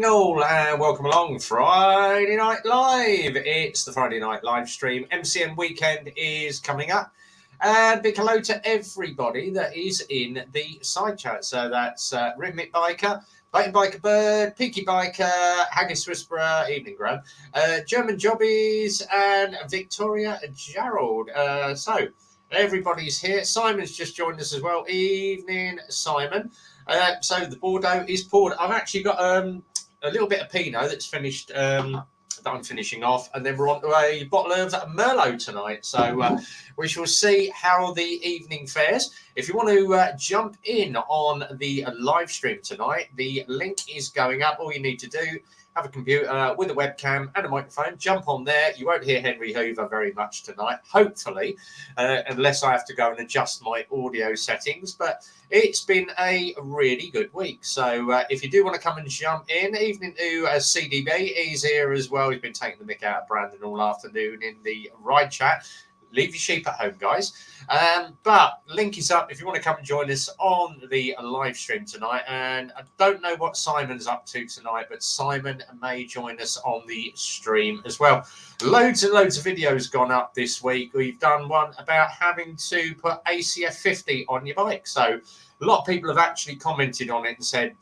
all, and welcome along Friday Night Live. It's the Friday Night Live stream. MCN Weekend is coming up. And big hello to everybody that is in the side chat. So that's Rhythmic Biker, Biting Biker Bird, Peaky Biker, Haggis Whisperer, Evening Grub, German Jobbies, and Victoria Gerald. So everybody's here. Simon's just joined us as well. Evening, Simon. So the Bordeaux is poured. I've actually got a little bit of Pinot that's finished, that I'm finishing off, and then we're on to a bottle of Merlot tonight. So we shall see how the evening fares. If you want to jump in on the live stream tonight, the link is going up. All you need to do, have a computer with a webcam and a microphone, jump on there. You won't hear Henry Hoover very much tonight, hopefully, unless I have to go and adjust my audio settings. But it's been a really good week. So if you do want to come and jump in, evening to CDB, he's here as well. He's been taking the mick out of Brandon all afternoon in the ride chat. Leave your sheep at home, guys. But link is up if you want to come and join us on the live stream tonight. And I don't know what Simon's up to tonight, but Simon may join us on the stream as well. Loads and loads of videos gone up this week. We've done one about having to put ACF 50 on your bike. So a lot of people have actually commented on it and said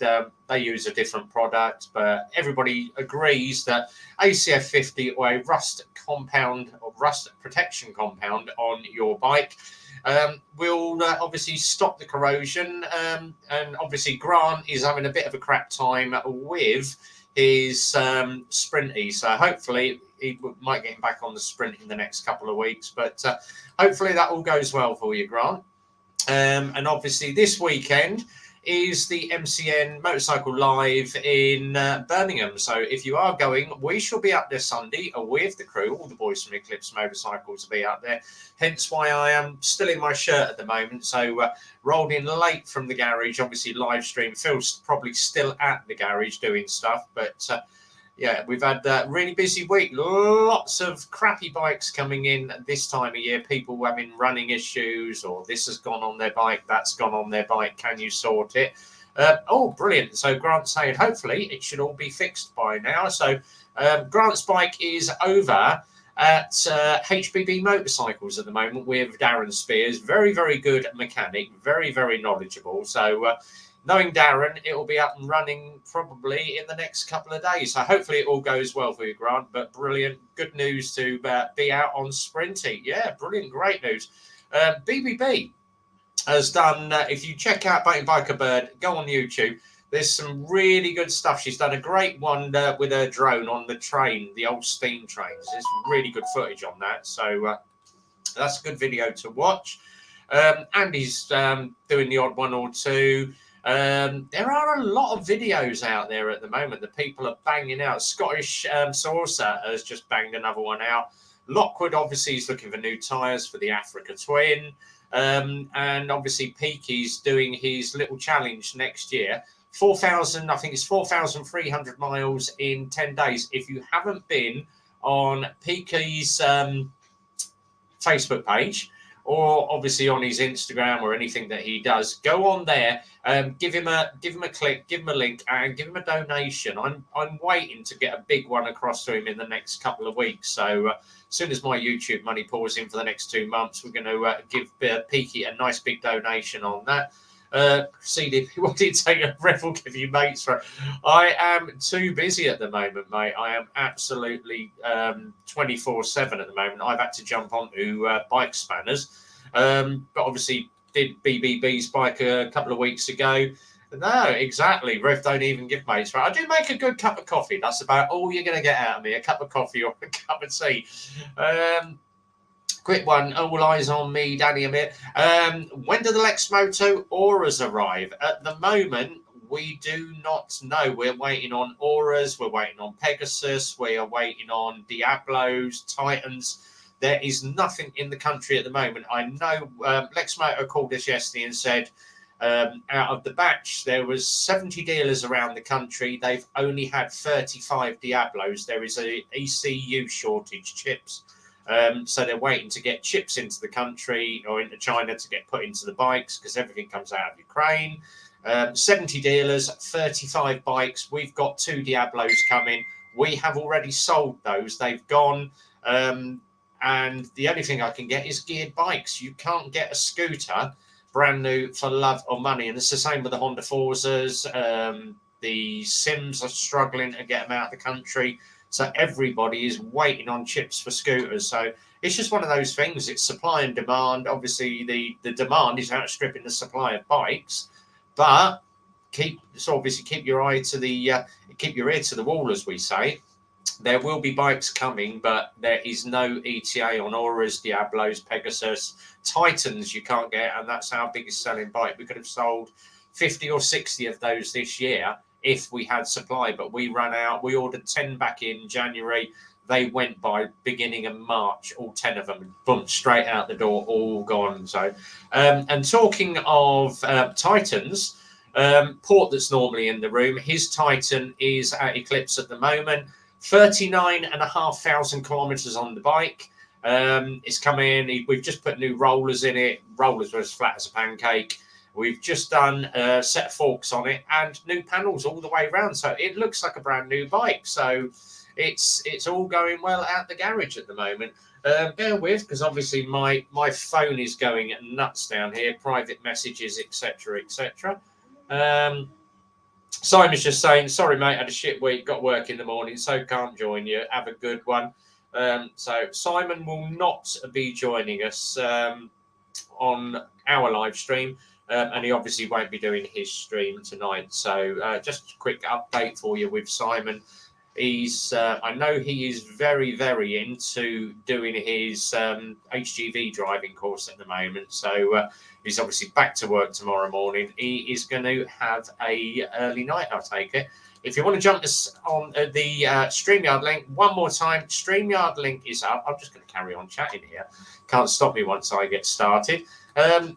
they use a different product, but everybody agrees that ACF 50 or a rust compound or rust protection compound on your bike will obviously stop the corrosion. And obviously Grant is having a bit of a crap time with his Sprinty. So hopefully he might get him back on the Sprint in the next couple of weeks. But hopefully that all goes well for you, Grant. And obviously this weekend is the MCN Motorcycle Live in Birmingham. So if you are going, we shall be up there Sunday with the crew. All the boys from Eclipse Motorcycles will be out there. Hence why I am still in my shirt at the moment. So rolled in late from the garage. Obviously live stream. Phil's probably still at the garage doing stuff. But yeah, we've had a really busy week. Lots of crappy bikes coming in this time of year. People having running issues, or this has gone on their bike, that's gone on their bike. Can you sort it? Oh, brilliant. So Grant's saying hopefully it should all be fixed by now. So Grant's bike is over at HBB Motorcycles at the moment with Darren Spears. Very, very good mechanic. Very, very knowledgeable. So knowing Darren, it will be up and running probably in the next couple of days. So hopefully it all goes well for you, Grant. But brilliant. Good news to be out on Sprinty. Yeah, brilliant. Great news. BBB has done, if you check out Biting Biker Bird, go on YouTube. There's some really good stuff. She's done a great one with her drone on the train, the old steam trains. There's really good footage on that. So that's a good video to watch. Andy's doing the odd one or two. There are a lot of videos out there at the moment that people are banging out. Scottish Saucer has just banged another one out. Lockwood obviously is looking for new tyres for the Africa Twin. And obviously Peaky's doing his little challenge next year. 4,000, I think it's 4,300 miles in 10 days. If you haven't been on Peaky's Facebook page, or obviously on his Instagram or anything that he does, go on there, give him a click, give him a link, and give him a donation. I'm waiting to get a big one across to him in the next couple of weeks. So as soon as my YouTube money pours in for the next 2 months, we're going to give Peaky a nice big donation on that. CDP, what did you say? Rev will give you mates for it. I am too busy at the moment, mate. I am absolutely 24/7 at the moment. I've had to jump onto bike spanners, but obviously did BBB's bike a couple of weeks ago. No, exactly. Rev don't even give mates for it. I do make a good cup of coffee. That's about all you're going to get out of me, a cup of coffee or a cup of tea. Quick one, all eyes on me, Danny a bit. When do the Lexmoto Auras arrive? At the moment, we do not know. We're waiting on Auras, we're waiting on Pegasus, we are waiting on Diablos, Titans. There is nothing in the country at the moment. I know Lexmoto called us yesterday and said out of the batch, there was 70 dealers around the country. They've only had 35 Diablos. There is a ECU shortage, chips. So they're waiting to get chips into the country or into China to get put into the bikes because everything comes out of Ukraine. 70 dealers, 35 bikes. We've got 2 Diablos coming. We have already sold those. They've gone. And the only thing I can get is geared bikes. You can't get a scooter brand new for love or money. And it's the same with the Honda Forzas. The Sims are struggling to get them out of the country. So everybody is waiting on chips for scooters. So it's just one of those things. It's supply and demand. Obviously, the demand is outstripping the supply of bikes. But keep your eye to the keep your ear to the wall, as we say. There will be bikes coming, but there is no ETA on Auras, Diablos, Pegasus, Titans you can't get, and that's our biggest selling bike. We could have sold 50 or 60 of those this year if we had supply, but we ran out. We ordered 10 back in January. They went by beginning of March, all 10 of them, boom, straight out the door, all gone. So, and talking of Titans, Port that's normally in the room, his Titan is at Eclipse at the moment. 39,500 kilometers on the bike. It's come in. We've just put new rollers in it. Rollers were as flat as a pancake. We've just done a set of forks on it and new panels all the way around. So it looks like a brand new bike. So it's all going well at the garage at the moment. Bear with, because obviously my phone is going nuts down here. Private messages, etc., etc. Simon's just saying, sorry, mate, had a shit week, got work in the morning, so can't join you. Have a good one. So Simon will not be joining us on our live stream, and he obviously won't be doing his stream tonight. So just a quick update for you with Simon. He's, I know he is very, very into doing his HGV driving course at the moment. So he's obviously back to work tomorrow morning. He is going to have a early night, I'll take it. If you want to jump us on the StreamYard link, one more time, StreamYard link is up. I'm just going to carry on chatting here. Can't stop me once I get started. And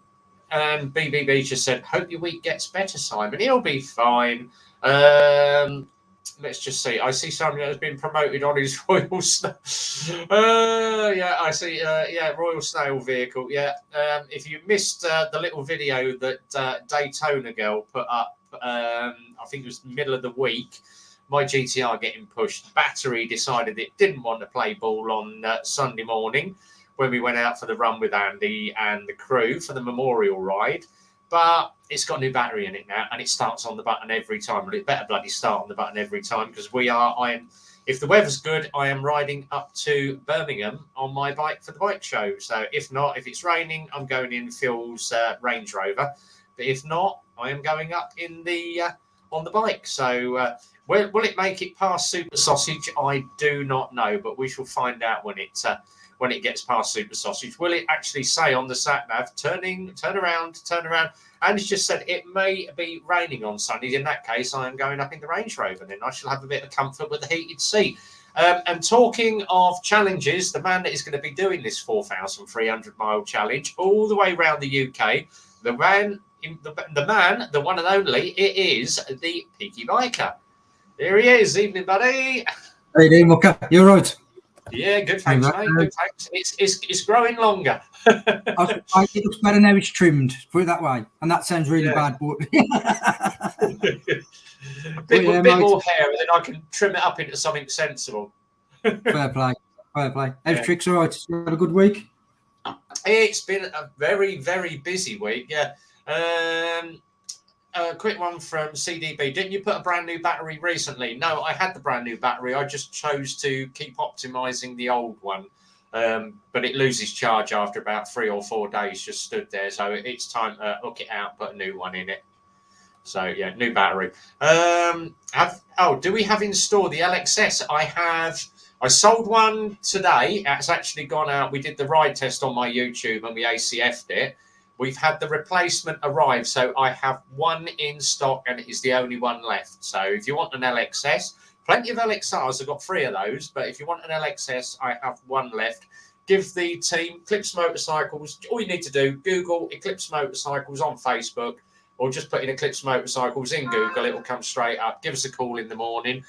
BBB just said, hope your week gets better, Simon. He'll be fine. Let's just see. I see somebody has been promoted on his Royal Snail. Yeah, I see. Yeah, Royal Snail vehicle. Yeah. If you missed the little video that Daytona girl put up, I think it was middle of the week, my GTR getting pushed. Battery decided it didn't want to play ball on Sunday morning when we went out for the run with Andy and the crew for the memorial ride. But it's got a new battery in it now, and it starts on the button every time. Well, it better bloody start on the button every time, because if the weather's good, I am riding up to Birmingham on my bike for the bike show. So if not, if it's raining, I'm going in Phil's Range Rover. But if not, I am going up in the on the bike. So will it make it past Super Sausage? I do not know, but we shall find out when it gets past Super Sausage. Will it actually say on the sat nav, turn around? And it's just said it may be raining on Sunday. In that case, I am going up in the Range Rover. Then I shall have a bit of comfort with the heated seat. And talking of challenges, the man that is going to be doing this 4,300 mile challenge all the way around the UK, the man, the one and only, it is the Peaky Biker. Here he is. Evening, buddy. How you doing, Mucker? You're right. Yeah, good thanks, mate. Good thanks. It's growing longer. It looks better now it's trimmed, put it that way. And that sounds really bad, but bit more hair, and then I can trim it up into something sensible. Fair play. How's Tricks all right? You had a good week? It's been a very, very busy week, yeah. A quick one from CDB. Didn't you put a brand new battery recently? No, I had the brand new battery. I just chose to keep optimizing the old one. But it loses charge after about 3 or 4 days, just stood there. So it's time to hook it out, put a new one in it. So, yeah, new battery. Do we have in store the LXS? I sold one today. It's actually gone out. We did the ride test on my YouTube and we ACF'd it. We've had the replacement arrive, so I have one in stock and it is the only one left. So if you want an LXS, plenty of LXRs, I've got 3 of those, but if you want an LXS, I have one left. Give the team Eclipse Motorcycles, all you need to do, Google Eclipse Motorcycles on Facebook, or just put in Eclipse Motorcycles in Google, it will come straight up. Give us a call in the morning.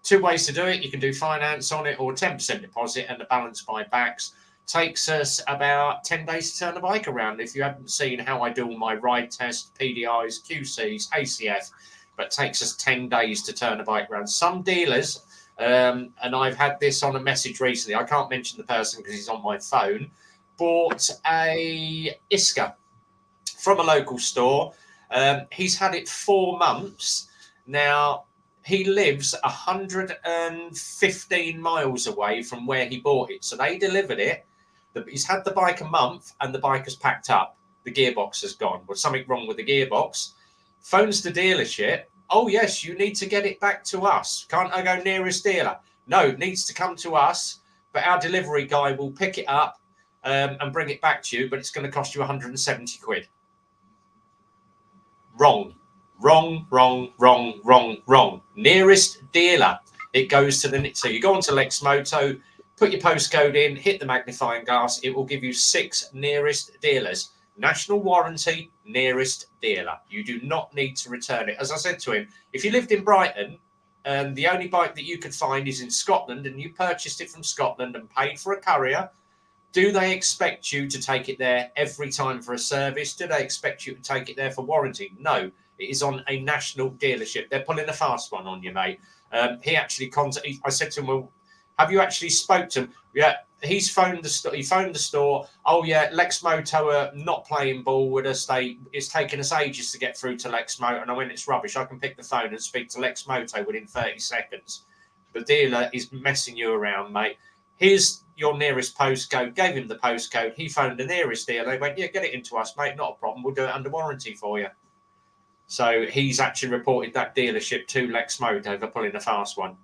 2 ways to do it. You can do finance on it or 10% deposit and the balance by backs. takes us about 10 days to turn the bike around. If you haven't seen how I do all my ride test, PDIs, QCs, ACF, but it takes us 10 days to turn the bike around. Some dealers, and I've had this on a message recently, I can't mention the person because he's on my phone, bought a Iska from a local store. He's had it 4 months. Now, he lives 115 miles away from where he bought it. So they delivered it. He's had the bike a month and the bike has packed up. The gearbox has gone. There's something wrong with the gearbox. Phones the dealership. Oh, yes, you need to get it back to us. Can't I go nearest dealer? No, it needs to come to us. But our delivery guy will pick it up and bring it back to you. But it's going to cost you 170 quid. Wrong. Wrong. Nearest dealer. It goes to the... So you go onto Lexmoto, put your postcode in, hit the magnifying glass. It will give you 6 nearest dealers. National warranty, nearest dealer. You do not need to return it. As I said to him, if you lived in Brighton and the only bike that you could find is in Scotland and you purchased it from Scotland and paid for a courier, do they expect you to take it there every time for a service? Do they expect you to take it there for warranty? No. It is on a national dealership. They're pulling a fast one on you, mate. He actually I said to him, well, have you actually spoke to him? Yeah, he's phoned the store. He phoned the store. Oh, yeah, Lexmoto are not playing ball with us. It's taken us ages to get through to Lexmoto. And I went, it's rubbish. I can pick the phone and speak to Lexmoto within 30 seconds. The dealer is messing you around, mate. Here's your nearest postcode. Gave him the postcode. He phoned the nearest dealer. They went, yeah, get it into us, mate. Not a problem. We'll do it under warranty for you. So he's actually reported that dealership to Lexmoto for pulling a fast one.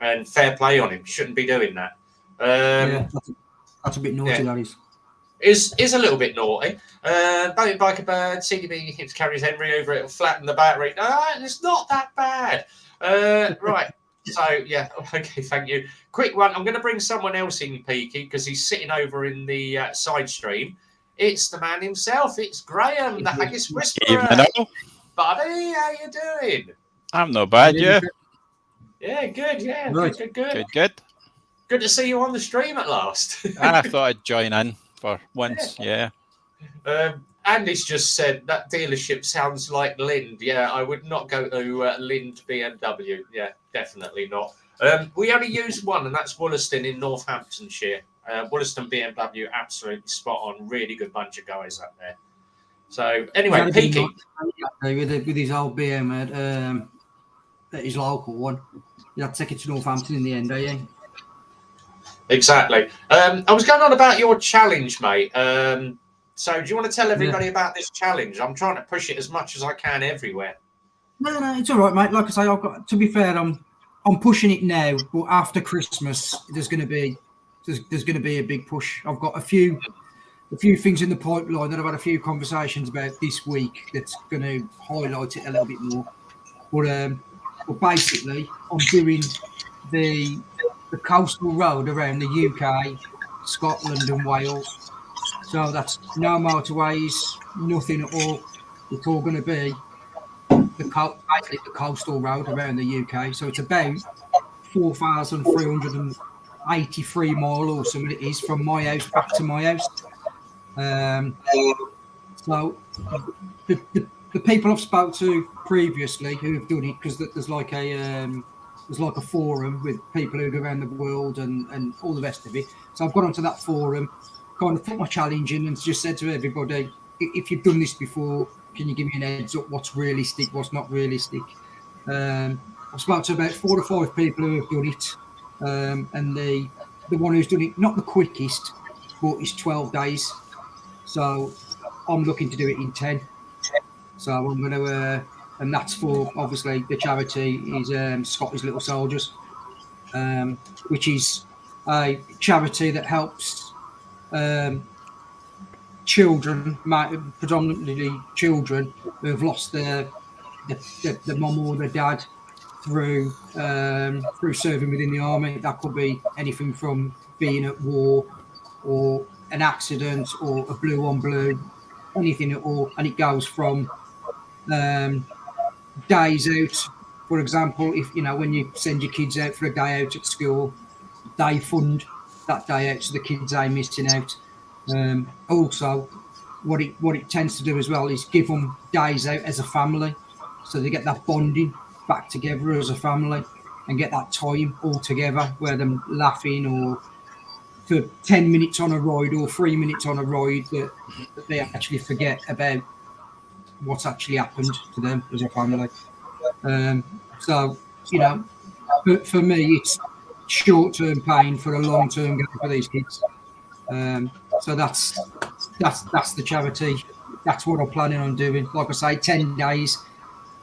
And fair play on him. Shouldn't be doing that. That's a bit naughty, that is. Is a little bit naughty. Bike a bird, CDB hits carries Henry over it, will flatten the battery. It's not that bad. Right. So, yeah, okay, thank you. Quick one. I'm going to bring someone else in, Peaky, because he's sitting over in the side stream. It's the man himself. It's Graham, the Haggis Whisperer. Buddy, how you doing? I'm not bad, yeah. Yeah, good, yeah. Right. Good. Good to see you on the stream at last. I thought I'd join in for once, yeah. Andy's just said that dealership sounds like Lind. Yeah, I would not go to Lind BMW. Yeah, definitely not. We only use one, and that's Wollaston in Northamptonshire. Wollaston BMW, absolutely spot on. Really good bunch of guys up there. So, anyway, Peaky. With his old BM at his local one. You had to take it to Northampton in the end, don't you? Exactly. I was going on about your challenge, mate. So do you want to tell everybody about this challenge? I'm trying to push it as much as I can everywhere. No, it's all right, mate. Like I say, I've got to be fair. I'm pushing it now, but after Christmas, there's going to be a big push. I've got a few things in the pipeline that I've had a few conversations about this week that's going to highlight it a little bit more. But basically, I'm doing the coastal road around the UK, Scotland and Wales. So that's no motorways, nothing at all. It's all going to be basically the coastal road around the UK. So it's about 4,383 miles or something it is from my house back to my house. So the people I've spoke to previously who have done it, because there's like a forum with people who go around the world and all the rest of it. So I've gone onto that forum, kind of put my challenge in and just said to everybody, if you've done this before, can you give me an heads up what's realistic, what's not realistic? I've spoken to about 4 or 5 people who have done it. And the one who's done it, not the quickest, but it's 12 days. So I'm looking to do it in 10. So I'm going to... and that's for, obviously, the charity is Scottish Little Soldiers, which is a charity that helps children, predominantly children, who have lost their mum or their dad through serving within the army. That could be anything from being at war or an accident or a blue on blue, anything at all. And it goes from... days out, for example, if when you send your kids out for a day out at school, they fund that day out, so the kids ain't missing out. Also, what it tends to do as well is give them days out as a family, so they get that bonding back together as a family and get that time all together where them laughing or for 10 minutes on a ride or 3 minutes on a ride that they actually forget about what's actually happened to them as a family. So, for me, it's short-term pain for a long-term gain for these kids. So that's the charity. That's what I'm planning on doing. Like I say, 10 days.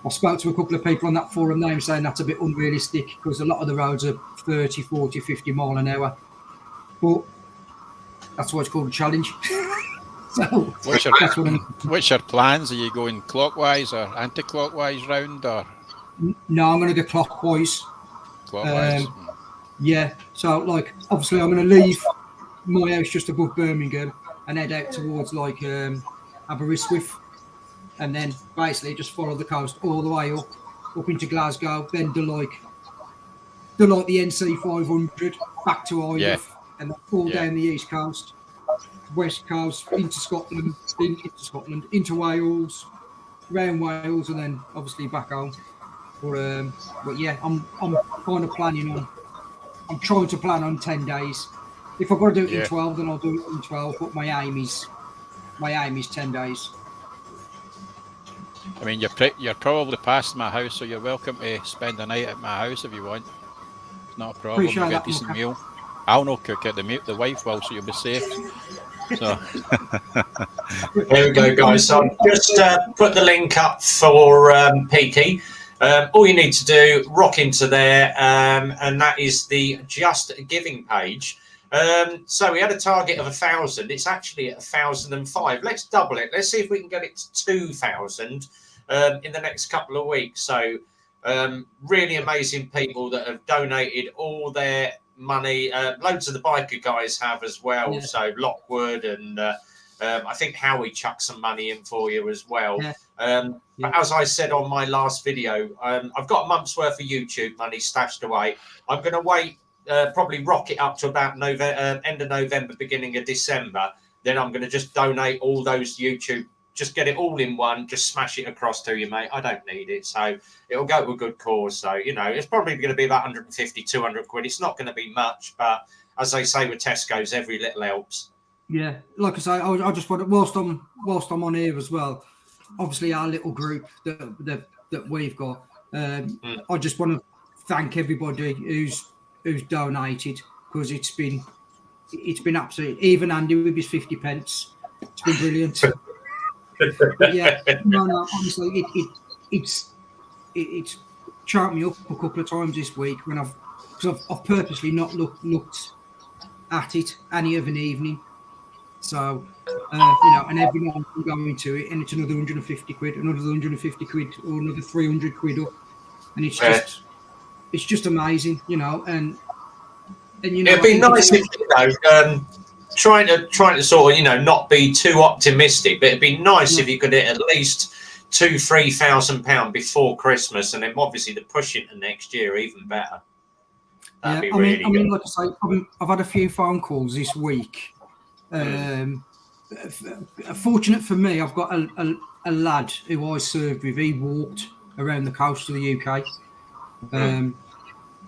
I spoke to a couple of people on that forum now saying that's a bit unrealistic because a lot of the roads are 30, 40, 50 mile an hour. But that's why it's called a challenge. So what's your plans? Are you going clockwise or anti-clockwise round or? No, I'm going to go clockwise. Clockwise. Yeah. So like, obviously, I'm going to leave my house just above Birmingham and head out towards like Aberystwyth, and then basically just follow the coast all the way up into Glasgow, then do like the NC 500 back to Ireland, and then all down the east coast, west coast into Scotland, into Wales, around Wales, and then obviously back home. But yeah, I'm kind of planning on. I'm trying to plan on 10 days. If I've got to do it in 12, then I'll do it in 12. But my aim is 10 days. I mean, you're probably past my house, so you're welcome to spend a night at my house if you want. It's not a problem. Appreciate You get that, a decent okay. meal. I'll not cook it. The wife will, so you'll be safe. So there we go, guys. So I've just put the link up for Peaky. All you need to do, rock into there, and that is the Just Giving page. So we had a target of 1,000. It's actually at 1,005. Let's double it. Let's see if we can get it to 2,000 in the next couple of weeks. So really amazing people that have donated all their money. Loads of the biker guys have as well. Yeah. So Lockwood and I think Howie chucked some money in for you as well. Yeah. But as I said on my last video, I've got a month's worth of YouTube money stashed away. I'm going to wait, probably rock it up to about end of November, beginning of December. Then I'm going to just donate all those YouTube, just get it all in one, just smash it across to you, mate. I don't need it. So it'll go to a good cause. So, it's probably going to be about 150, 200 quid. It's not going to be much, but as they say with Tesco's, every little helps. Yeah, like I say, I just want to, whilst I'm on here as well, obviously our little group that we've got, I just want to thank everybody who's donated, because it's been absolutely, even Andy with his 50 pence, it's been brilliant. But yeah, no, honestly, it's charmed me up a couple of times this week when I've purposely not looked at it any of an evening. So, and everyone can go into it, and it's another 150 quid, another 150 quid, or another 300 quid up, and it's just amazing, and it'd be nice if trying to sort of not be too optimistic, but it'd be nice if you could hit at least £2,000-3,000 before Christmas, and then obviously the push into next year even better. That'd be really good. I mean, like I say, I've had a few phone calls this week. Fortunate for me, I've got a lad who I served with. He walked around the coast of the UK,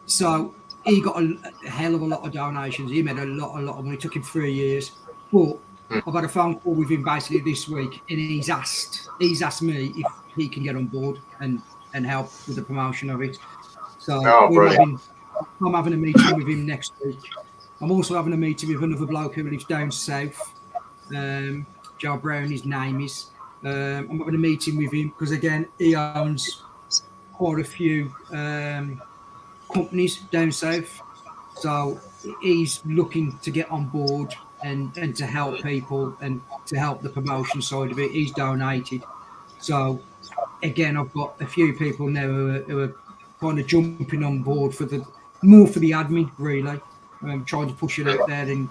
so he got a hell of a lot of donations. He made a lot of money. It took him 3 years, but I've had a phone call with him basically this week, and he's asked me if he can get on board and help with the promotion of it. So I'm having a meeting with him next week. I'm also having a meeting with another bloke who lives down south, Joe Brown, his name is. I'm having a meeting with him because, again, he owns quite a few companies down south. So he's looking to get on board and to help people and to help the promotion side of it. He's donated. So, again, I've got a few people now who are kind of jumping on board for the admin, really. Trying to push it out there and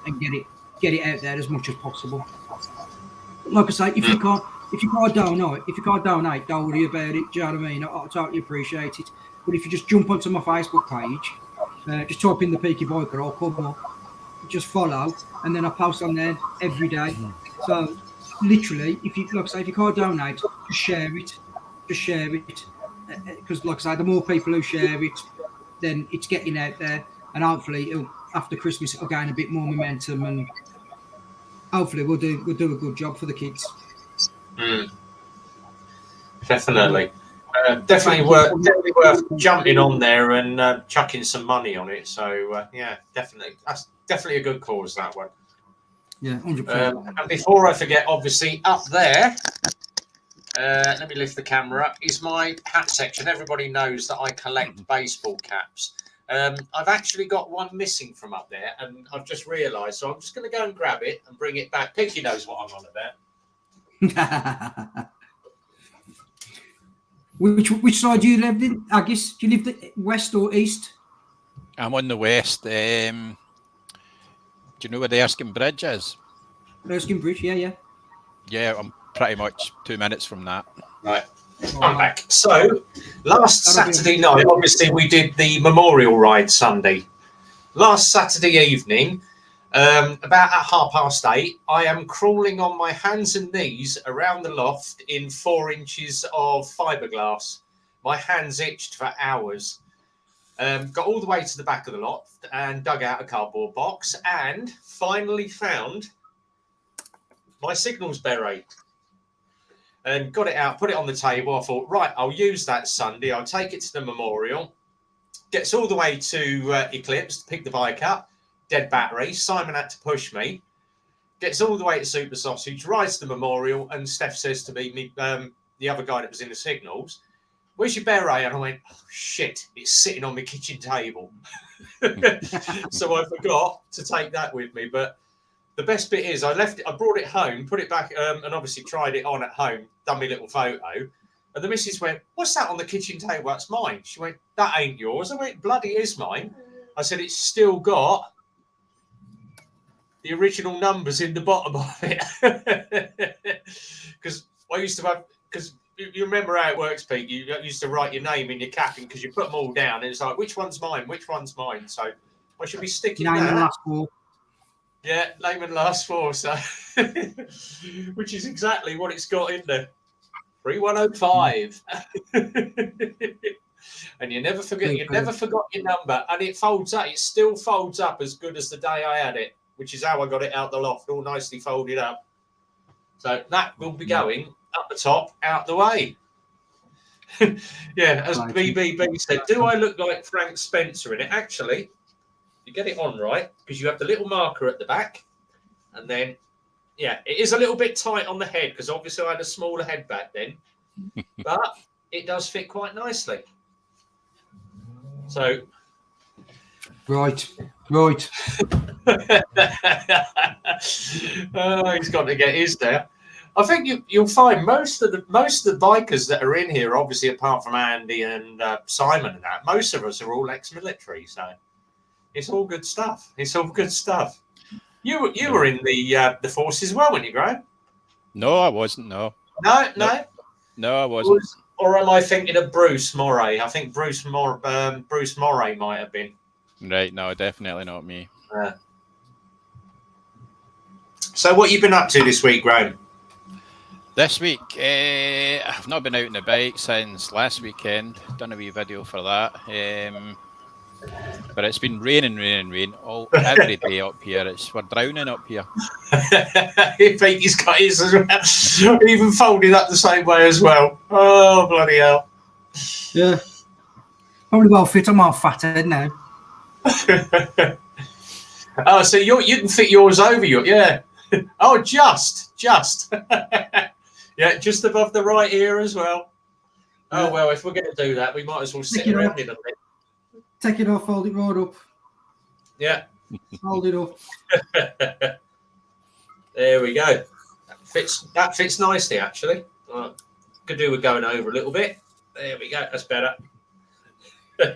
get it out there as much as possible. Like I say, if you can't donate, don't worry about it. Do you know what I mean? I totally appreciate it. But if you just jump onto my Facebook page, just type in the Peaky Biker, I'll come up. just follow, and then I post on there every day. So literally, if you like I say, if you can't donate, just share it. Just share it, because like I say, the more people who share it, then it's getting out there, and hopefully, after Christmas, it'll gain a bit more momentum, and hopefully, we'll do a good job for the kids. Definitely. Definitely worth jumping on there and chucking some money on it. So yeah, definitely, that's definitely a good cause, that one. Yeah, 100%. And before I forget, obviously up there, let me lift the camera up, is my hat section. Everybody knows that I collect baseball caps. I've actually got one missing from up there, and I've just realised, so I'm just going to go and grab it and bring it back. Pinky knows what I'm on about. Which side do you live in? I guess, do you live the west or east? I'm on the west. Do you know where the Erskine Bridge is? Erskine Bridge, yeah. Yeah, I'm pretty much 2 minutes from that. Right, I'm back. So, last Saturday night, obviously, we did the Memorial Ride Sunday. Last Saturday evening, about at 8:30, I am crawling on my hands and knees around the loft in 4 inches of fiberglass. My hands itched for hours. Got all the way to the back of the loft and dug out a cardboard box and finally found my signals beret. And got it out, put it on the table. I thought, right, I'll use that Sunday. I'll take it to the Memorial. Gets all the way to Eclipse to pick the bike up. Dead battery. Simon had to push me. Gets all the way to Super Sausage, rides to the Memorial, and Steph says to me, the other guy that was in the signals, "Where's your beret?" And I went, "Oh, shit, it's sitting on my kitchen table." So I forgot to take that with me. But the best bit is I brought it home, put it back, and obviously tried it on at home, done my little photo. And the missus went, "What's that on the kitchen table?" "That's mine." She went, "That ain't yours." I went, "Bloody is mine." I said, "It's still got the original numbers in the bottom of it." Because I used to have, because you remember how it works, Pete. You used to write your name in your cap, because you put them all down, and it's like, which one's mine? Which one's mine? So I should be sticking Name that. and last four. Yeah, name and last four. So, which is exactly what it's got in there. 3105. And you never forget. You never forgot your number, and it folds up. It still folds up as good as the day I had it, which is how I got it out the loft, all nicely folded up. So that will be going up the top, out the way. Yeah, as BBB said, do I look like Frank Spencer in it? Actually, you get it on right, because you have the little marker at the back, and then, yeah, it is a little bit tight on the head, because obviously I had a smaller head back then, but it does fit quite nicely. So, Right. Oh, he's got to get his there. I think you'll find most of the bikers that are in here, obviously apart from Andy and Simon and that, most of us are all ex-military, so it's all good stuff. It's all good stuff. You were in the force as well when you grew up? No, I wasn't. No, I wasn't. Or am I thinking of Bruce Moray? I think Bruce Moray might have been. Right, no, definitely not me. So what you been up to this week, Graham? This week, I've not been out on the bike since last weekend. Done a wee video for that. But it's been raining every day up here. We're drowning up here. He's got his as well. Even folded up the same way as well. Oh, bloody hell. Yeah. Probably well fit on my fat head now. Oh, so you can fit yours over you, yeah. Oh, just. Yeah, just above the right ear as well. Oh, well, if we're going to do that, we might as well sit around it a bit. Take it off, fold it right up. Yeah. Hold it up. There we go. That fits nicely, actually. Right. Could do with going over a little bit. There we go. That's better. So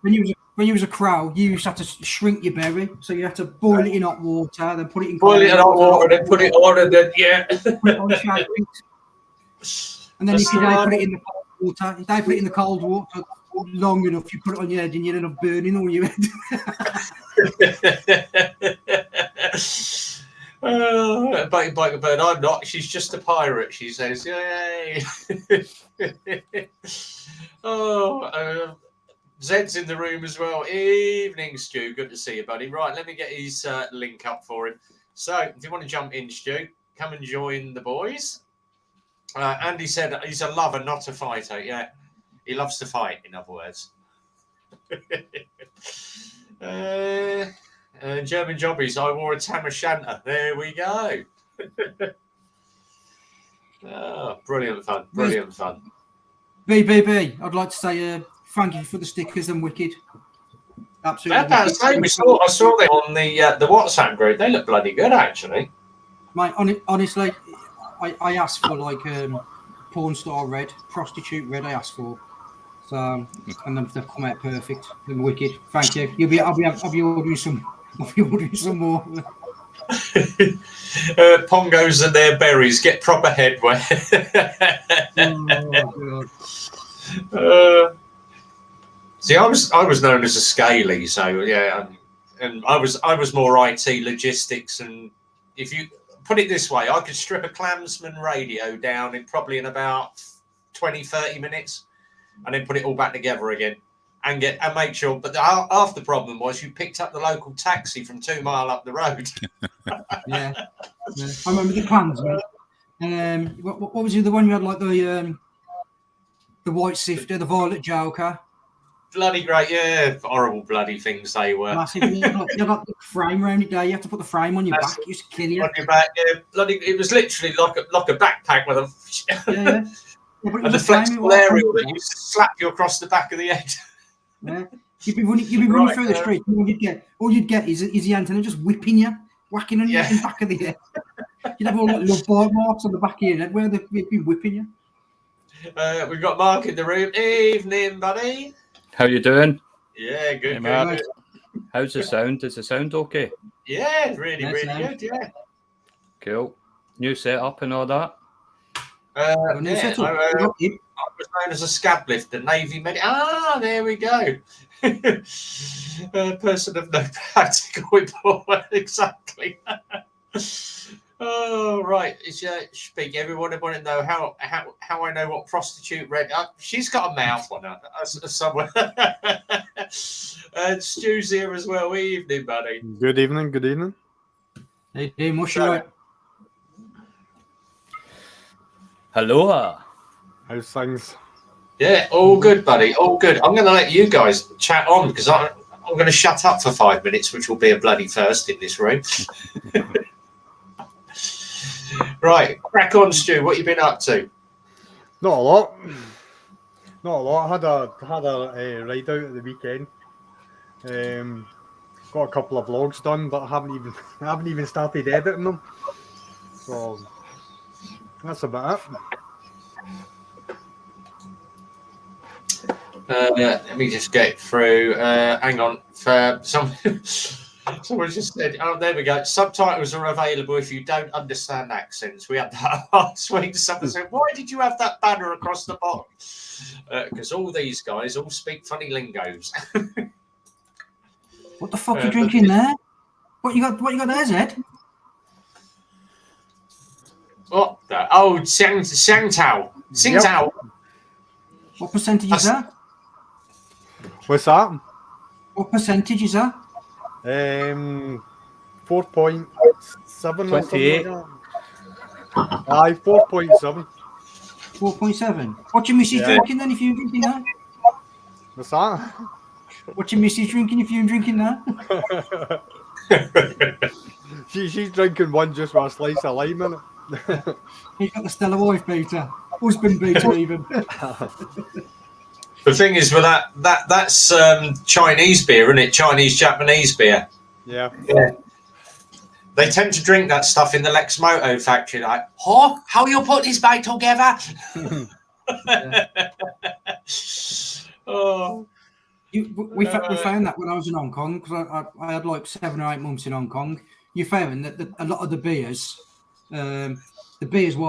when you was a crow, you used to have to shrink your berry. So you had to boil it in hot water, then put it in boil it in hot water, then put it on, and then and then if you put it in the cold water, if they put it in the cold water long enough, you put it on your head and you end up burning all your head. But I'm not. She's just a pirate, she says. Yay! Zed's in the room as well. Evening, Stu. Good to see you, buddy. Right, let me get his link up for him. So, if you want to jump in, Stu, come and join the boys. Andy said he's a lover, not a fighter. Yeah, he loves to fight, in other words. German jobbies, I wore a tam o' shanter. There we go. Brilliant fun. Brilliant fun. BBB, I'd like to say thank you for the stickers and wicked. Absolutely. I saw them on the WhatsApp group. They look bloody good, actually. Mate, honestly, I asked for like porn star red, prostitute red. I asked for, so and they've come out perfect. They're wicked. Thank you. I'll be ordering some. I'll be ordering some more. Pongos and their berries get proper headwear. Oh, See, I was known as a scaly, so yeah, and I was more IT logistics, and if you put it this way, I could strip a Clansman radio down in about 20-30 minutes, and then put it all back together again, and make sure. But half the problem was you picked up the local taxi from 2 mile up the road. yeah. I remember the Clansman. What was the other one you had, like the white sifter, the violet joker? Bloody great, yeah. Horrible bloody things they were. Massive. You had the frame around it there. You have to put the frame on your back. It used to kill you. On your back, yeah. Bloody, it was literally like a backpack with a yeah. And the flexible aerial that used to slap you across the back of the head. Yeah. You'd be running through the street. All you'd get is the antenna just whipping you, whacking on you in the back of the head. You'd have all like little bite marks on the back of your head where they've been whipping you. We've got Mark in the room. Evening, buddy. How you doing? Yeah, good. Hey, how's the sound? Is the sound okay? Yeah, really good. Yeah. Cool. New setup and all that. I was known as a scab lifter, Navy medic. There we go. Person of no practical employment. Exactly. Oh, right. Speak. Everyone want to know how I know what prostitute red. She's got a mouth on her somewhere. And Stu's here as well. Evening, buddy. Good evening. Hey, what's your Hello. How's things? Yeah, all good, buddy. All good. I'm going to let you guys chat on because I'm going to shut up for 5 minutes, which will be a bloody first in this room. Right, crack on, Stu. What you been up to? Not a lot. I had a ride out at the weekend. Got a couple of vlogs done, but I haven't even started editing them. So that's about it. Let me just get through. Hang on. Someone just said, there we go. Subtitles are available if you don't understand accents. We had that last week. Someone said, why did you have that banner across the bottom? Because all these guys all speak funny lingos. What the fuck are you drinking there? What you got there, Zed? What? Oh, Tsingtao. Yep. What percentage is that? What's that? What percentage is that? 4.7 28. Aye, 4.7. 4.7. What's your missus drinking then if you're drinking that? What's that? What's your missus drinking if you're drinking that? She's drinking one just with a slice of lime in it. He's got the Stella wife beater. Husband beater even. The thing is, with that's Chinese beer, isn't it? Chinese Japanese beer. Yeah. They tend to drink that stuff in the Lexmoto factory, like, how you put this bag together? We found that when I was in Hong Kong, because I had like 7 or 8 months in Hong Kong. You found that a lot of the beers were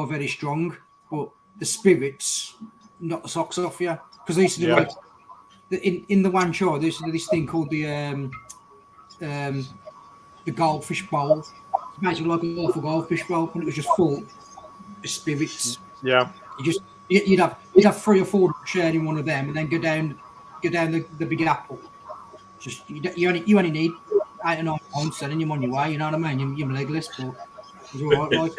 very strong, but the spirits knocked the socks off you. Because they used to do in the one show, there's this thing called the goldfish bowl. It's basically like a awful goldfish bowl, and it was just full of spirits. Yeah. You'd have 3 or 4 sharing one of them, and then go down the Big Apple. Just you only need 8 or 9 pints, and then you're on your way. You know what I mean? You're legless, but it's all right. Like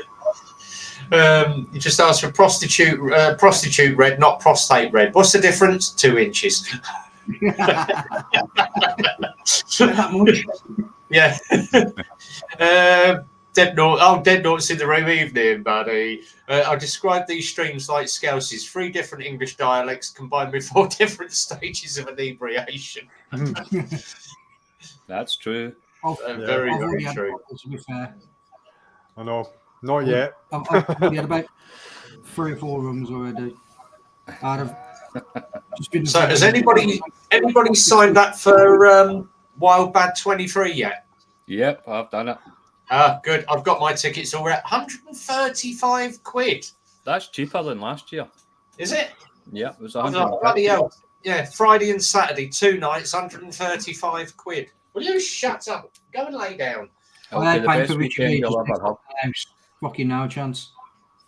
You just asked for prostitute red, not prostate red. What's the difference? 2 inches. that much. Yeah. Dead Note's in the room. Evening, buddy. I described these streams like Scouses, 3 different English dialects combined with 4 different stages of inebriation. That's true. Very, very true. To be fair, I know. Not yet. I've had about 3 or 4 rooms already. Out of just been. So, has anybody signed up for Wild Bad 23 yet? Yep, I've done it. Good. I've got my tickets all at 135 quid. That's cheaper than last year. Is it? Yeah, it was I was 100. like, bloody hell. Yeah, Friday and Saturday, 2 nights, 135 quid. Will you shut up? Go and lay down. Okay, the best weekend you'll ever have. Fucking no chance.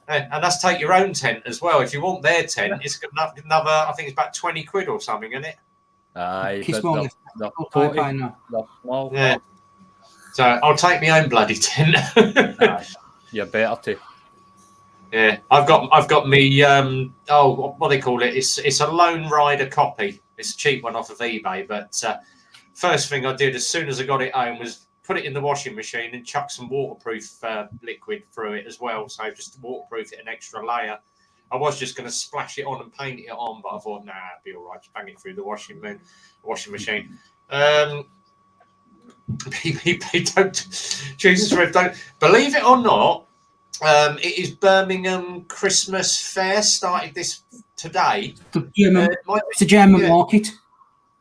And that's take your own tent as well. If you want their tent, it's another, I think it's about 20 quid or something, isn't it? Aye, Kiss but Molly. they're small. Yeah. So I'll take my own bloody tent. Aye, you're better to. Yeah, I've got me. What do they call it? It's a Lone Rider copy. It's a cheap one off of eBay. But first thing I did as soon as I got it home was put it in the washing machine and chuck some waterproof liquid through it as well. So just to waterproof it an extra layer. I was just going to splash it on and paint it on, but I thought, nah, it'd be all right. Just bang it through the washing machine. Jesus, Rev, don't believe it or not. It is Birmingham Christmas Fair started today. The German market.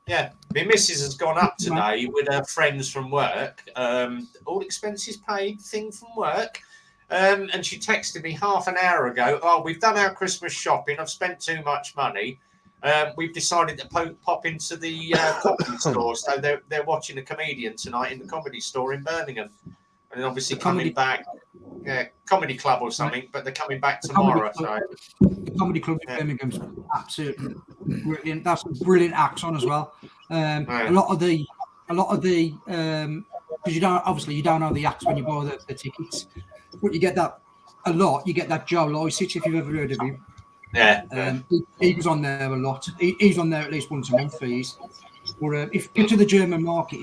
Yeah, my missus has gone up today with her friends from work. All expenses paid thing from work. And she texted me half an hour ago, oh, we've done our Christmas shopping. I've spent too much money. We've decided to pop into the comedy store. So they're watching a comedian tonight in the comedy store in Birmingham. And obviously coming back, comedy club or something, but they're coming back tomorrow. The comedy club in Birmingham's absolutely brilliant. That's brilliant acts on as well. A lot of the because you don't know the acts when you buy the tickets, but you get that a lot. You get that Joe Lycett, if you've ever heard of him. Yeah. He was on there a lot. He's on there at least once a month for these. Or if you go to the German market,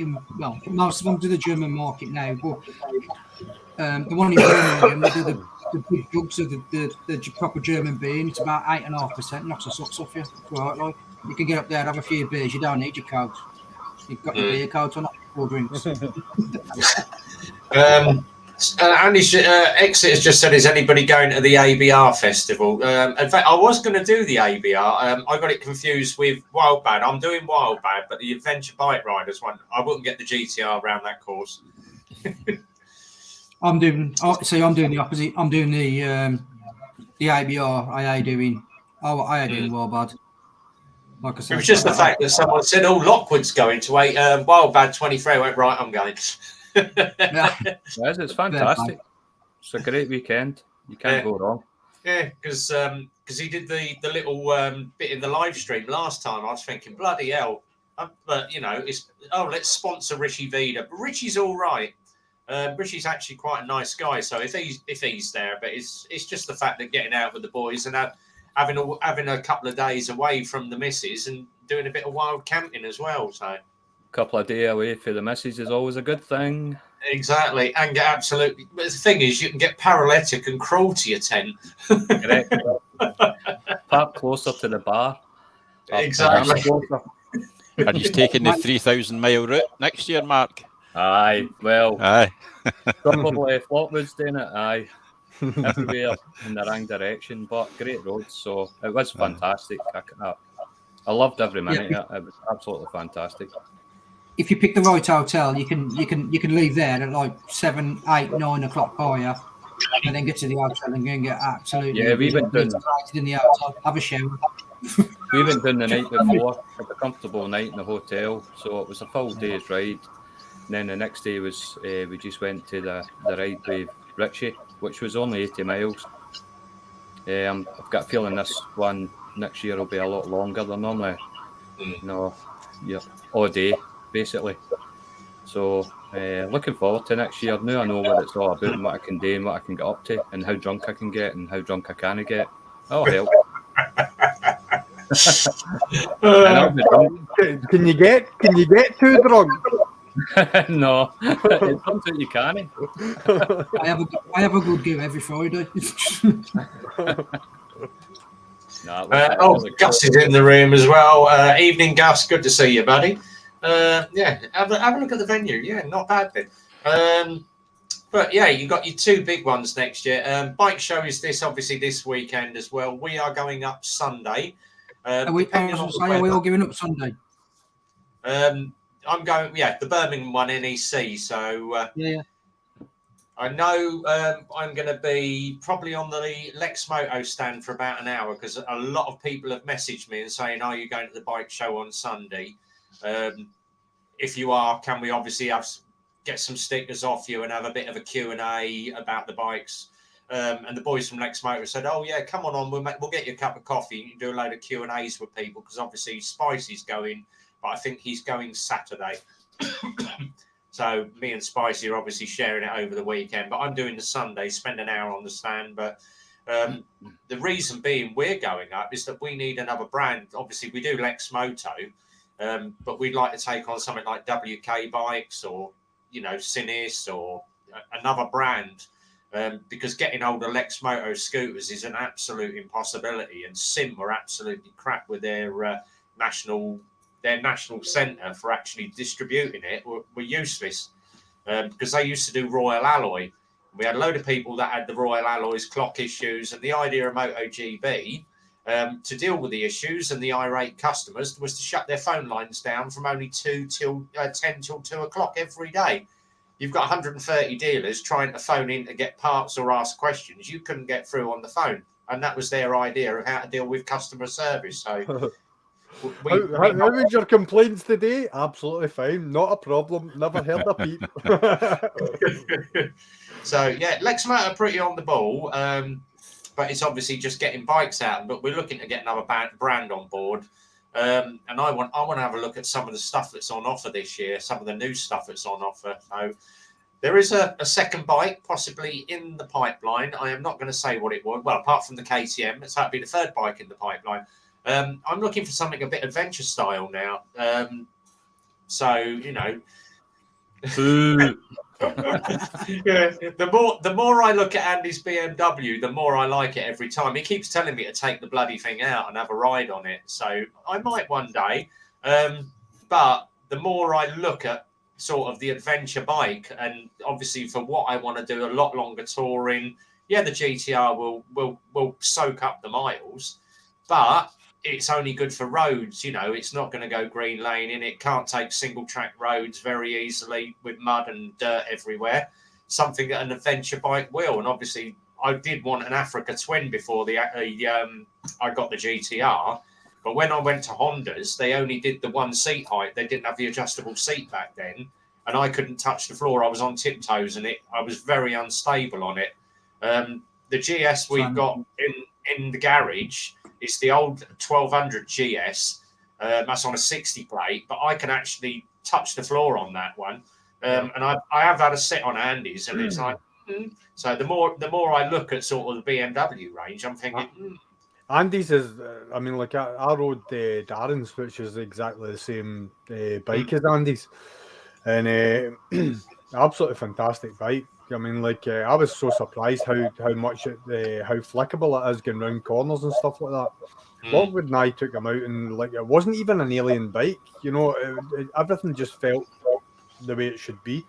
most of them do the German market now, but the one in Birmingham, they do the big jugs of the proper German beer, and it's about 8.5%, knocks the socks off you. Right, like you can get up there and have a few beers, you don't need your coat. You've got your beer coat on, 4 drinks. Andy's Exit has just said, is anybody going to the ABR festival? In fact, I was going to do the ABR. I got it confused with Wild Bad. I'm doing Wild Bad, but the Adventure Bike Riders one, I wouldn't get the GTR around that course. I'm doing the opposite. I'm doing the ABR. I doing Wild Bad. Like I said, it was just the fact that someone said, "Oh, Lockwood's going to Wild Bad 23." I went, right, I'm going. Yes, it's fantastic. It's a great weekend. You can't go wrong. Yeah, because he did the little bit in the live stream last time. I was thinking, bloody hell. But let's sponsor Richie Vida. But Richie's all right. Richie's actually quite a nice guy. So if he's there, but it's just the fact that getting out with the boys and having a couple of days away from the missus and doing a bit of wild camping as well. So. Couple of days away for the missus is always a good thing. Exactly, and get absolutely. But the thing is, you can get paralytic and crawl to your tent. Correct. Park closer to the bar. Exactly. And he's taking the 3,000-mile route next year, Mark. Aye, well, aye. probably Flatwood's doing it. Aye, everywhere in the wrong direction, but great roads. So it was fantastic. I loved every minute. It was absolutely fantastic. If you pick the right hotel, you can leave there at like 7, 8, 9 o'clock higher, and then get to the hotel and go and get absolutely we went down in the hotel, have a shower. we went down the night before, had a comfortable night in the hotel, so it was a full day's ride. And then the next day was we just went to the ride with Richie, which was only 80 miles. I've got a feeling this one next year will be a lot longer than normally. All day, basically. So looking forward to next year. Now I know what it's all about and what I can do and what I can get up to and how drunk I can get and how drunk I can get. That'll help. And I'll be drunk. Can you get too drunk? No, it comes out you can't. I have a good game every Friday. Gus is in the room as well. Evening, Gus. Good to see you, buddy. Yeah, have a look at the venue. Yeah, not bad then. But yeah, you got your two big ones next year. Bike show is this weekend as well. We are going up Sunday. Are we all giving up Sunday? I'm going, the Birmingham one, NEC. So yeah. I know I'm going to be probably on the Lex Moto stand for about an hour because a lot of people have messaged me and saying, "Are you going to the bike show on Sunday?" If you are, can we obviously get some stickers off you and have a bit of a Q&A about the bikes? And the boys from Lex Motor said, "Oh yeah, come on, we'll get you a cup of coffee. You can do a load of Q&As with people because obviously Spicy's going, but I think he's going Saturday." So me and Spicy are obviously sharing it over the weekend, but I'm doing the Sunday, spend an hour on the stand. But the reason being we're going up is that we need another brand. Obviously, we do Lex Moto, but we'd like to take on something like WK Bikes or, Sinis or another brand, because getting hold of Lex Moto scooters is an absolute impossibility. And Sim were absolutely crap with their national centre for actually distributing it were useless, because they used to do Royal Alloy. We had a load of people that had the Royal Alloys clock issues, and the idea of MotoGB to deal with the issues and the irate customers was to shut their phone lines down from only 10 till 2 o'clock every day. You've got 130 dealers trying to phone in to get parts or ask questions. You couldn't get through on the phone, and that was their idea of how to deal with customer service. So how was your complaints today? Absolutely fine, not a problem. Never heard a peep. So yeah, Lex Motor are pretty on the ball, but it's obviously just getting bikes out. But we're looking to get another brand on board, and I want to have a look at some of the stuff that's on offer this year, some of the new stuff that's on offer. So there is a second bike possibly in the pipeline. I am not going to say what it was. Well, apart from the KTM, it's that'd be the third bike in the pipeline. I'm looking for something a bit adventure style now. Yeah, the more I look at Andy's BMW, the more I like it every time. He keeps telling me to take the bloody thing out and have a ride on it. So I might one day. But the more I look at sort of the adventure bike, and obviously for what I want to do, a lot longer touring. Yeah, the GTR will soak up the miles, but it's only good for roads. It's not going to go green lane in. It can't take single track roads very easily with mud and dirt everywhere. Something that an adventure bike will. And obviously, I did want an Africa Twin before I got the GTR. But when I went to Honda's, they only did the one seat height. They didn't have the adjustable seat back then, and I couldn't touch the floor. I was on tiptoes, and I was very unstable on it. The GS we've got in the garage. It's the old 1200 GS. That's on a 60 plate, but I can actually touch the floor on that one. And I have had a sit on Andy's, and it's like, So the more I look at sort of the BMW range, I'm thinking. Andy's is, I rode Darren's, which is exactly the same bike as Andy's, and absolutely fantastic bike. I was so surprised how much how flickable it is going round corners and stuff like that. Lockwood and I took him out, and it wasn't even an alien bike. Everything just felt the way it should be.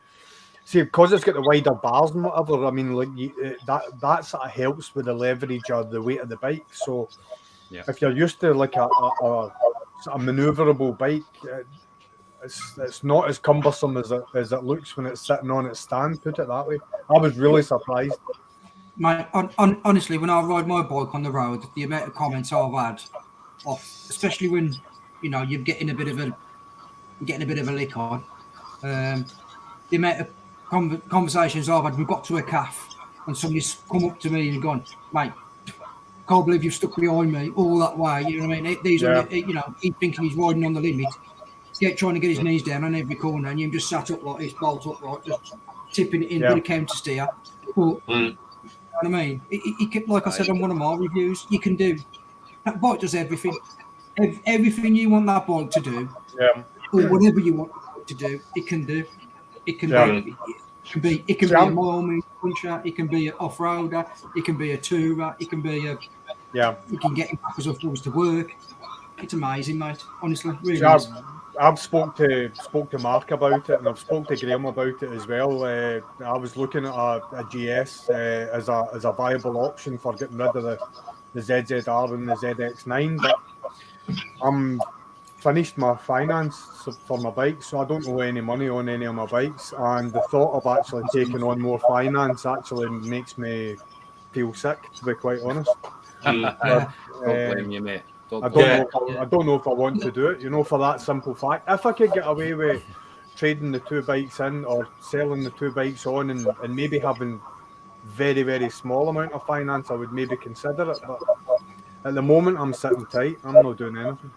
See, because it's got the wider bars and whatever. That sort of helps with the leverage or the weight of the bike. So, if you're used to a sort of manoeuvrable bike, it's not as cumbersome as it looks when it's sitting on its stand. Put it that way. I was really surprised. Mate, honestly, when I ride my bike on the road, the amount of comments I've had off, especially when you're getting a bit of a lick on. The amount of conversations I've had, we've got to a calf, and somebody's come up to me and gone, mate, can't believe you've stuck behind me all that way. You know what I mean? These are, he's thinking he's riding on the limit, trying to get his knees down on every corner, and you've just sat up like this, bolt upright, just tipping it in with a counter steer. But you know what I mean? Like I said on one of my reviews, you can do that bike does everything. Everything you want that bike to do, or whatever you want it to do, it can do. It can be a mile puncher, it can be an off-roader, it can be a tourer, it can be a you can get him backwards and forwards to work. It's amazing, mate. Honestly, really. Is. I've spoke to Mark about it, and I've spoke to Graham about it as well. I was looking at a GS as a viable option for getting rid of the ZZR and the ZX9, but I'm finished my finance for my bike, so I don't owe any money on any of my bikes, and the thought of actually taking on more finance actually makes me feel sick, to be quite honest. Don't blame you, mate. I don't know if I want to do it, for that simple fact. If I could get away with trading the two bikes in or selling the two bikes on and maybe having very, very small amount of finance, I would maybe consider it, but at the moment I'm sitting tight. I'm not doing anything.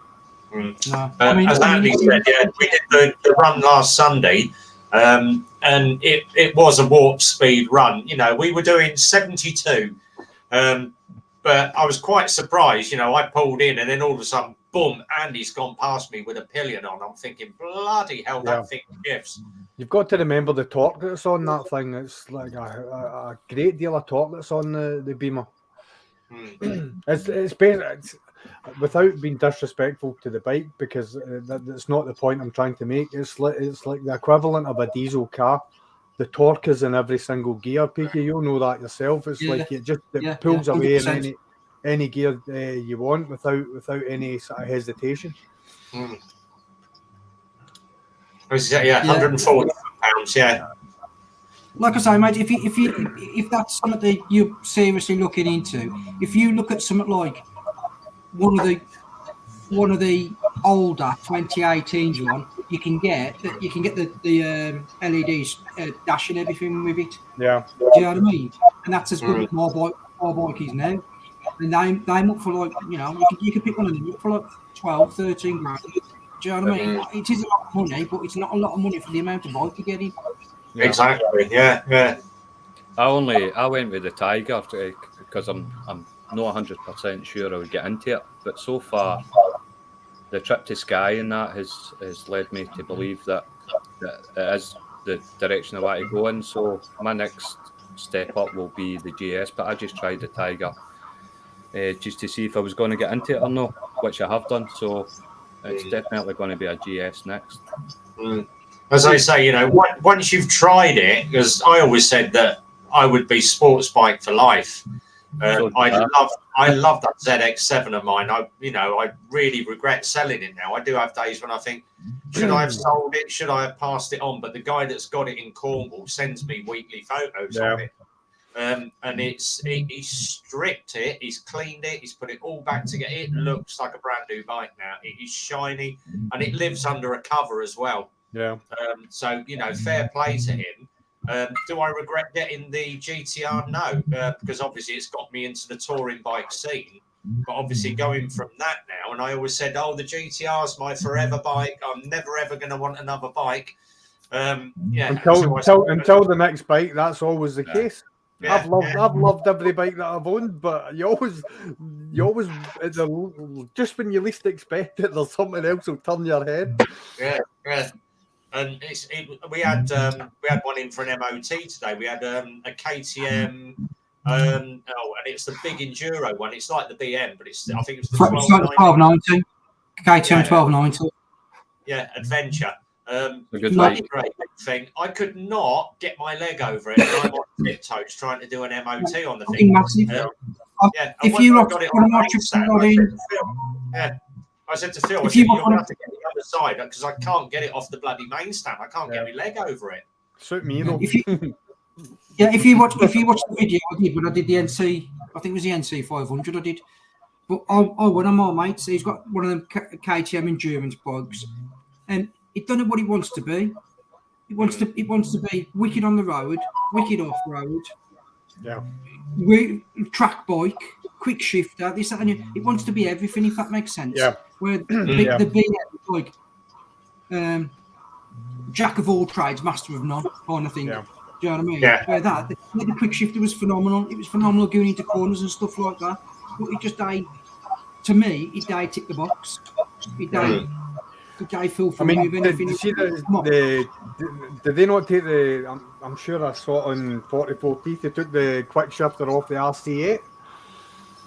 No. As Andy said, we did the run last Sunday, and it was a warp speed run. We were doing 72, but I was quite surprised. I pulled in, and then all of a sudden, boom! Andy's gone past me with a pillion on. I'm thinking, bloody hell, that thing shifts. You've got to remember the torque that's on that thing. It's like a great deal of torque that's on the Beamer. It's without being disrespectful to the bike, because that's not the point I'm trying to make. It's like the equivalent of a diesel car. The torque is in every single gear, Peaky. You'll know that yourself. It's like it pulls away in any gear you want without any sort of hesitation. 140 pounds. Like I say, mate, if that's something that you're seriously looking into, if you look at something like one of the older 2018s one, you can get the LEDs dashing everything with it. Yeah. Do you know what I mean? And that's as good as my bike is now. And they're up for like, you can pick one of them up for like 12, 13 grand. Do you know what I mean? It is a lot of money, but it's not a lot of money for the amount of bike you're getting. Yeah. Exactly. Yeah. I went with the Tiger because I'm not 100% sure I would get into it, but so far the trip to Skye and that has led me to believe that it is the direction I want to go in. So my next step up will be the GS, but I just tried the Tiger just to see if I was going to get into it or not, which I have done. So it's definitely going to be a GS next. As I say, once you've tried it, because I always said that I would be sports bike for life. I love that ZX7 of mine. I really regret selling it now. I do have days when I think, should I have sold it? Should I have passed it on? But the guy that's got it in Cornwall sends me weekly photos of it. And he's stripped it, he's cleaned it, he's put it all back together. It looks like a brand new bike now. It is shiny, and it lives under a cover as well. Yeah. So fair play to him. Do I regret getting the GTR? No, because obviously it's got me into the touring bike scene. But obviously going from that now, and I always said, the GTR's my forever bike. I'm never ever going to want another bike. Until the next bike, that's always the case. Yeah. I've loved every bike that I've owned, but you always just when you least expect it, there's something else will turn your head. Yeah. And we had one in for an MOT today. We had a KTM, and it's the big enduro one. It's like the BM, but I think it's the 1290. KTM 1290. Yeah, Adventure. Good great thing. I could not get my leg over it. I'm on tiptoes trying to do an MOT on the thing. If you got it on I said to Phil, you're going to have to get the other side because I can't get it off the bloody main stand. I can't get my leg over it. Suit me, though. If you watch the video I did when I did the NC, I think it was the NC 500 I did. But one of my mates, he's got one of them KTM endurance bikes, and he don't know what he wants to be. It wants to be wicked on the road, wicked off road. Yeah. Track bike, quick shifter, this, that, and it wants to be everything, if that makes sense. Yeah. Where the BM is like jack of all trades, master of none kind of thing. Yeah. Do you know what I mean? Yeah. Where the quick shifter was phenomenal. It was phenomenal going into corners and stuff like that. But it just died. To me, it died tick the box. It died. It died feel free. I mean, with did anything. you see did they not take the? I'm sure I saw it on 44 Teeth. They took the quick shifter off the RC8.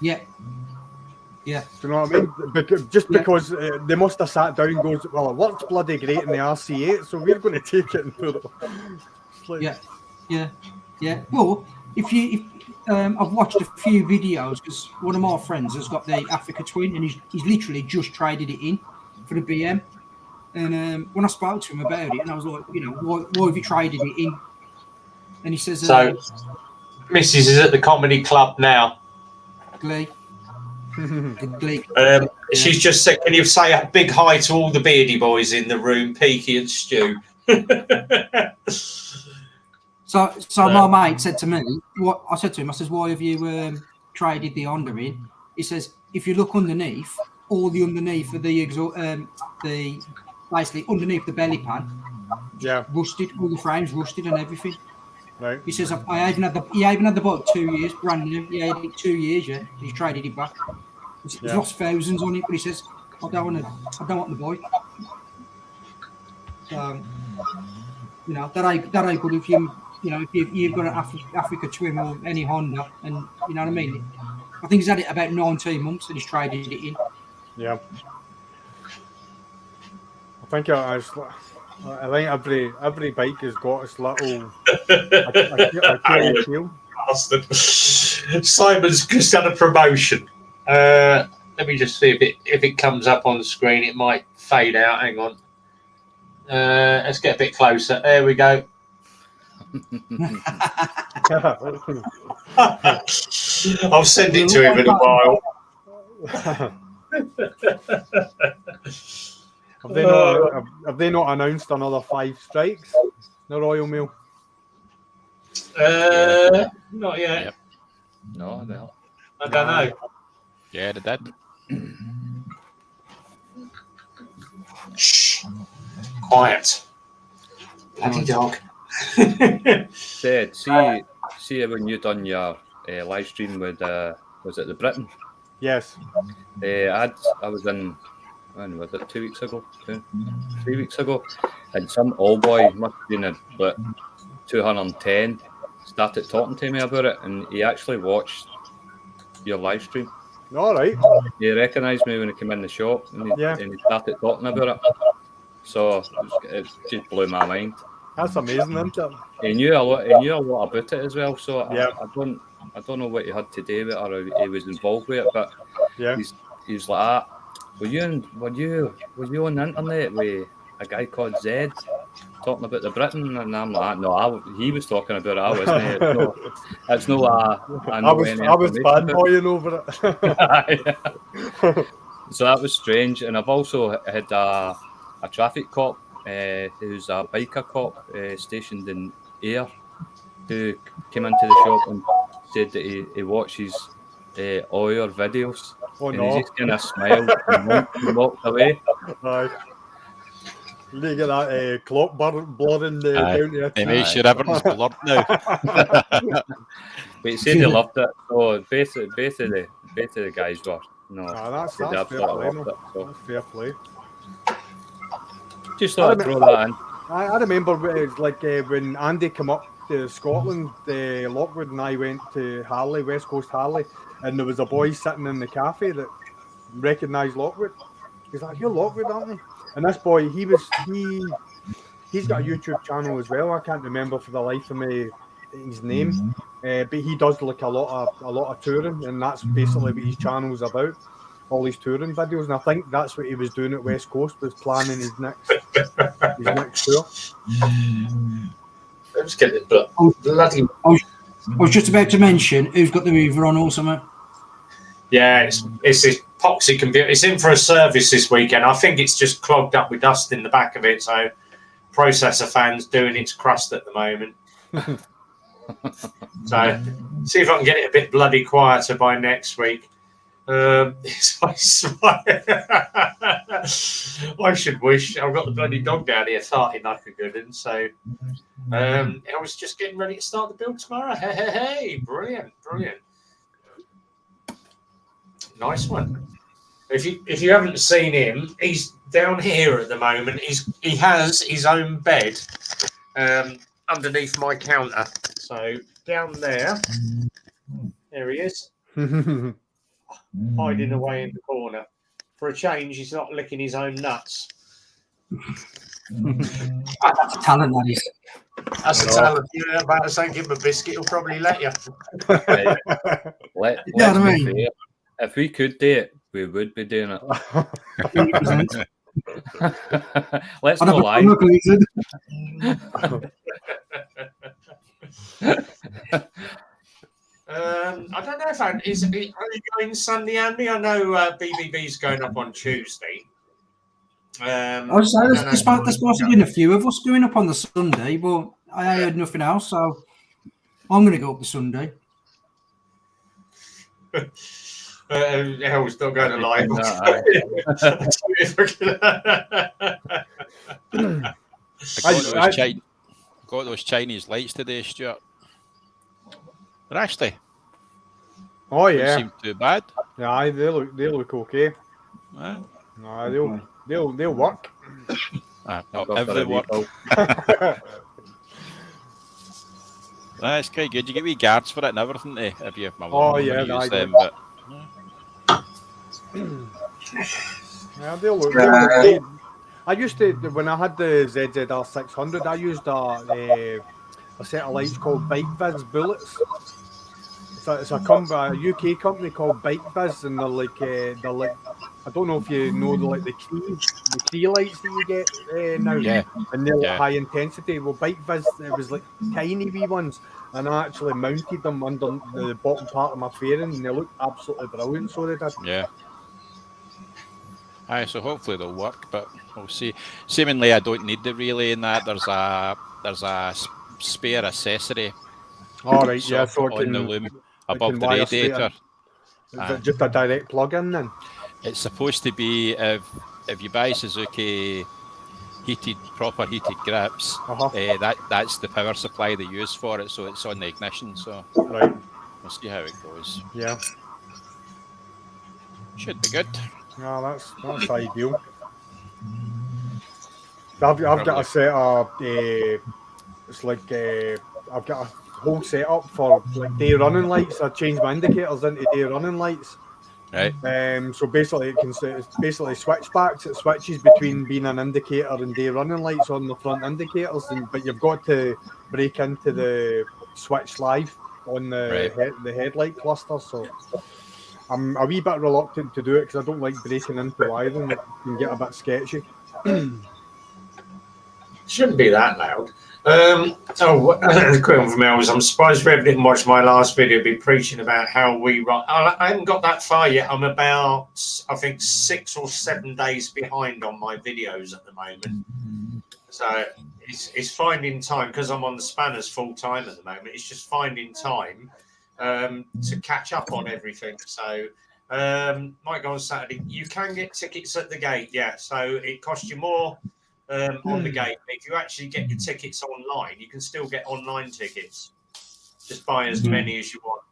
Yeah. Yeah. Do you know what I mean? Because they must have sat down and goes, well, it works bloody great in the RC8, so we're going to take it and put it. Yeah. Well, if I've watched a few videos because one of my friends has got the Africa Twin and he's literally just traded it in for the BM. And when I spoke to him about it, and I was like, why have you traded it in? And he says, so Mrs. is at the comedy club now. Glee. She's just said, can you say a big hi to all the beardy boys in the room, Peaky and Stu? So my mate said to me, what I said to him, I says, why have you traded the Honda in? He says, if you look underneath, all the underneath of the basically underneath the belly pan, rusted, all the frames rusted and everything. Right. He says, he even had the bike 2 years, brand new. He had it 2 years, yeah. He's traded it back. He's lost thousands on it, but he says, I don't want the bike. So, that ain't good if if you've got an Africa Twin or any Honda, and you know what I mean. I think he's had it about 19 months and he's traded it in. Yeah. I think every bike has got its little. Simon's just done a promotion. Let me just see if it comes up on the screen. It might fade out. Hang on. Let's get a bit closer. There we go. I'll send it to him in a while. Have they not announced another 5 strikes? The Royal Mail? Not yet. Yep. No, they haven't. I don't know. Yeah, they did. Shh. Quiet. Bloody dog. Said, see when you done your live stream with was it the Britain? Yes. I was in. When was it? 2 weeks ago? 3 weeks ago, and some old boy must have been about 210 started talking to me about it, and he actually watched your live stream. All right. He recognised me when he came in the shop, and he started talking about it. So it just blew my mind. That's amazing, isn't it? He knew a lot about it as well. So yeah. I don't know what he had to do with it, or he was involved with it, but he's like, were you on the internet with a guy called Zed talking about the Britain? And I'm like, no, he was talking about it. I wasn't. It's no. I was fanboying over it. So that was strange. And I've also had a traffic cop who's a biker cop stationed in Ayr who came into the shop and said that he watches all your videos. Oh, and no. he just kind of smiled and walked away. Right. Look at that clock blurring down there. He makes sure everything's blurred now. But he said he loved it. So both of the guys were. No, that's they fair absolutely play. loved it. So That's fair play. just thought I'd throw that in. I remember when Andy came up to Scotland, Lockwood and I went to Harley, West Coast Harley, and there was a boy sitting in the cafe that recognised Lockwood. He's like, "You're Lockwood, aren't you?" And this boy, he's got a YouTube channel as well. I can't remember for the life of me his name, but he does like a lot of touring, and that's basically what his channel's about. All these touring videos, and I think that's what he was doing at West Coast, was planning his next tour. Let's get it, but bloody. I was just about to mention who's got the Hoover on or something. Yeah, it's this epoxy computer. It's in for a service this weekend. I think it's just clogged up with dust in the back of it. So, processor fan's doing its crust at the moment. So, see if I can get it a bit bloody quieter by next week. I should wish. I've got the bloody dog down here farting like a good one. So, I was just getting ready to start the build tomorrow. Hey, brilliant. Nice one. If you haven't seen him, he's down here at the moment. He has his own bed underneath my counter. So down there he is, hiding away in the corner. For a change, he's not licking his own nuts. That's a talent, that is. That's a talent. Yeah, about to say, give him a biscuit, he'll probably let you. Let's Yeah, I be mean- fair. If we could do it, we would be doing it. 100%. Let's I'd not have a lie. look, Lizard. I don't know if are you going Sunday, Andy? I know BBB's going up on Tuesday. I was saying, I don't there's know. supposed to be a few of us going up on the Sunday, but I heard nothing else, so I'm going to go up the Sunday. Hell's not going to lie. I got those Chinese lights today, Stuart. They're actually Oh don't yeah, seem too bad. yeah, they look okay. Huh? No, they'll work. Not every work. It's quite good. You get wee guards for it and everything. If you, my Oh, mum yeah, use I them, do. but Yeah, they'll look great. I used to, when I had the ZZR 600, I used a set of lights called Bike Viz Bullets. It's a UK company called Bike Viz, and they're like I don't know if you know the key lights that you get now, yeah, and they're like yeah. high intensity. Well, Bike Viz, it was like tiny wee ones, and I actually mounted them under the bottom part of my fairing, and they looked absolutely brilliant. So they did. Yeah. Aye, so hopefully they'll work, but we'll see. Seemingly, I don't need the relay in that. There's a spare accessory. All right, yeah, so it on the can, loom it above can the wire straight in. radiator. Is it just a direct plug-in then? It's supposed to be if you buy Suzuki proper heated grips, that's the power supply they use for it, so it's on the ignition. So Right. we'll see how it goes. Yeah. Should be good. No, that's ideal. I've got a set of it's like I've got a whole setup for like day running lights. I changed my indicators into day running lights. Right. So basically, it's basically switchbacks. It switches between being an indicator and day running lights on the front indicators, but you've got to break into the switch live on the headlight cluster. So I'm a wee bit reluctant to do it because I don't like breaking into wiring. It can get a bit sketchy. Shouldn't be that loud. The quick from Elvis. I'm surprised Rev didn't watch my last video. Be preaching about how we run. I haven't got that far yet. I'm about, I think, 6 or 7 days behind on my videos at the moment. So it's finding time because I'm on the spanners full time at the moment. It's just finding time to catch up on everything. So might go on Saturday. You can get tickets at the gate, yeah. So it costs you more. On the gate. If you actually get your tickets online, you can still get online tickets. Just buy as many as you want.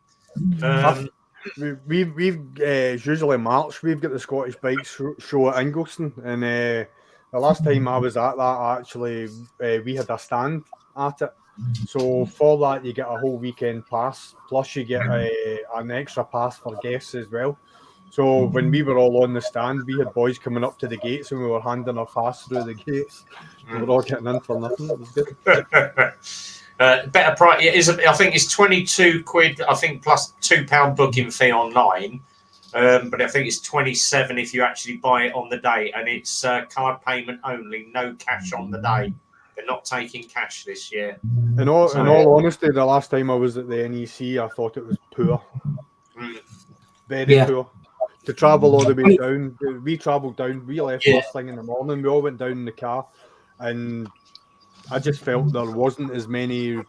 We've usually March. We've got the Scottish Bike Show at Ingleton, and the last time I was at that, actually, we had a stand at it. So for that, you get a whole weekend pass, plus you get an extra pass for guests as well. So when we were all on the stand, we had boys coming up to the gates and we were handing our pass through the gates. We were all getting in for nothing. It was good. Better price. It is. I think it's £22. I think plus £2 booking fee online. But I think it's 27 if you actually buy it on the day, and it's card payment only, no cash on the day. They're not taking cash this year. In all honesty, the last time I was at the NEC, I thought it was poor. very poor. To travel all the way down, we travelled down. We left first thing in the morning. We all went down in the car, and I just felt there wasn't as many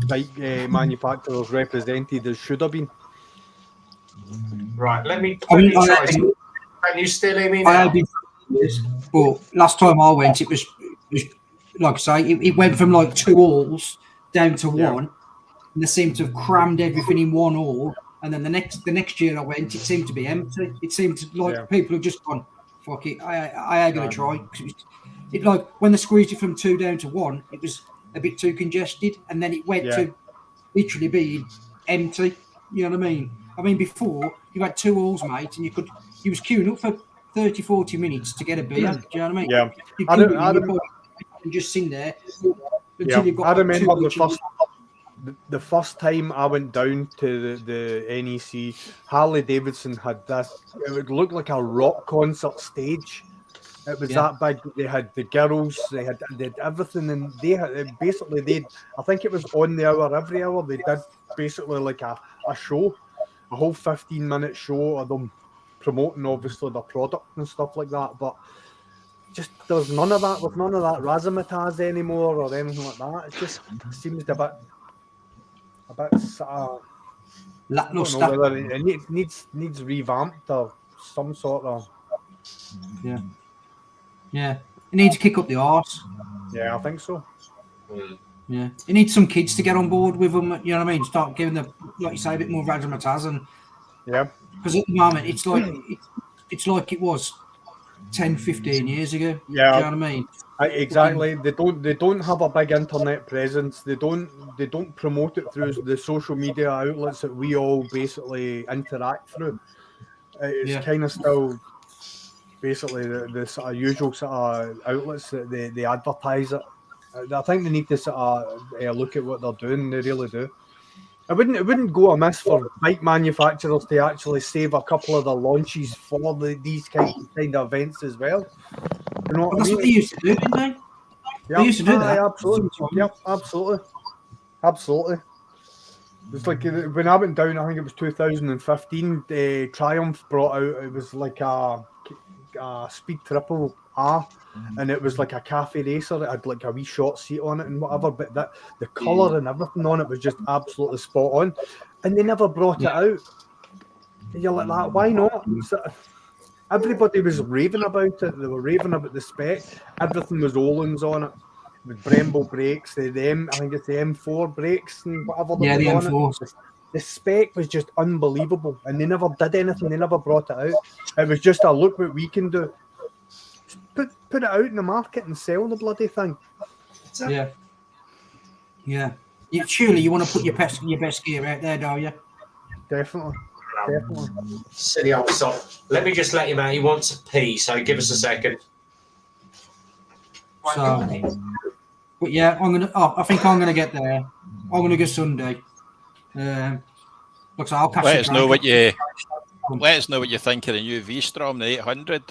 bike manufacturers represented as should have been. Right, let me try. Can you still hear me now? But last time I went, it was like I say, it went from like 2 halls down to 1, and they seemed to have crammed everything in 1 hall. And then the next year I went, it seemed to be empty. It seemed like people had just gone, fuck it, I ain't gonna try. It like when they squeezed it from 2 down to 1, it was a bit too congested, and then it went to literally being empty. You know what I mean? I mean, before you had 2 halls, mate, and you was queuing up for 30, 40 minutes to get a beer. Do you know what I mean? Yeah. You just sitting there. I remember the first time I went down to the NEC, Harley Davidson had this. It would look like a rock concert stage. It was that big. They had the girls. They had everything, and they had basically I think it was on the hour every hour. They did basically like a show, a whole 15-minute show of them promoting obviously their product and stuff like that. But just there's none of that. With none of that razzmatazz anymore or anything like that. It just seems a bit lackluster. It needs revamped or some sort of. Yeah. It needs to kick up the arse. Yeah, I think so. Yeah. It needs some kids to get on board with them. You know what I mean? Start giving them, like you say, a bit more razzmatazz. And because at the moment it's like it was 10, 15 years ago. Yeah. Do you know what I mean? Exactly. They don't have a big internet presence. They don't promote it through the social media outlets that we all basically interact through. It's kind of still basically the sort of usual sort of outlets that they advertise it. I think they need to sort of look at what they're doing. They really do. It wouldn't go amiss for bike manufacturers to actually save a couple of the launches for these kind of events as well. You know what I mean? What they used to do, didn't they? They used to do that. Absolutely. Yep, absolutely. It's like when I went down, I think it was 2015, Triumph brought out, it was like a Speed Triple R, and it was like a cafe racer. It had like a wee short seat on it and whatever, but the colour and everything on it was just absolutely spot on. And they never brought it out. And you're like that, why not? Everybody was raving about it. They were raving about the spec. Everything was Ohlins on it. With Brembo brakes, I think it's the M4 brakes and whatever. Yeah, the M4. The spec was just unbelievable, and they never did anything. They never brought it out. It was just a look what we can do. Just put it out in the market and sell the bloody thing. Yeah. Surely you want to put your best gear out there, don't you? Definitely. Silly old sod. Let me just let him out. He wants a pee, so give us a second. So, but yeah, I think I'm gonna get there. I'm gonna go Sunday. Looks like I'll catch let us know what you think of the new V-Strom, the 800.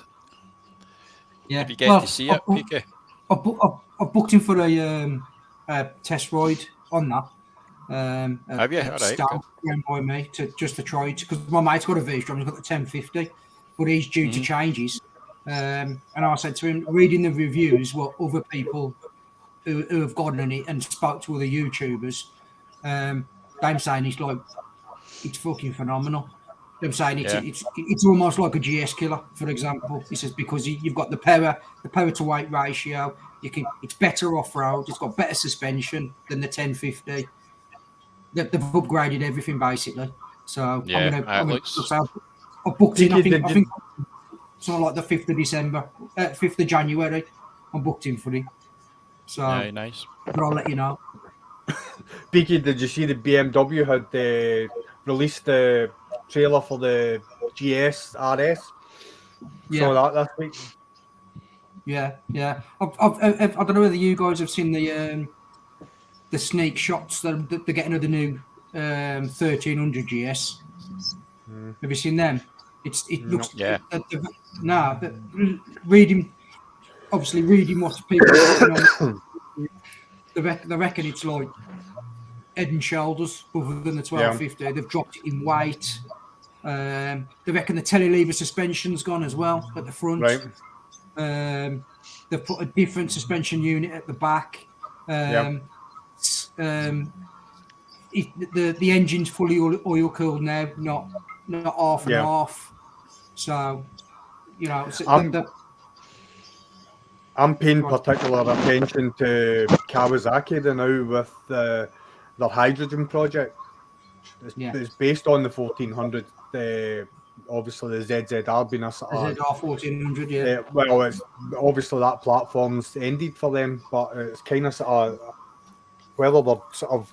Yeah, if you get to see it, PK. I've booked him for a test ride on that. Have you? All right. Going by me to try it because my mate's got a V-Strom. He's got the 1050, but he's due to changes. And I said to him, reading the reviews, what other people who have gotten in it and spoke to other YouTubers, they're saying it's fucking phenomenal. They're saying it's almost like a GS killer, for example. He says because you've got the power to weight ratio. It's better off road. It's got better suspension than the 1050. They've upgraded everything basically. So I've booked in. I think something like the 5th of December, 5th of January. I'm booked in for it. So nice. But I'll let you know. Beaky, did you see the BMW had released the trailer for the GS RS? Yeah. Saw that last week. Yeah. I don't know whether you guys have seen the sneak shots that they're getting of the new 1300 GS. Have you seen them? It looks reading what people are putting on. They reckon it's like head and shoulders other than the 1250. They've dropped it in weight. They reckon the telelever suspension's gone as well at the front. Right. They've put a different suspension unit at the back. The engine's fully oil cooled now, not half and half. So, you know, I'm paying particular attention to Kawasaki now with their hydrogen project. It's based on the 1400. Obviously, the ZZR being a sort of ZZR 1400, yeah. Well, it's obviously that platform's ended for them, but it's kind of sort of whether they're sort of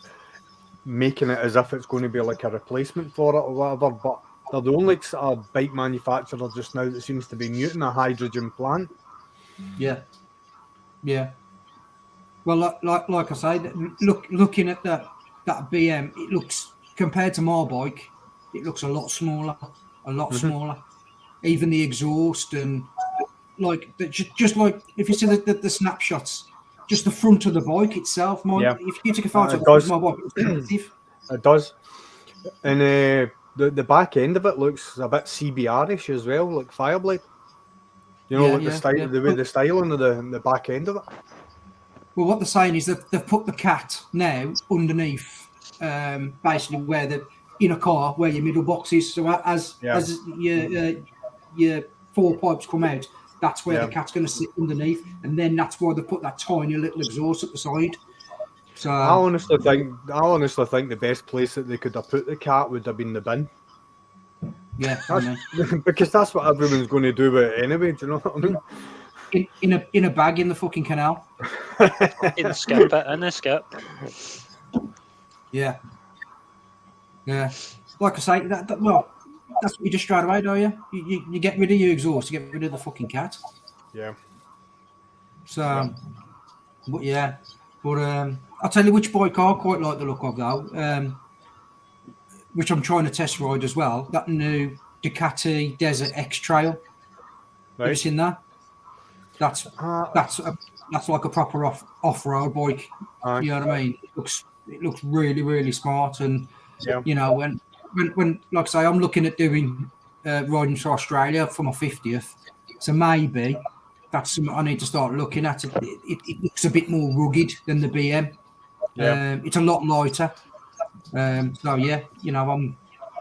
making it as if it's going to be like a replacement for it or whatever. But they're the only sort of bike manufacturer just now that seems to be muting a hydrogen plant. Yeah. Well, like I say, looking at that BM, it looks, compared to my bike, it looks a lot smaller. Smaller. Even the exhaust and like just like if you see the snapshots, just the front of the bike itself. If you take a photo of my bike, it does. And the back end of it looks a bit CBR-ish as well, like Fireblade. You know, the way the styling of the back end of it. Well, what they're saying is that they've put the cat now underneath, basically where the in a car where your middle box is. So as your four pipes come out, that's where the cat's going to sit underneath, and then that's why they put that tiny little exhaust at the side. So I honestly think the best place that they could have put the cat would have been the bin. Yeah, because that's what everyone's going to do with it anyway. Do you know what I mean? In a bag in the fucking canal. In the skip. Yeah. Like I say, that's what you just straight away, don't you? You get rid of your exhaust, you get rid of the fucking cat. Yeah. So, but I'll tell you which bike I quite like the look of though. Which I'm trying to test ride as well. That new Ducati Desert X Trail. Have you seen that? That's like a proper off-road bike. You know what I mean? It looks really, really smart, and you know when like I say, I'm looking at doing riding to Australia for my 50th, so maybe that's something I need to start looking at. It looks a bit more rugged than the BM. It's a lot lighter. So yeah, you know,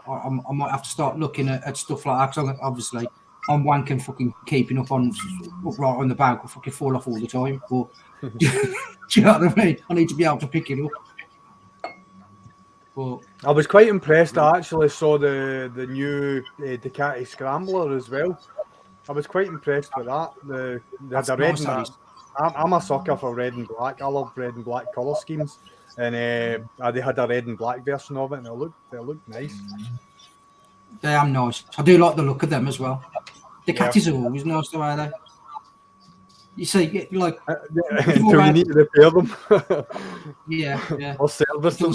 I might have to start looking at stuff like that. Cause obviously, I'm wanking fucking keeping upright on the bank. I fucking fall off all the time. But do you know what I mean? I need to be able to pick it up. But I was quite impressed. I actually saw the new Ducati Scrambler as well. I was quite impressed with that. They had a red and black. I'm a sucker for red and black. I love red and black colour schemes. And they had a red and black version of it, and they looked nice. They are nice. I do like the look of them as well. The Ducatis are always nice, though, are they? You see, like until you need to repair them. yeah. Or service them.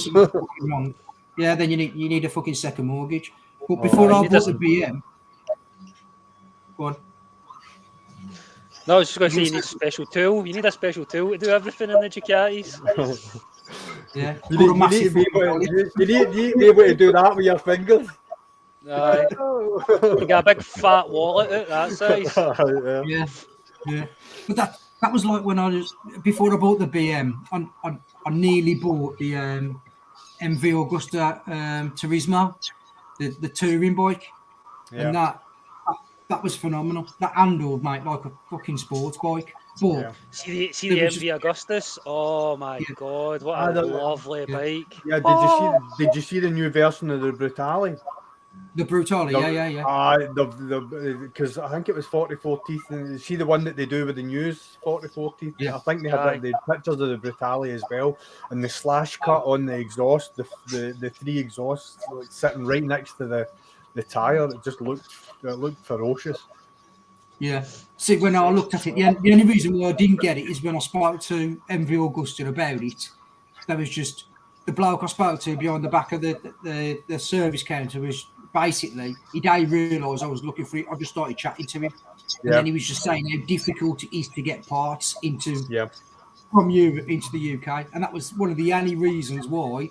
Yeah, then you need a fucking second mortgage. But before I bought the BM, go on. No, I was just going to say you need a special tool. You need a special tool to do everything in the Ducatis. Yeah, you need to be able to do that with your fingers. You got a big fat wallet at that size. Yeah. But that was like when I was before I bought the BM. I nearly bought the MV Augusta Turismo, the touring bike, and that was phenomenal. That handled, mate, like a fucking sports bike. But see the MV Augustus. Oh my god, what a lovely bike! Yeah, did you see the new version of the Brutale? The Brutale, because I think it was 44 teeth. And see the one that they do with the news 44 teeth. Yeah. I think they had the pictures of the Brutale as well, and the slash cut on the exhaust, the three exhausts like, sitting right next to the tire. It just looked ferocious. Yeah. See, when I looked at it, the only reason why I didn't get it is when I spoke to MV Augusta about it. There was just the bloke I spoke to behind the back of the service counter was basically, he didn't realise I was looking for it. I just started chatting to him. And then he was just saying how difficult it is to get parts from Europe into the UK. And that was one of the only reasons why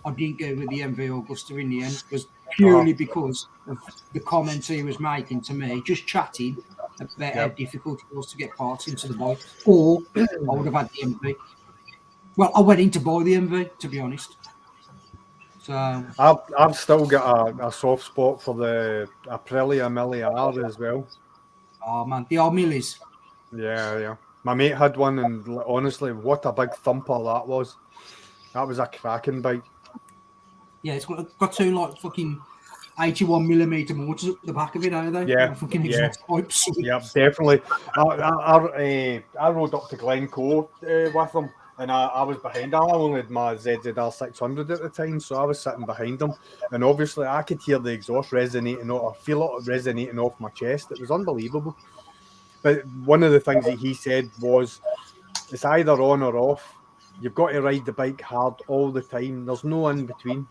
I didn't go with the MV Augusta in the end, was purely because of the comments he was making to me, just chatting about how difficult it was to get parts into the bike, or I would have had the MV. Well, I went in to buy the MV, to be honest. So I've still got a soft spot for the Aprilia Milli R as well. oh man, the old Millies. Yeah. My mate had one, and honestly, what a big thumper that was. That was a cracking bike. Yeah, it's got two like fucking 81mm motors at the back of it, are they? Yeah, Like fucking yeah. exhaust pipes. Yeah, definitely. I rode up to Glencoe with them, and I was behind him. I only had my ZZR 600 at the time, so I was sitting behind him, and obviously I could hear the exhaust resonating, or feel it resonating off my chest. It was unbelievable. But one of the things that he said was, it's either on or off. You've got to ride the bike hard all the time. There's no in between. Do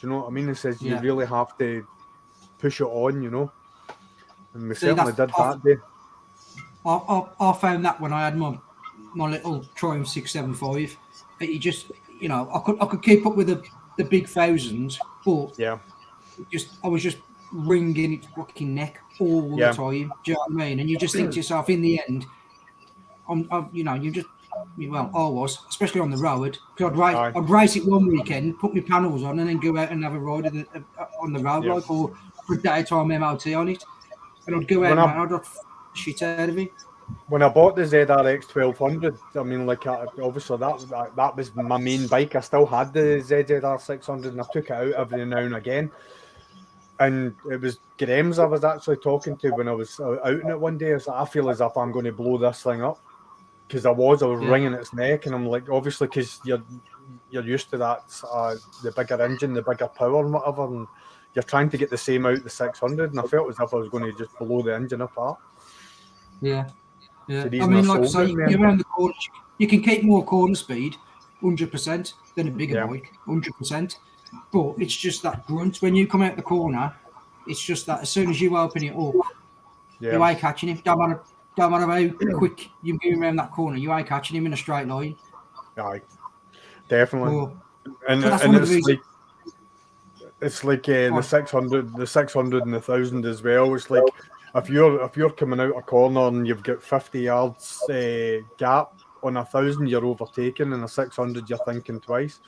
you know what I mean? He says you really have to push it on, you know. And we certainly did that day. I found that when I had my little Triumph 675, it just, you know, I could keep up with the big thousands, but I was just wringing its fucking neck all the time. Do you know what I mean? And you just think to yourself, in the end, you know, you just. Well, I was, especially on the road, because I'd race it one weekend, put my panels on, and then go out and have a ride on the road, like, or put daytime MOT on it, and I'd go out and I'd have shit out of it. When I bought the ZRX 1200, I mean, like, obviously that was my main bike. I still had the ZZR 600, and I took it out every now and again. And it was Grimes I was actually talking to when I was out in it one day. I was like, I feel as if I'm going to blow this thing up. Because I was wringing its neck, and I'm like, obviously, because you're used to that, the bigger engine, the bigger power, and whatever, and you're trying to get the same out the 600, and I felt as if I was going to just blow the engine apart. Yeah. So I mean, like I say, you're around the corner, you can keep more corner speed, 100%, than a bigger bike, 100%. But it's just that grunt when you come out the corner. It's just that as soon as you open it up, you ain't catching him. Don't matter how quick you move around that corner, you ain't catching him in a straight line. Aye, definitely. And it's like the 600, the 600 and the 1000 as well. It's like if you're coming out a corner and you've got 50 yards gap on 1000, you're overtaking, and a 600 you're thinking twice.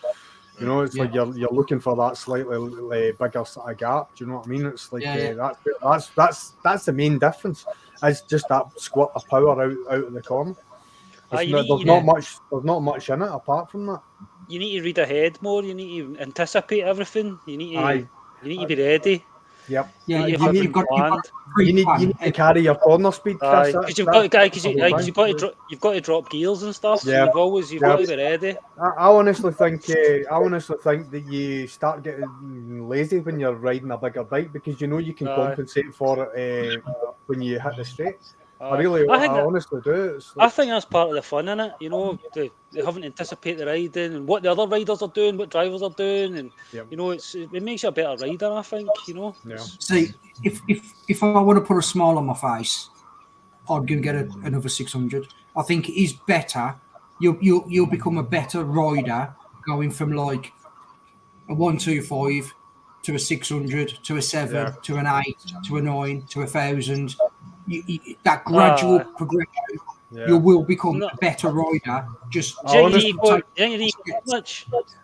You know, it's like you're looking for that slightly bigger sort of gap. Do you know what I mean? It's like that's the main difference. It's just that squirt of power out of the corner. There's not much in it apart from that. You need to read ahead more. You need to anticipate everything. You need to be ready. Yep. Yeah, you need to carry your corner speed. Because you've got to drop gears and stuff. Yeah. So you've got to be ready. I honestly think that you start getting lazy when you're riding a bigger bike, because you know you can compensate for it when you hit the straight. I honestly do. I think that's part of the fun in it. You know, they haven't anticipated the riding and what the other riders are doing, what drivers are doing, and you know, it makes you a better rider. I think, you know. Yeah. See, if I want to put a smile on my face, I'd go get another 600. I think it is better. You'll become a better rider going from like a 125 to a 600 to a 7 to an 8 to a 9 to 1000. That gradual progression, you will become a better rider. Just much.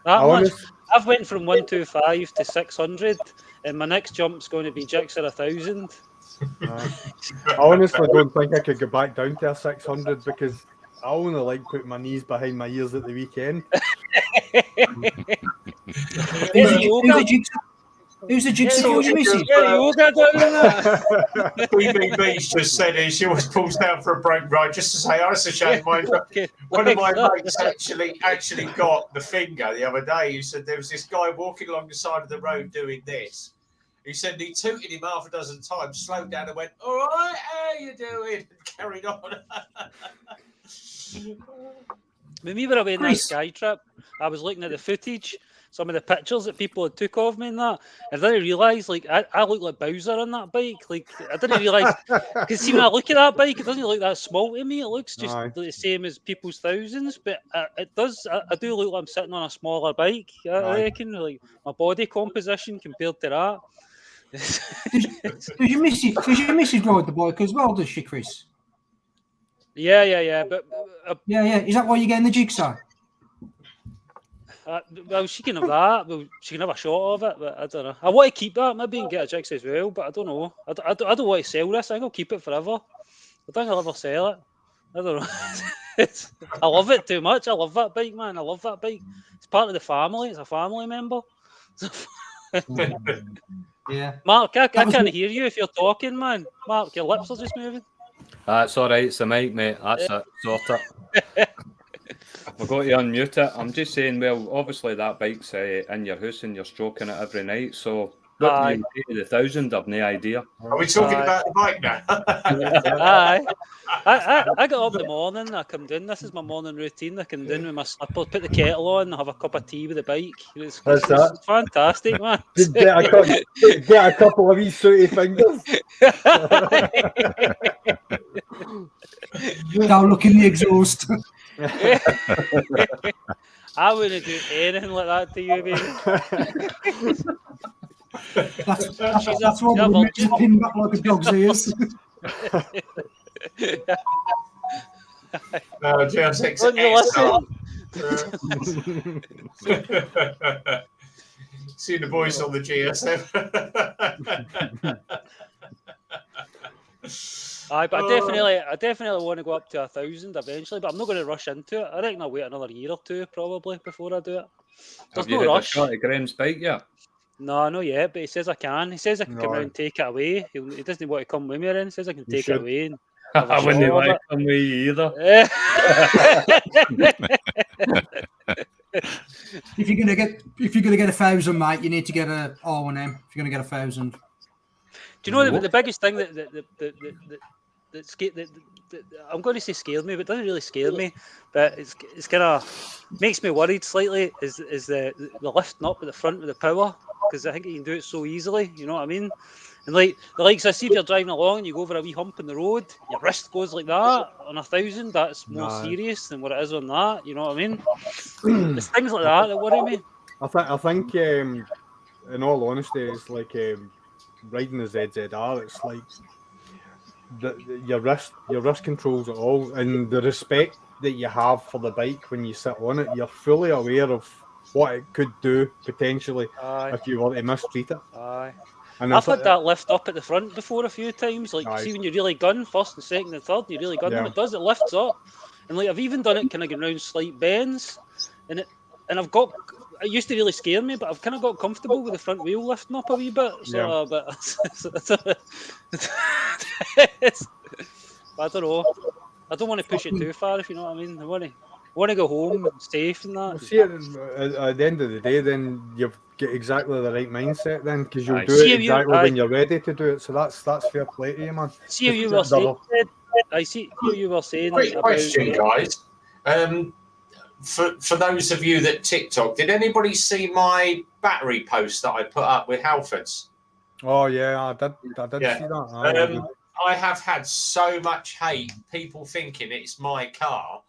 I've went from 125 to 600, and my next jump's going to be Jixer 1000. I honestly don't think I could go back down to a 600 because I only like putting my knees behind my ears at the weekend. Who's the jigsaw you missing? BBB's just said it. She always pulls down for a break ride just to say, "Oh, it's a shame." One of my mates actually got the finger the other day. He said there was this guy walking along the side of the road doing this. He said he tooted him half a dozen times, slowed down and went, "All right, how you doing?" and carried on. When we were away on that Sky trip, I was looking at the footage, some of the pictures that people had took of me and that. And I didn't realise, like, I look like Bowser on that bike. Like, I didn't realise, because see, when I look at that bike, it doesn't look that small to me. It looks just the same as people's thousands, but it does. I do look like I'm sitting on a smaller bike. I reckon, like, my body composition compared to that. Does your missus ride the bike as well, does she, Chris? Yeah. But Yeah. Is that why you're getting the jigsaw? well, she can have that. Well, she can have a shot of it, but I don't know. I want to keep that, maybe, and get a jigsaw as well, but I don't know. I don't want to sell this. I think I'll keep it forever. I think I'll ever sell it. I don't know. I love it too much. I love that bike, man. I love that bike. It's part of the family. It's a family member. Yeah. Mark, I can't hear you if you're talking, man. Mark, your lips are just moving. That's all right. It's the mic, mate. That's it. Sort it. I forgot to unmute it. I'm just saying, well, obviously that bike's in your house and you're stroking it every night. So, what do you pay the 1,000? I've no idea. Are we talking about the bike now? Aye. I got up in the morning, I come down. This is my morning routine. I come down with my slippers, put the kettle on, have a cup of tea with the bike. It's fantastic, man. Get a couple of these sooty fingers. Don't look in the exhaust. I wouldn't do anything like that to you, baby. That's why we're just pin back like a dog's ears. No, GSX. See the voice on the GSM. Aye, but I definitely want to go up to 1,000 eventually, but I'm not going to rush into it. I reckon I'll wait another year or two probably before I do it. There's no rush. Have you had Graham's bike yet? No, not yet, but he says I can. He says I can come around and take it away. He doesn't want to come with me or anything. He says I can take it away. And I wouldn't like to come with you either. If you're gonna get 1,000, mate, you need to get a R1M. If you're gonna get 1,000. Do you know the biggest thing that I'm going to say scared me, but it doesn't really scare me. But it's kind of makes me worried slightly. Is the lifting up at the front with the power, because I think you can do it so easily. You know what I mean? And like so, see if you're driving along and you go over a wee hump in the road, your wrist goes like that on 1,000. That's more serious than what it is on that. You know what I mean? It's things like that worry me. I think in all honesty, it's like riding the ZZR. It's like your wrist controls it all, and the respect that you have for the bike when you sit on it, you're fully aware of what it could do potentially if you were to mistreat it. Aye. And I've had that lift up at the front before a few times. Like, Aye. See when you really gun first and second and third, you really gun them. It lifts up, and like I've even done it kind of going around slight bends, and I've got. It used to really scare me, but I've kind of got comfortable with the front wheel lifting up a wee bit. So, but I don't know. I don't want to push it too far, if you know what I mean. I want to go home safe and that. Well, see, at the end of the day, then you've got exactly the right mindset then, because you'll do See it exactly when you're ready to do it. So that's fair play to you, man. See how you were saying. I see how you were saying. Quick question, guys. For those of you that TikTok, did anybody see my battery post that I put up with Halfords? Oh yeah, I did see that. I have had so much hate, people thinking it's my car,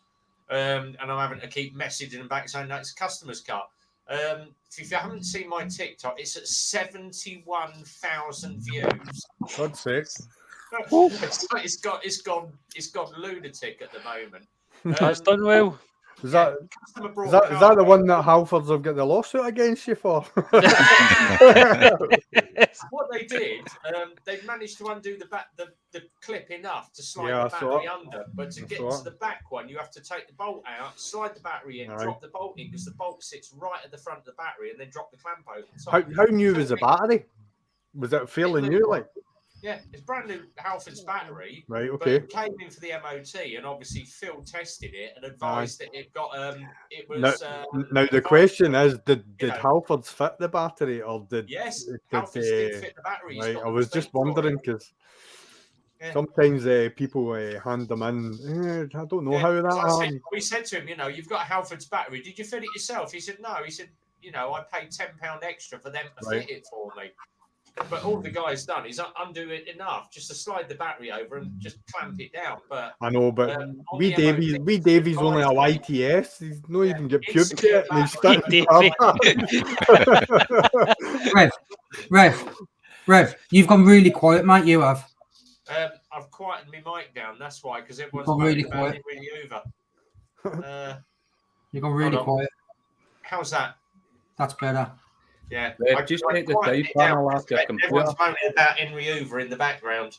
and I'm having to keep messaging them back saying no, it's a customer's car. If you haven't seen my TikTok, it's at 71,000 views. God's sake. It's gone lunatic at the moment. That's done well. Is that the one that Halfords have got the lawsuit against you for? What they did, they've managed to undo the clip enough to slide the battery under, but to get to the back one, you have to take the bolt out, slide the battery in, drop the bolt in, because the bolt sits right at the front of the battery, and then drop the clamp over. How new was the battery? Was it fairly new, like? Yeah, it's brand new Halfords battery. Right, okay. But it came in for the MOT, and obviously Phil tested it and advised that it got it was. Now the question is, did Halfords fit the battery, or did Halfords did fit the battery? Right, I was just wondering because sometimes people hand them in. I don't know how that happened. We said to him, you've got a Halfords battery. Did you fit it yourself? He said no. He said, I paid £10 extra for them to fit it for me. But all the guy's done is undo it enough just to slide the battery over and just clamp it down. But I know, but we Davies only a YTS. He's not even get puke yet. And he's starting Rev, Rev, you've gone really quiet, mate. You have. I've quietened my mic down. That's why, because everyone's gone really moaning about quiet. it really over. You've gone really Hold on. quiet. How's that? That's better. Yeah. Rev, just take the side panel off your computer. Everyone's moaning about Henry Hoover in the background.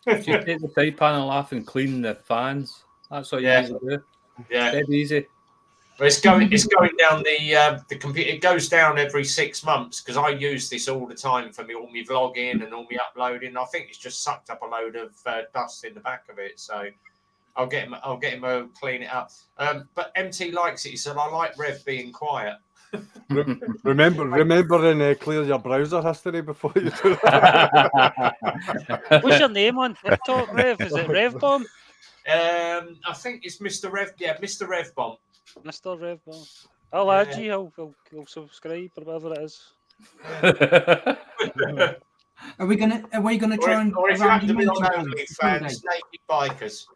Just take the side panel off and clean the fans. That's all you need to do. Yeah. Dead easy. Well, it's going down the computer. It goes down every 6 months because I use this all the time for all my vlogging and all my uploading. I think it's just sucked up a load of dust in the back of it. So I'll get him to clean it up. But MT likes it. He said, I like Rev being quiet. Remember and clear your browser history before you do that. What's your name on TikTok, Rev? Is it Rev Bomb? I think it's Mr. Rev. Yeah, Mr. Rev Bomb. Mr. Rev Bomb. I'll add you. I'll subscribe or whatever it is. Are we gonna try and? Or if you have to be on OnlyFans, naked bikers.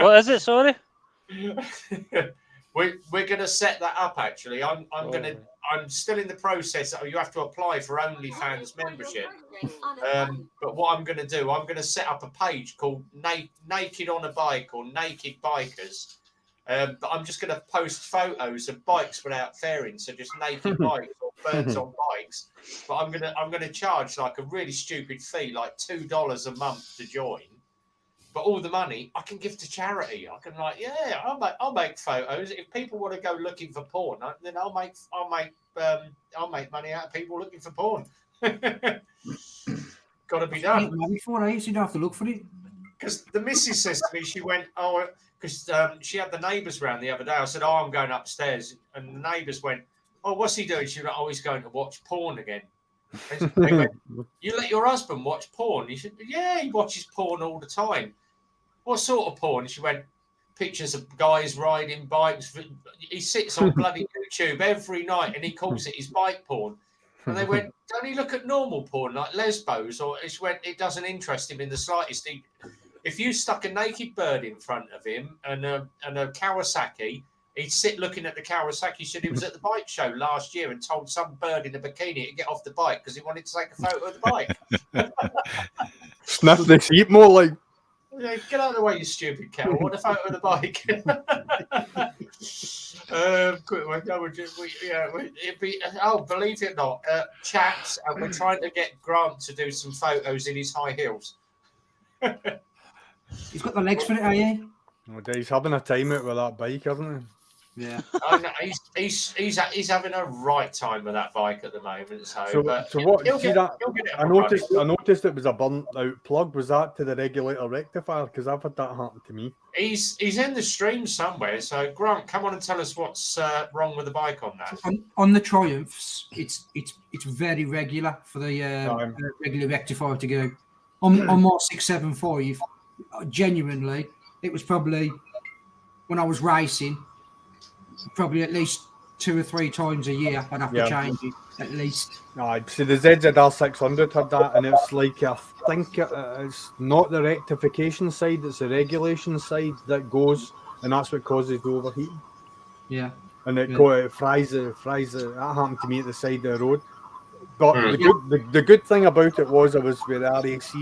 What is it? Sorry. We're going to set that up. Actually, I'm still in the process. You have to apply for OnlyFans membership. But what I'm going to do, I'm going to set up a page called Naked on a Bike or Naked Bikers. But I'm just going to post photos of bikes without fairing, so just naked bikes or birds on bikes. But I'm gonna charge like a really stupid fee, like $2 a month to join. But all the money I can give to charity. I can I'll make photos. If people want to go looking for porn, then I'll make money out of people looking for porn. Got to be done. Before you don't have to look for it. Because the missus says to me, she went, because she had the neighbours round the other day. I said, I'm going upstairs. And the neighbours went, what's he doing? She went, he's going to watch porn again. They went, you let your husband watch porn? He said, yeah, he watches porn all the time. What sort of porn? She went, pictures of guys riding bikes. He sits on bloody YouTube every night and he calls it his bike porn. And they went, don't he look at normal porn like lesbos? Or she went, it doesn't interest him in the slightest. If you stuck a naked bird in front of him and a Kawasaki, he'd sit looking at the Kawasaki. He said he was at the bike show last year and told some bird in a bikini to get off the bike because he wanted to take a photo of the bike. Sniff the seat more like. Yeah, get out of the way, you stupid cow. I want a photo of the bike. Quick one. Believe it or not, chaps, and we're trying to get Grant to do some photos in his high heels. He's got the legs for it, are you? Oh, he's having a time out with that bike, hasn't he? Yeah. Oh, no, he's having a right time with that bike at the moment. So what? I noticed it was a burnt out plug. Was that to the regulator rectifier? Because I've had that happen to me. He's in the stream somewhere. So Grant, come on and tell us what's wrong with the bike on that. On the Triumphs, it's very regular for the regular rectifier to go. On my 675, genuinely, it was probably when I was racing. Probably at least 2 or 3 times a year I'd have to change it at least. See, the ZZR 600 had that, and it's like I think it's not the rectification side, it's the regulation side that goes, and that's what causes the overheating. Yeah, and it fries the. That happened to me at the side of the road. But the good thing about it was I was with RAC,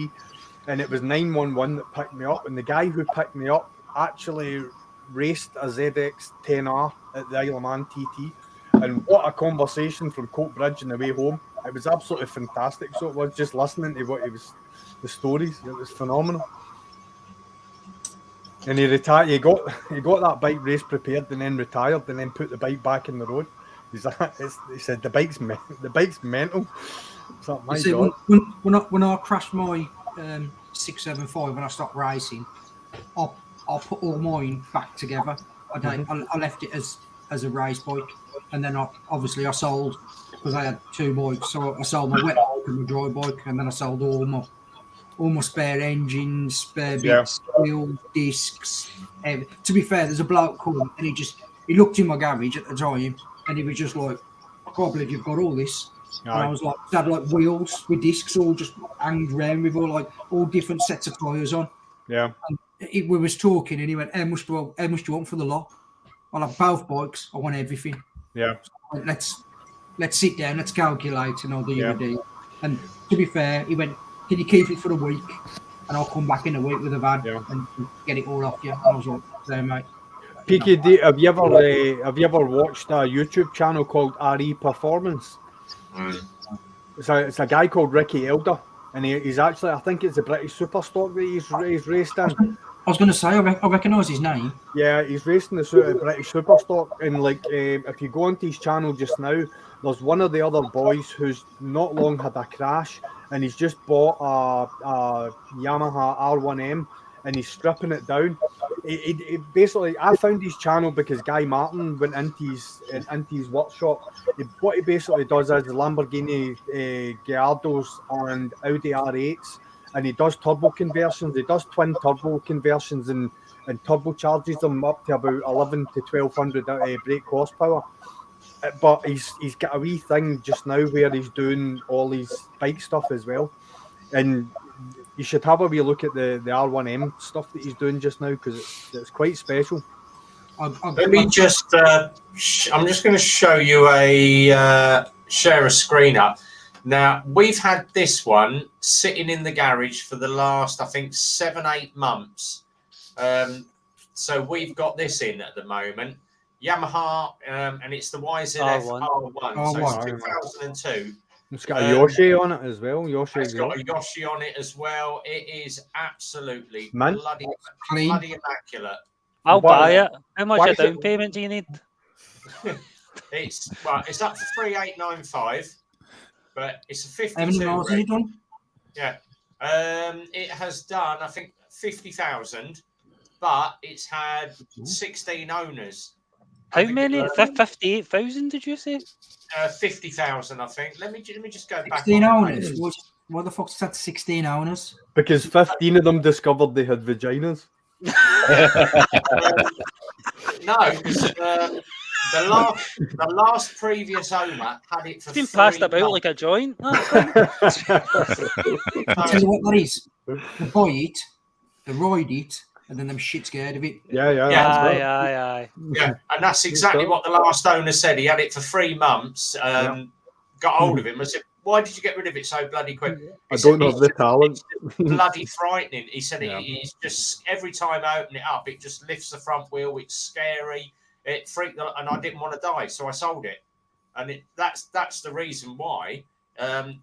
and it was 911 that picked me up, and the guy who picked me up actually raced a ZX 10R at the Isle of Man TT, and what a conversation from Coat Bridge on the way home. It was absolutely fantastic. So it was just listening to what he was, the stories. It was phenomenal. And he retired. He got that bike race prepared, and then retired, and then put the bike back in the road. He said the bike's mental. It's like, my God. When I crashed my 675 when I stopped racing, I'll put all mine back together. I left it as a race bike, and then I sold, because I had 2 bikes. So I sold my wet bike and my dry bike, and then I sold all my spare engines, spare bits, wheels, discs. To be fair, there's a bloke called, and he looked in my garage at the time, and he was just like, I can't believe you've got all this. And I was like, I had like wheels with discs all just hanged around with all different sets of tyres on. Yeah. And we was talking, and he went, how much do you want for the lot? I'll have both bikes. I want everything. Yeah. So let's sit down, let's calculate, and I'll do you a deal. And to be fair, he went, "Can you keep it for a week, and I'll come back in a week with a van and get it all off you." And I was like, "So, mate." PKD, have you ever watched a YouTube channel called RE Performance? It's a guy called Ricky Elder, and he's actually, I think it's the British Superstock that he's raced in. I was going to say, I recognise his name. Yeah, he's racing the British Superstock, and like if you go onto his channel just now, there's one of the other boys who's not long had a crash, and he's just bought a Yamaha R1M, and he's stripping it down. It basically, I found his channel because Guy Martin went into his workshop. What he basically does is Lamborghini Gallardos and Audi R8s, and he does turbo conversions. He does twin turbo conversions and turbocharges them up to about 11 to 1200 brake horsepower. But he's got a wee thing just now where he's doing all his bike stuff as well, and you should have a wee look at the R1M stuff that he's doing just now, because it's quite special. Let me just, I'm just going to show you share a screen up. Now, we've had this one sitting in the garage for the last, I think, 7-8 months. So we've got this in at the moment. Yamaha, and it's the YZF R1. So it's 2002. It's got a Yoshi on it as well. It's got a Yoshi on it as well. It is absolutely bloody immaculate. I'll buy it. How much a down payment do you need? It's up for 3,895, but it's a 52. How many miles have you done? Yeah, it has done, I think, 50,000, but it's had 16 owners. How many? 58,000? Did you say? 50,000, I think. Let me just go back. 16 owners. What the fuck's that? 16 owners? Because 15 of them discovered they had vaginas. No, the last previous owner had it for. It's been passed about like a joint. I'll tell you what that is. They buy it, they ride it, and then them shit scared of it. Aye. Yeah, and that's exactly what the last owner said. He had it for 3 months. Got hold of him and said, "Why did you get rid of it so bloody quick?" I don't have the talent. It's bloody frightening. He said he's just, every time I open it up, it just lifts the front wheel. It's scary. It freaked, and I didn't want to die, so I sold it. And that's the reason why.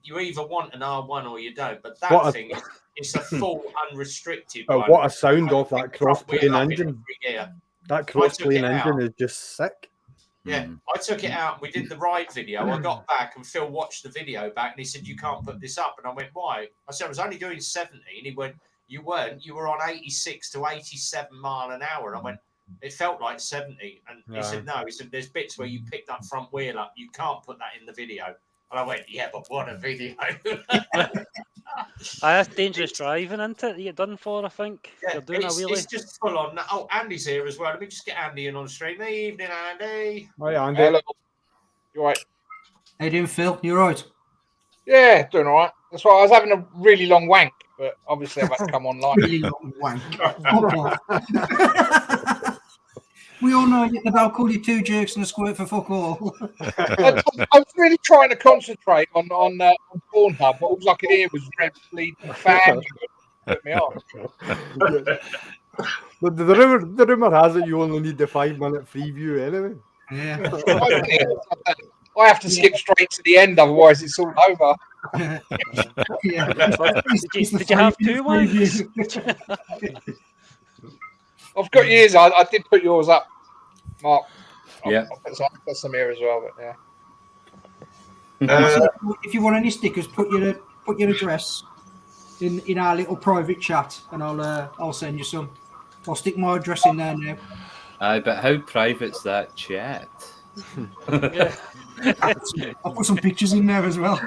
You either want an R1 or you don't. But that thing, it's a full unrestricted one. What a sound off that cross-plane engine. That cross-plane engine is just sick. Yeah, I took it out. We did the ride video. I got back and Phil watched the video back and he said, "You can't put this up." And I went, "Why?" I said, "I was only doing 70." And he went, "You weren't. You were on 86 to 87 mile an hour." And I went, "It felt like 70." And he said, "No." He said, "There's bits where you pick that front wheel up. You can't put that in the video." And I went, "Yeah, but what a video." That's dangerous driving, isn't it? You're done for, I think. Yeah, You're doing a wheelie. It's just full on. Oh, Andy's here as well. Let me just get Andy in on the stream. Good evening, Andy. Hi, Andy. Hello. You all right? How you doing, Phil? You all right? Yeah, doing all right. That's why I was having a really long wank, but obviously I've had to come online. Really long wank. We all know that I'll call you 2 jerks and a squirt for fuck all. I was really trying to concentrate on Pornhub, but all I could hear was Red bleeding fan. Put me off. But the rumor has it you only need the 5-minute free view anyway. Yeah. I have to skip straight to the end, otherwise it's all over. Yeah. Did you have 2 ones? I've got yours. I did put yours up, Mark. Yeah. I'll put some here as well, but yeah. If you want any stickers, put your address in our little private chat, and I'll send you some. I'll stick my address in there now. Aye, but how private's that chat? I'll put some pictures in there as well.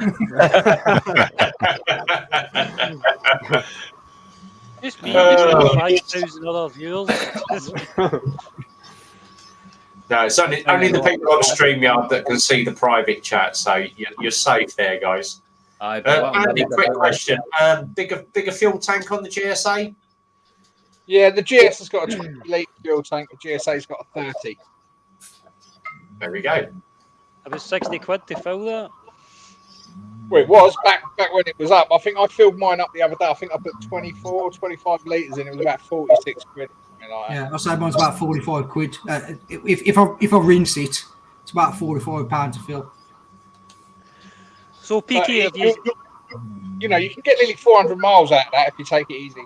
Just me, 5,000 other viewers. No, it's only the people on StreamYard that can see the private chat, so you're safe there, guys. Andy, quick question. Bigger fuel tank on the GSA? Yeah, the GS has got a 20-litre fuel tank. The GSA's got a 30. There we go. About 60 quid to fill that. Well, it was back when it was up. I think I filled mine up the other day. I think I put 24, 25 litres in. It was about 46 quid. Something like that. Yeah, I say mine's about 45 quid. If I rinse it, it's about £45 to fill. So, Peaky, have you? You know, you can get nearly 400 miles out of that if you take it easy.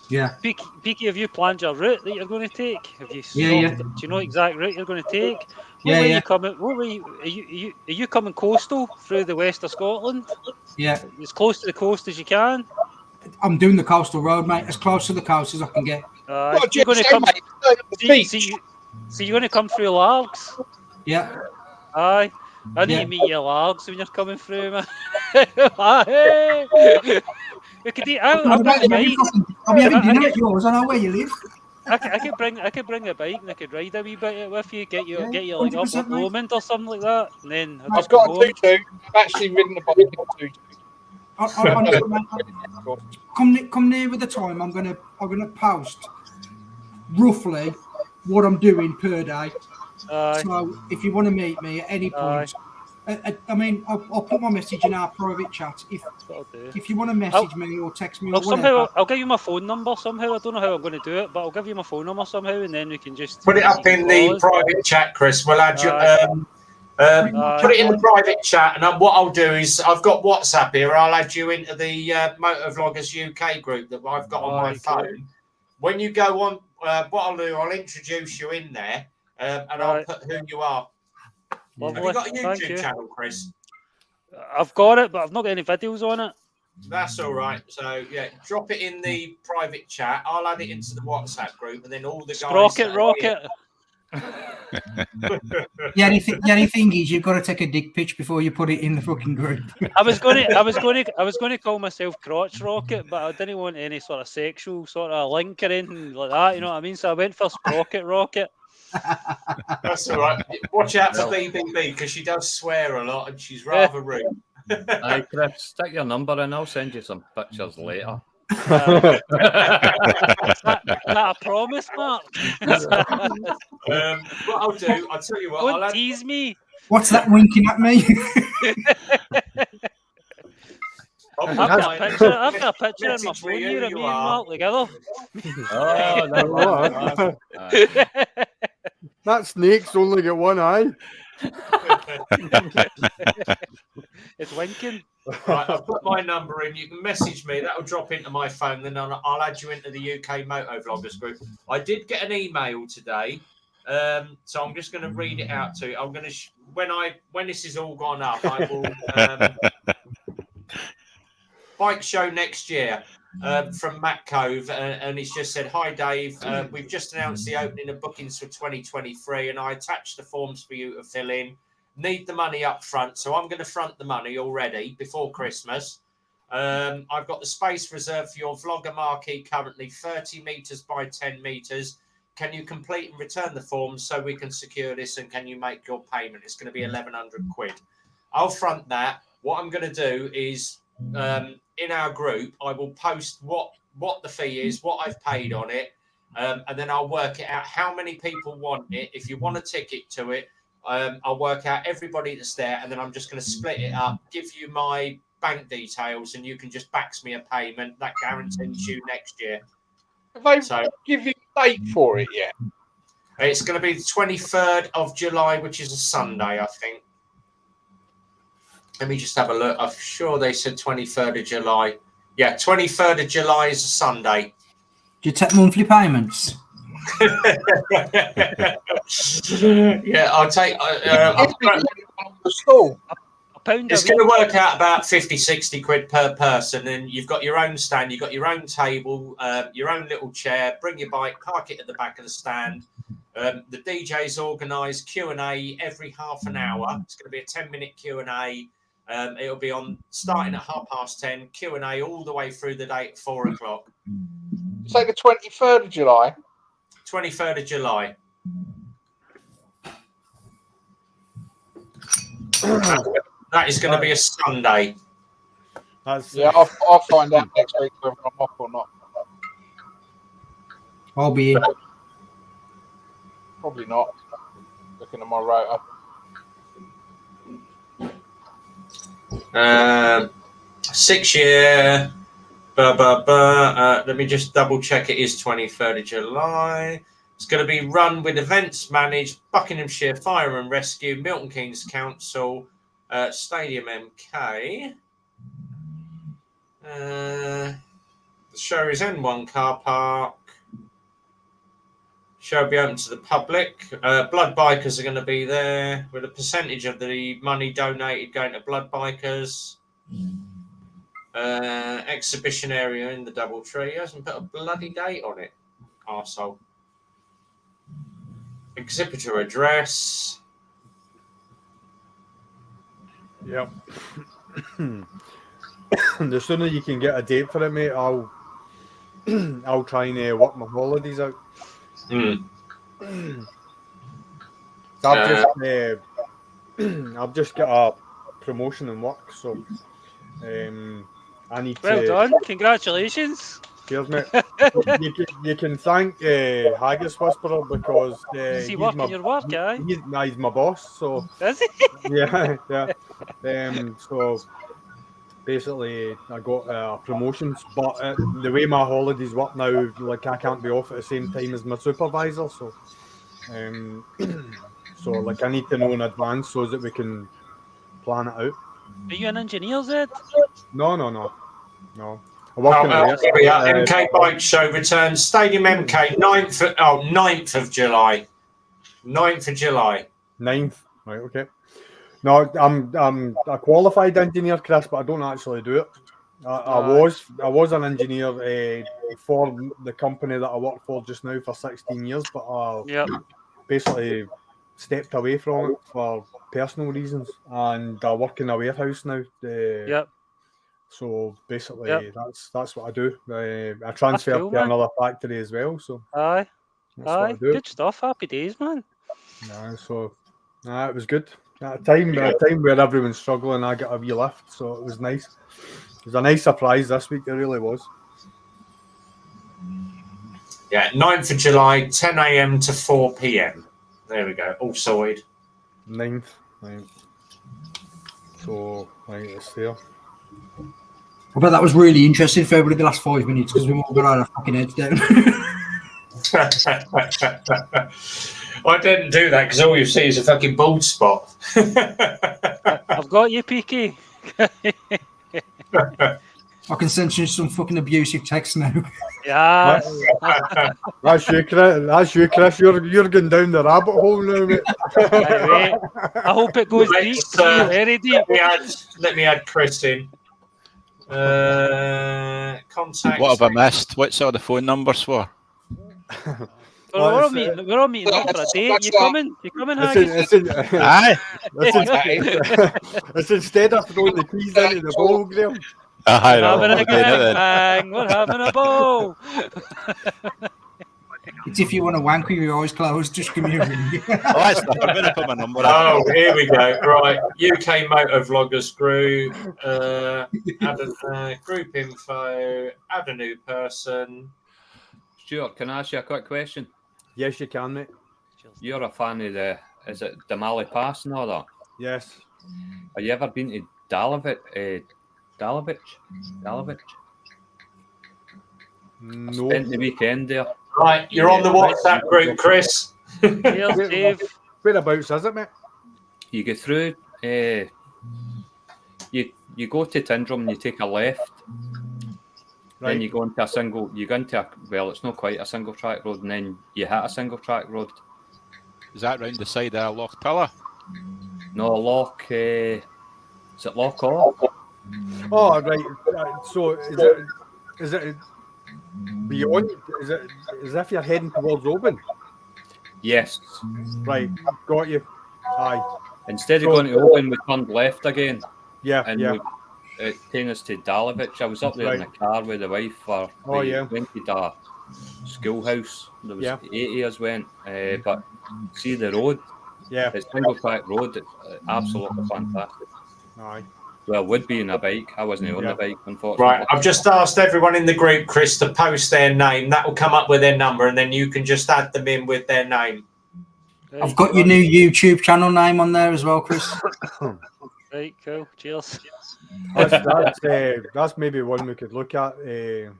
Yeah. Peaky, have you planned your route that you're going to take? Have you? Yeah. Do you know exact route you're going to take? Yeah. You coming? What were you? Are you coming coastal through the west of Scotland? Yeah. As close to the coast as you can. I'm doing the coastal road, mate, as close to the coast as I can get. You're going to come. So you're going to come through Largs? Yeah. Aye. I need to meet you Largs when you're coming through, man. We could eat out. I'll bring the bike. I'll be having dinner at yours. I know where you live. I could bring a bike and I could ride a wee bit with you. Get you like up 100%, Lomond or something like that. And then I've got a tutu. I've actually ridden the bike in a tutu. Come near with the time. I'm gonna post roughly what I'm doing per day. So if you want to meet me at any point, I mean, I'll put my message in our private chat. If you want to message me or text me, or somehow I'll give you my phone number somehow. I don't know how I'm going to do it, but I'll give you my phone number somehow, and then we can just put it up in the private chat, Chris. We'll add you. Put it in the private chat, and what I'll do is I've got WhatsApp here. I'll add you into the Motovloggers UK group that I've got on my phone. When you go on, what I'll do, I'll introduce you in there, and I'll put who you are. Lovely. Have you got a YouTube channel, Chris? I've got it, but I've not got any videos on it. That's all right. So yeah, drop it in the private chat. I'll add it into the WhatsApp group, and then all the guys. Rocket. The only thing is, you've got to take a dick pitch before you put it in the fucking group. I was going to call myself Crotch Rocket, but I didn't want any sort of sexual sort of link or anything like that. You know what I mean? So I went for Sprocket Rocket. That's all right. Watch out for BBB because she does swear a lot and she's rather rude. Aye, Chris, stick your number in. I'll send you some pictures later. That a promise, Mark? What I'll do, I'll tell you what. Don't tease me. What's that winking at me? I've got a picture in my phone here of me and Mark together. Oh, no. That snake's only got one eye. It's winking. Right, I've put my number in. You can message me. That'll drop into my phone. Then I'll add you into the UK Motovloggers group. I did get an email today, so I'm just going to read it out to you. I'm going to when this is all gone up, I will bike show next year from Matt Cove, and he's just said, "Hi Dave, we've just announced the opening of bookings for 2023, and I attached the forms for you to fill in. Need the money up front, so I'm going to front the money already before Christmas. I've got the space reserved for your vlogger marquee, currently 30 meters by 10 meters. Can you complete and return the forms so we can secure this, and can you make your payment? It's going to be 1,100 quid. I'll front that. What I'm going to do is in our group, I will post what the fee is, what I've paid on it, and then I'll work it out how many people want it. If you want a ticket to it, I'll work out everybody that's there, and then I'm just going to split it up, give you my bank details, and you can just bax me a payment. That guarantees you next year. Have they give you a date for it yet? It's going to be the 23rd of July, which is a Sunday, I think. Let me just have a look. I'm sure they said 23rd of July. Yeah, 23rd of July is a Sunday. Do you take monthly payments? Yeah, I'll take. It's going to work out about 50-60 quid per person, and you've got your own stand, you've got your own table, your own little chair. Bring your bike, park it at the back of the stand. The DJ's organised Q&A every half an hour. It's going to be a 10-minute Q&A. It'll be on starting at 10:30, Q&A all the way through the day at 4 o'clock. So the 23rd of July. 23rd of July. That is going to be a Sunday. Yeah, I'll find out next week whether I'm off or not. I'll be in. Probably not. Looking at my rotor. 6 year. Let me just double check. It is 23rd of July. It's going to be run with events managed Buckinghamshire Fire and Rescue, Milton Keynes Council, Stadium MK. The show is N1 car park. Show will be open to the public. Blood bikers are going to be there with a percentage of the money donated going to blood bikers. Exhibition area in the Doubletree. He hasn't put a bloody date on it, arsehole. Exhibitor address. Yep. The sooner you can get a date for it, mate, I'll try and work my holidays out. I've just got a promotion in work, so I need Well to. done. Congratulations. Cheers, mate. you can thank Haggis Whisperer because Is he working your work, aye? He's my boss, so Is he? yeah. So basically, I got promotions, but the way my holidays work now, like I can't be off at the same time as my supervisor, so so like I need to know in advance so that we can plan it out. Are you an engineer, Zed? No. I work in Here we are. MK Bike Show returns. Stadium MK, 9th of July. 9th of July. 9th, right? Okay. No, I'm a qualified engineer, Chris, but I don't actually do it. I was an engineer for the company that I work for just now for 16 years, but I basically stepped away from it for personal reasons, and I work in a warehouse now. So basically, that's what I do. I transfer to another factory as well. So aye, good stuff. Happy days, man. So it was good. At a time where everyone's struggling, I got a wee lift, so it was nice. It was a nice surprise this week. It really was. Yeah, 9th of July, 10 a.m. to 4 p.m. There we go, all sorted. 9th. So, right, it's there. I bet that was really interesting for everybody the last 5 minutes because we've all got our fucking heads down. I didn't do that because all you see is a fucking bald spot. I've got you, PK. I can send you some fucking abusive text now. Yeah. That's you, Chris. You're going down the rabbit hole now, mate. Anyway, I hope it goes deep. Very deep. Let me add Chris in. Contact. What have I missed? What's all the phone numbers for? We're all meeting up for a date. You coming? Haggis? Aye. It's instead of throwing the keys into the bowl, Graham. We're having a gangbang. We're having a ball. It's if you want to wank with your eyes closed, just give me a ring. I'm going to put my number up. Oh, here we go. Right, UK Motor Vloggers Group. Add group info. Add a new person. Stuart, can I ask you a quick question? Yes, you can, mate. You're a fan of is it Damali Pass and all that? Yes. Have you ever been to Dalavich? No. Spent the weekend there. Right, you're on the WhatsApp group, Chris. Here's Dave. Whereabouts is it, mate? You go through. You go to Tyndrum and you take a left. Right. Then you go into it's not quite a single track road, and then you hit a single track road. Is that round the side of Loch Pillar? No, Loch. Is it Loch Awe? Oh, right. So is it beyond? Is it as if you're heading towards Oban? Yes. Right. Got you. Aye. Instead of going to Oban, we turned left again. Yeah. And it took us to Dalavich. I was up there in the car with the wife. Went to the schoolhouse. There was 80 of us went. But see the road. Yeah. It's single track road. It's absolutely fantastic. Aye. Well, would be in a bike. I wasn't on the bike, unfortunately. Right, I've just asked everyone in the group, Chris, to post their name. That will come up with their number, and then you can just add them in with their name. I've got your new YouTube channel name on there as well, Chris. Right, cool. Cheers. That's maybe one we could look at in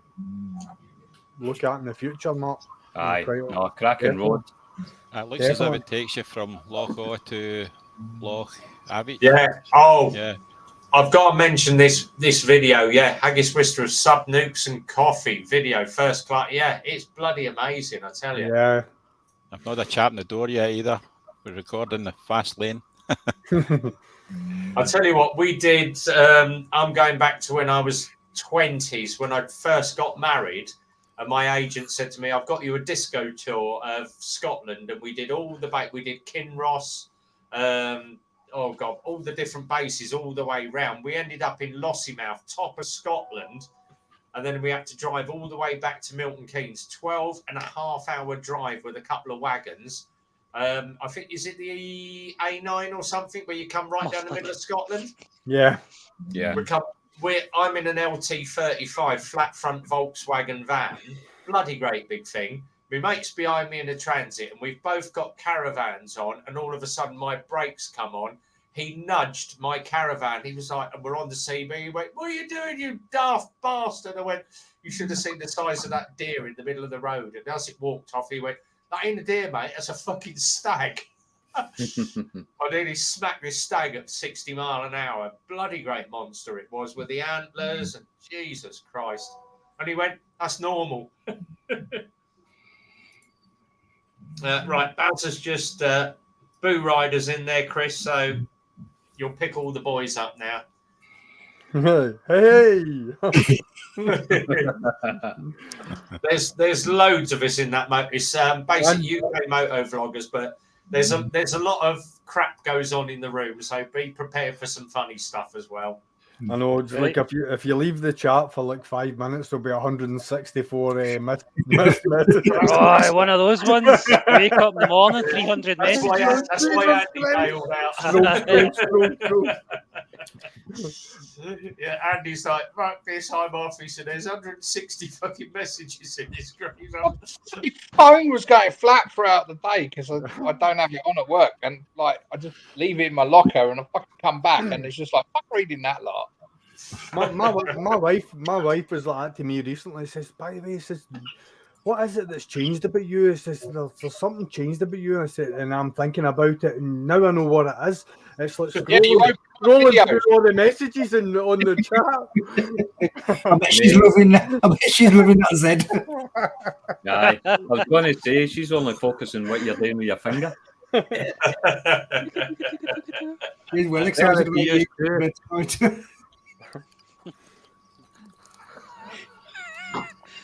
the future, Mark. Aye, Quite- no, cracking road. It looks as if Definitely. it takes you from Loch Awe to Loch Abbey. Yeah. Oh, Yeah. I've got to mention this video. Yeah, Haggis Whisperers Sub Nukes and Coffee video, first class. Yeah, it's bloody amazing, I tell you. Yeah. I've not had a chap in the door yet either. We're recording the fast lane. I'll tell you what, we did. I'm going back to when I was 20s, when I first got married. And my agent said to me, I've got you a disco tour of Scotland. And we did all the we did Kinross, all the different bases all the way round. We ended up in Lossiemouth, top of Scotland. And then we had to drive all the way back to Milton Keynes, 12.5-hour drive with a couple of wagons. I think, is it the A9 or something where you come right down the middle of Scotland? Yeah. Yeah. I'm in an LT35 flat front Volkswagen van, bloody great big thing. My mate's behind me in a Transit, and we've both got caravans on, and all of a sudden my brakes come on. He nudged my caravan. He was like, and we're on the CB. He went, "What are you doing, you daft bastard?" I went, "You should have seen the size of that deer in the middle of the road." And as it walked off, he went, "That ain't a deer, mate. That's a fucking stag." I nearly smacked this stag at 60 mile an hour. Bloody great monster it was with the antlers and Jesus Christ. And he went, "That's normal." Right, Bowser's just Boo Riders in there, Chris. So you'll pick all the boys up now. Hey. There's loads of us in that motor. It's basic UK moto vloggers, but there's a lot of crap goes on in the room, so be prepared for some funny stuff as well. I know, it's like if you leave the chat for like 5 minutes, there'll be 164 messages. Oh, one of those ones. Wake up in the morning, 300 That's messages. why Andy bailed out. Yeah, Andy's like, "Fuck this, I'm off." He said, "There's 160 fucking messages in this group." My phone was going flat throughout the day because I don't have it on at work, and like I just leave it in my locker and I fucking come back and it's just like fuck reading that lot. My wife was like that to me recently. Says, "By the way," says, "what is it that's changed about you?" It says, "There's something changed about you." I said, and I'm thinking about it, and now I know what it is. It's like scrolling through all the messages on the chat. I bet she's loving that Zed. Aye. I was going to say, she's only focusing what you're doing with your finger. She's well excited about you.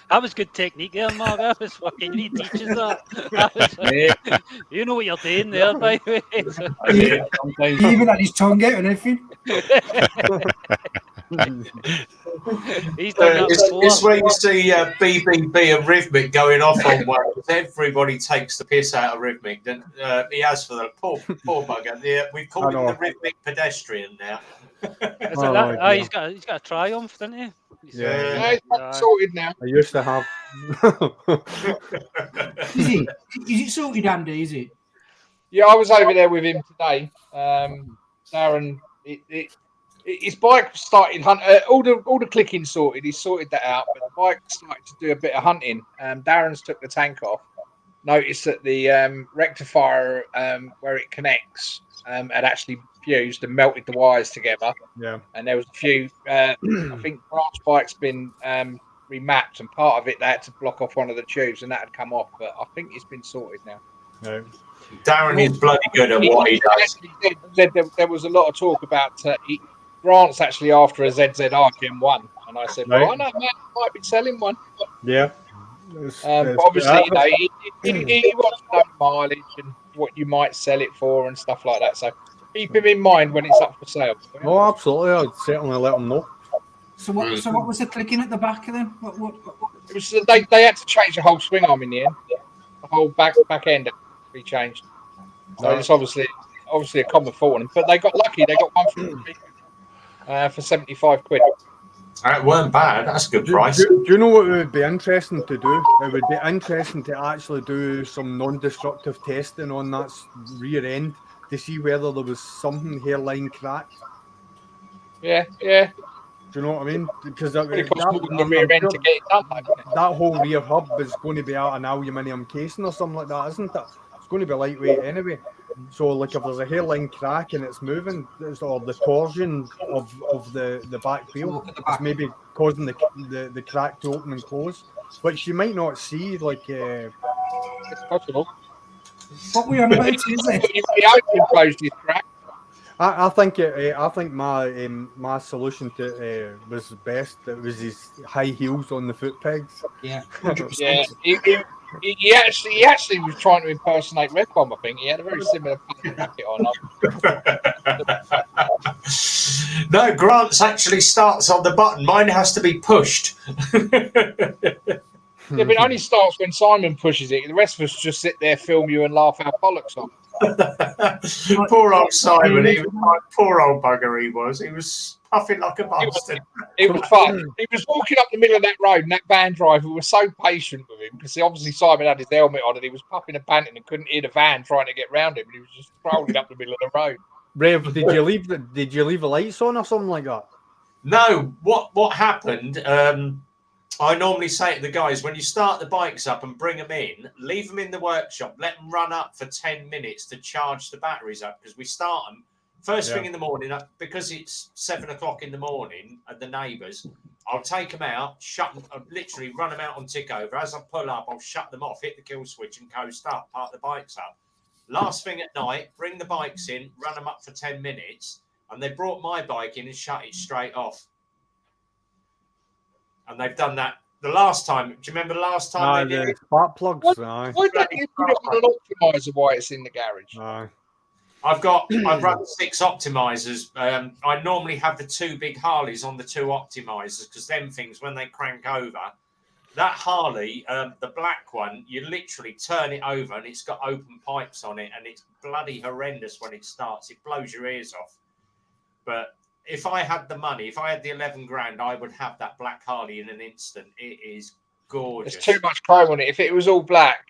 That was good technique there, Mark. That was fucking, you teaches that. You know what you're doing there, by the way. He even had his tongue out and everything. He's done that before. It's where you see BBB and Rhythmic going off on one. Everybody takes the piss out of Rhythmic. He has for the poor bugger. We've called him the Rhythmic pedestrian now. He's got a triumph, didn't he? Yeah, it's sorted now. I used to have. Is it sorted, Andy? Is it? Yeah, I was over there with him today. Darren, his bike started all the clicking sorted. He sorted that out, but the bike started to do a bit of hunting. Darren's took the tank off. Noticed that the rectifier where it connects had actually fused and melted the wires together. Yeah, and there was a few. I think branch bike's been remapped, and part of it they had to block off one of the tubes, and that had come off. But I think it's been sorted now. no. Darren is bloody good at what he does. There was a lot of talk about Grant's actually after a ZZR Gen 1, and I said, "Well, I know man might be selling one." Yeah. But obviously, he wants to know mileage and what you might sell it for and stuff like that. So keep him in mind when it's up for sale. Oh, absolutely. I'd certainly let them know. So what was the clicking at the back then? What? It was they had to change the whole swing arm in the end. The whole back end had to be changed. So it's obviously a common fault on them. But they got lucky. They got one for 75 quid. It weren't bad. That's a good price. Do you know what would be interesting to do? It would be interesting to actually do some non-destructive testing on that rear end to see whether there was something hairline cracked. Yeah, yeah. Do you know what I mean? Because that, Pretty cost more than the rear end to get it done, though. that whole rear hub is going to be out an aluminium casing or something like that, isn't it? It's going to be lightweight anyway. So, like, if there's a hairline crack and it's moving, or the torsion of the back wheel, it's maybe causing the crack to open and close, which you might not see. Like, It's possible. What we on about, is it? You open closed this crack. I think my solution to was best. It was his high heels on the foot pegs. Yeah, Yeah, he actually was trying to impersonate Red Bomb. I think he had a very similar jacket on. No, Grant's actually starts on the button. Mine has to be pushed. Yeah, but it only starts when Simon pushes it. The rest of us just sit there, film you, and laugh our bollocks off. Poor old Simon. He was like, poor old bugger he was. He was puffing like a bastard. It was fun. He was walking up the middle of that road, and that van driver was so patient with him because obviously Simon had his helmet on and he was puffing and panting and couldn't hear the van trying to get round him. And he was just rolling up the middle of the road. Rev, did you leave the lights on or something like that? No, what happened? I normally say to the guys, when you start the bikes up and bring them in, leave them in the workshop, let them run up for 10 minutes to charge the batteries up, because we start them first thing in the morning, because it's 7 o'clock in the morning at the neighbours. I'll take them out, shut them, literally run them out on tick over. As I pull up, I'll shut them off, hit the kill switch and coast up, park the bikes up. Last thing at night, bring the bikes in, run them up for 10 minutes, and they brought my bike in and shut it straight off. And they've done that the last time. Do you remember the last time they did it? Spark plugs. Why don't you put it on an optimizer while it's in the garage? I've run 6 optimizers. I normally have the 2 big Harleys on the 2 optimizers, because them things, when they crank over, that Harley, the black one, you literally turn it over and it's got open pipes on it, and it's bloody horrendous when it starts. It blows your ears off. But if I had the money, if I had the 11 grand, I would have that black Harley in an instant. It is gorgeous. There's too much chrome on it. If it was all black,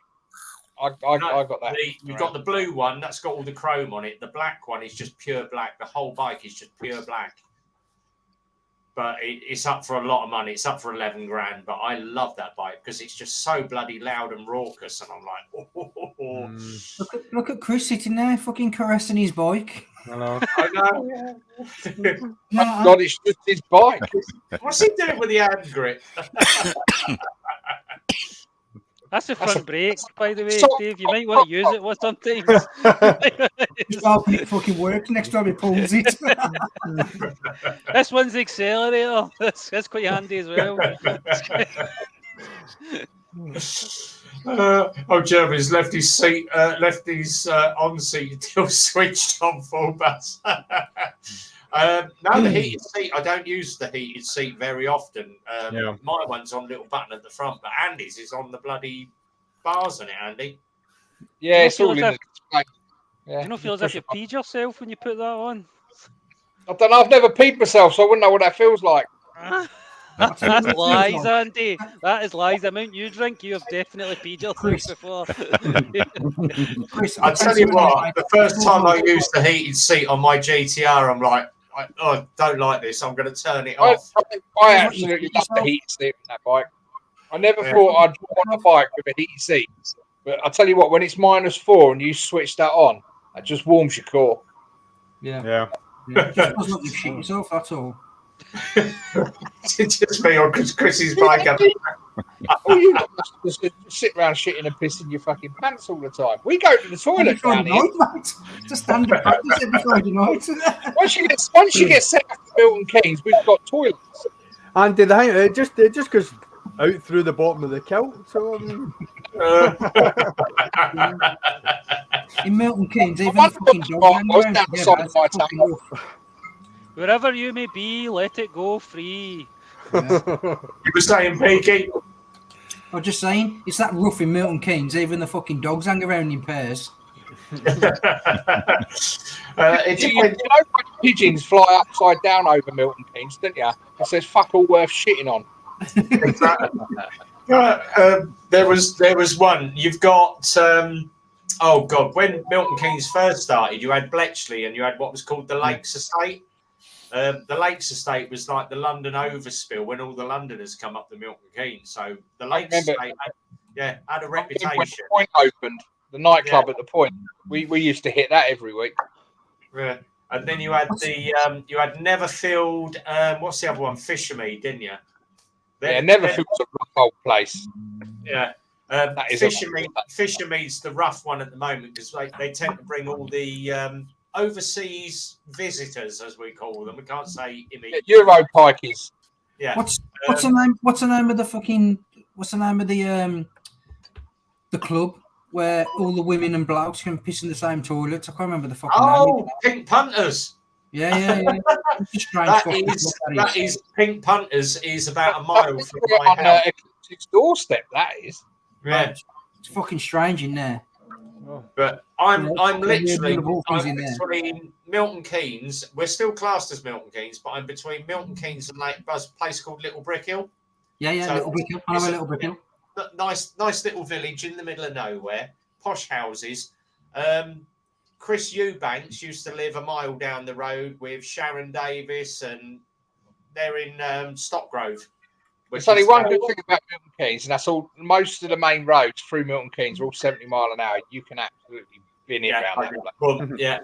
I got that. You've got the blue one, that's got all the chrome on it. The black one is just pure black. The whole bike is just pure black. But it's up for a lot of money. It's up for 11 grand. But I love that bike because it's just so bloody loud and raucous. And I'm like, Look at Chris sitting there, fucking caressing his bike. I know. God, it's just his bike. What's he doing with the hand grip? That's a front brake, by the way, Dave. You might want to use it sometimes. Just hoping it fucking works next time he pulls it. This one's the accelerator. That's quite handy as well. Jeremy's left his seat, on seat until switched on full bus. No, the heated seat. I don't use the heated seat very often. My one's on a little button at the front, but Andy's is on the bloody bars on it, Andy. Yeah, it's all in the display. Yeah. You don't feel as if you peed yourself when you put that on? I don't know. I've never peed myself, so I wouldn't know what that feels like. That's lies, Andy. That is lies. The amount you drink, you have definitely peed yourself before. Chris, I tell you what, the first time I used the heated seat on my GTR, I'm like, I don't like this. I'm going to turn it off. I absolutely love the heated seat on that bike. I never thought I'd want a bike with a heated seat. But I tell you what, when it's -4 and you switch that on, it just warms your core. Yeah. Just doesn't let you shit yourself, that's all. It's just me on Chris's bike. Oh, you just sit around shitting and pissing your fucking pants all the time. We go to the toilet down here. Just standard practice every Friday night. Once you get set up to Milton Keynes, we've got toilets. And did I just goes out through the bottom of the kilt? So in Milton Keynes, even the fucking dog. Wherever you may be, let it go free. You were saying, Peaky? I was just saying, it's that rough in Milton Keynes, even the fucking dogs hang around in pairs. You know pigeons fly upside down over Milton Keynes, don't you? It says fuck all worth shitting on. There was one. You've got oh god, when Milton Keynes first started, you had Bletchley and you had what was called the Lakes Estate. The Lakes estate was like the London overspill when all the Londoners come up the Milton Keynes. So the Lakes estate, had a reputation. When the Point opened, the nightclub at the Point, we used to hit that every week. Yeah. And then you had you had Neverfield. What's the other one? Fishermead, didn't you? Neverfield's a rough old place. Yeah. Fishermead's the rough one at the moment because they tend to bring all the overseas visitors, as we call them. We can't say Euro pikeys. Yeah. What's the name? What's the name of the fucking? What's the name of the club where all the women and blokes can piss in the same toilets? I can't remember the fucking name. Pink Punters. Yeah. That is Pink Punters is about a mile from my house. Ecliptic's doorstep. That is. Yeah. It's fucking strange in there. But I'm literally between Milton Keynes. We're still classed as Milton Keynes, but I'm between Milton Keynes and Lake Buzz, a place called Little Brick Hill. Yeah, so Little Brick Hill. I know Little Brick Hill. Nice little village in the middle of nowhere. Posh houses. Chris Eubanks used to live a mile down the road with Sharon Davis, and they're in Stockgrove. There's only one good thing about Milton Keynes, and that's all. Most of the main roads through Milton Keynes are all 70 mile an hour. You can absolutely bin it around that place. Well, yeah.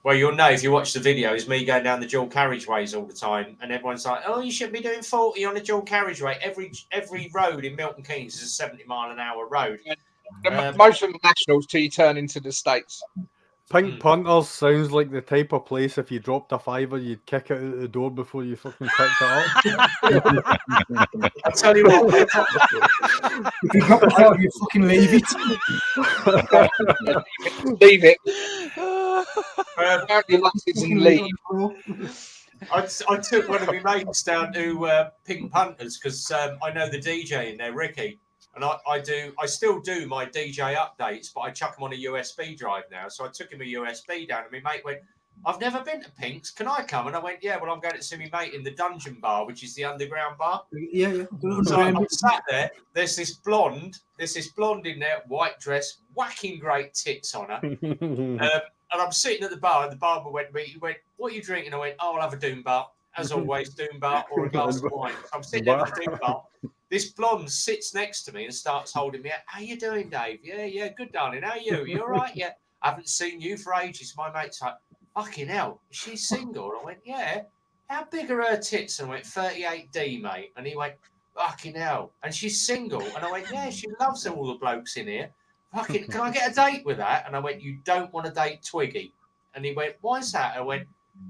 Well, you'll know if you watch the videos, me going down the dual carriageways all the time, and everyone's like, "Oh, you shouldn't be doing 40 on a dual carriageway." Every road in Milton Keynes is a 70 mile an hour road. Most of the nationals till you turn into the States. Pink Punters sounds like the type of place if you dropped a fiver, you'd kick it out the door before you fucking picked it up. I'll tell you what. If you drop a fiver, you fucking leave it. Leave it. Apparently, lasses and leave. I took one of my mates down to Pink Punters because I know the DJ in there, Ricky. And I still do my DJ updates, but I chuck them on a USB drive now. So I took him a USB down, and my mate went, "I've never been to Pink's. Can I come?" And I went, "Yeah, well, I'm going to see my mate in the Dungeon Bar, which is the underground bar." Yeah. So I'm sat there. There's this blonde in there, white dress, whacking great tits on her. And I'm sitting at the bar, and the barber went to me. He went, "What are you drinking?" I went, "Oh, I'll have a Doom Bar, as always, Doom Bar or a glass of wine." So I'm sitting there at the Doom Bar. This blonde sits next to me and starts holding me out. "How you doing, Dave?" Yeah, good, darling. How are you? You all right? Yeah. "I haven't seen you for ages." My mate's like, "Fucking hell, is she single?" I went, "Yeah." "How big are her tits?" And I went, 38D, mate. And he went, "Fucking hell. And she's single?" And I went, "Yeah, she loves all the blokes in here. Fucking, can I get a date with that?" And I went, "You don't want to date Twiggy." And he went, "Why is that?" I went,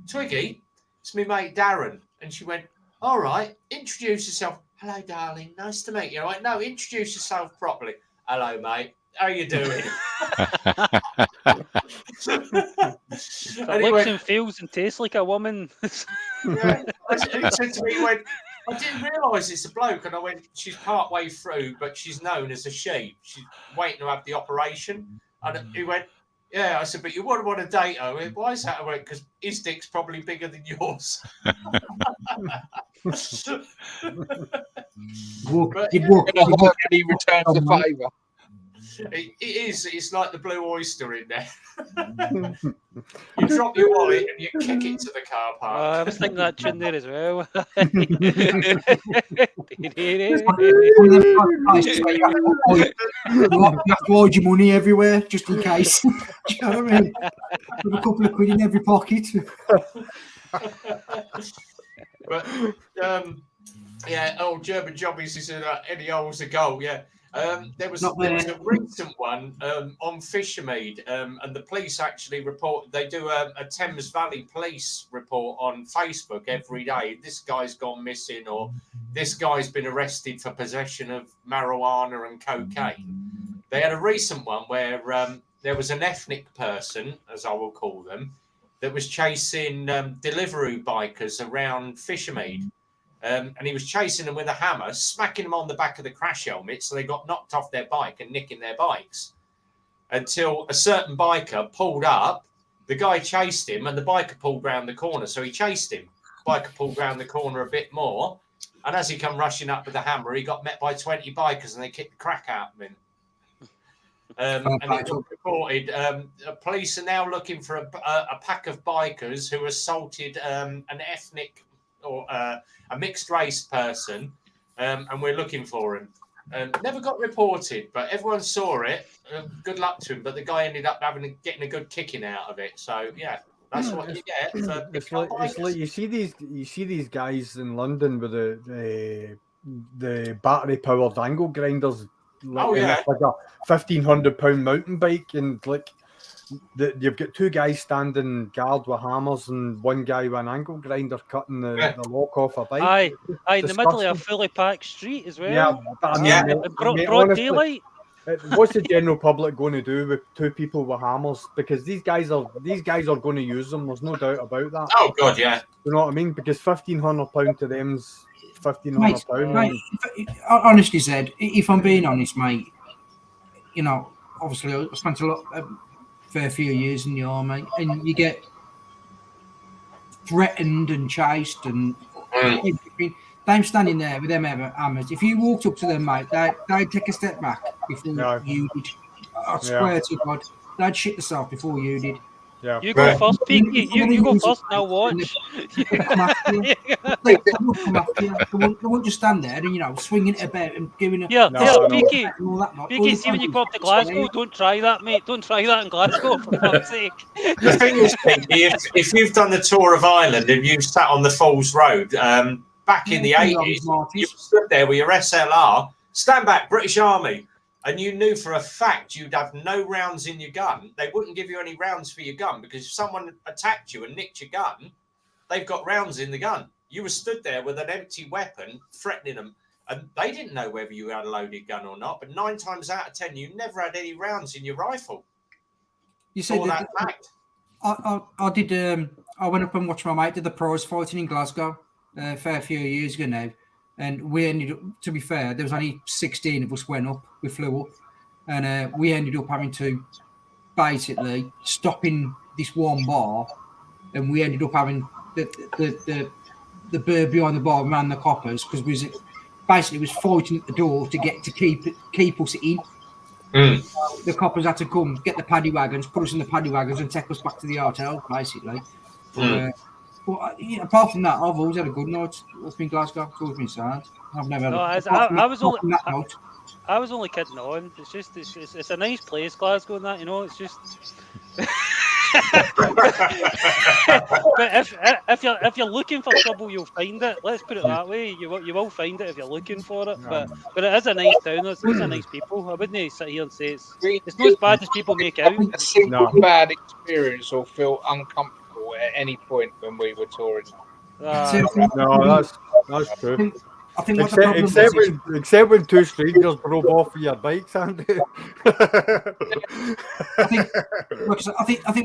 "Twiggy, it's my mate Darren." And she went, "All right, introduce yourself." "Hello, darling. Nice to meet you." I went, "No, introduce yourself properly." "Hello, mate. How you doing?" It looks and feels and tastes like a woman. Yeah. He said to me, he went, "I didn't realise it's a bloke." And I went, "She's part way through, but she's known as a she. She's waiting to have the operation." And he went, "Yeah." I said, "But you wouldn't want to date her." I went, "Why is that?" I went, "Because his dick's probably bigger than yours." He returns the favour. It is. It's like the blue oyster in there. You drop your wallet and you kick it to the car park. I was thinking that tune there as well. You have to hold your money everywhere just in case. Do you know what I mean? With a couple of quid in every pocket. But yeah, German jobbies is any hole's a goal. Yeah. There was a recent one on Fishermead, and the police actually report. They do a Thames Valley police report on Facebook every day. This guy's gone missing, or this guy's been arrested for possession of marijuana and cocaine. They had a recent one where there was an ethnic person, as I will call them, that was chasing Deliveroo bikers around Fishermead. And he was chasing them with a hammer, smacking them on the back of the crash helmet, so they got knocked off their bike and nicking their bikes. Until a certain biker pulled up, the guy chased him, and the biker pulled round the corner. So he chased him. Biker pulled round the corner a bit more, and as he come rushing up with the hammer, he got met by 20 bikers, and they kicked the crack out of him. And it got reported. Police are now looking for a pack of bikers who assaulted an ethnic or a mixed race person, and we're looking for him. Never got reported, but everyone saw it. Good luck to him. But the guy ended up getting a good kicking out of it. So yeah, that's what you get. For It's like you see these guys in London with the battery powered angle grinders. Like, Oh, yeah. like a £1,500 mountain bike, and like you've got two guys standing guard with hammers and one guy with an angle grinder cutting the lock off a bike. Aye, in the middle of a fully packed street as well. Yeah, but I mean, broad honestly, daylight. What's the general public going to do with two people with hammers? Because these guys are going to use them. There's no doubt about that. Oh God, yeah. You know what I mean? Because £1,500 to them's £1,500. Mate, honestly said, if I'm being honest, mate, you know, obviously I spent a fair few years in the army, and you get threatened and chased and everything. Them standing there with them hammers. If you walked up to them, mate, they'd take a step back before you did. I swear to God, they'd shit themselves before you did. Yeah. You go first, Peaky. You go first. Now watch. They won't just stand there and, you know, swinging it about and giving it. Yeah, Peaky. No. Peaky, see when you go up to Glasgow, don't try that, mate. Don't try that in Glasgow, for fuck's sake. The thing is, Peaky, if you've done the tour of Ireland and you've sat on the Falls Road, back in the 80s, you stood there with your SLR, stand back, British Army, and you knew for a fact you'd have no rounds in your gun. They wouldn't give you any rounds for your gun, because if someone attacked you and nicked your gun, they've got rounds in the gun. You were stood there with an empty weapon, threatening them, and they didn't know whether you had a loaded gun or not. But 9 times out of 10, you never had any rounds in your rifle. You said that fact. I did. I went up and watched my mate do the prize fighting in Glasgow a fair few years ago now. And we ended up, to be fair, there was only 16 of us went up. We flew up, and we ended up having to basically stop in this one bar, and we ended up having the bird behind the bar ran the coppers, because we was fighting at the door to keep us in. The coppers had to come get the paddy wagons, put us in the paddy wagons, and take us back to the hotel, basically. But apart from that, I've always had a good night up in Glasgow. It's always been sad. I've never had I was only kidding on. It's just it's a nice place, Glasgow, and that, you know. It's just. But if you're looking for trouble, you'll find it. Let's put it that way. You will find it if you're looking for it. But it is a nice town. There's loads of nice people. I wouldn't sit here and say it's not as bad as people make out. A single bad experience or feel uncomfortable at any point when we were touring. No, that's true. I think except when two strangers drove off with your bikes, Andy. I think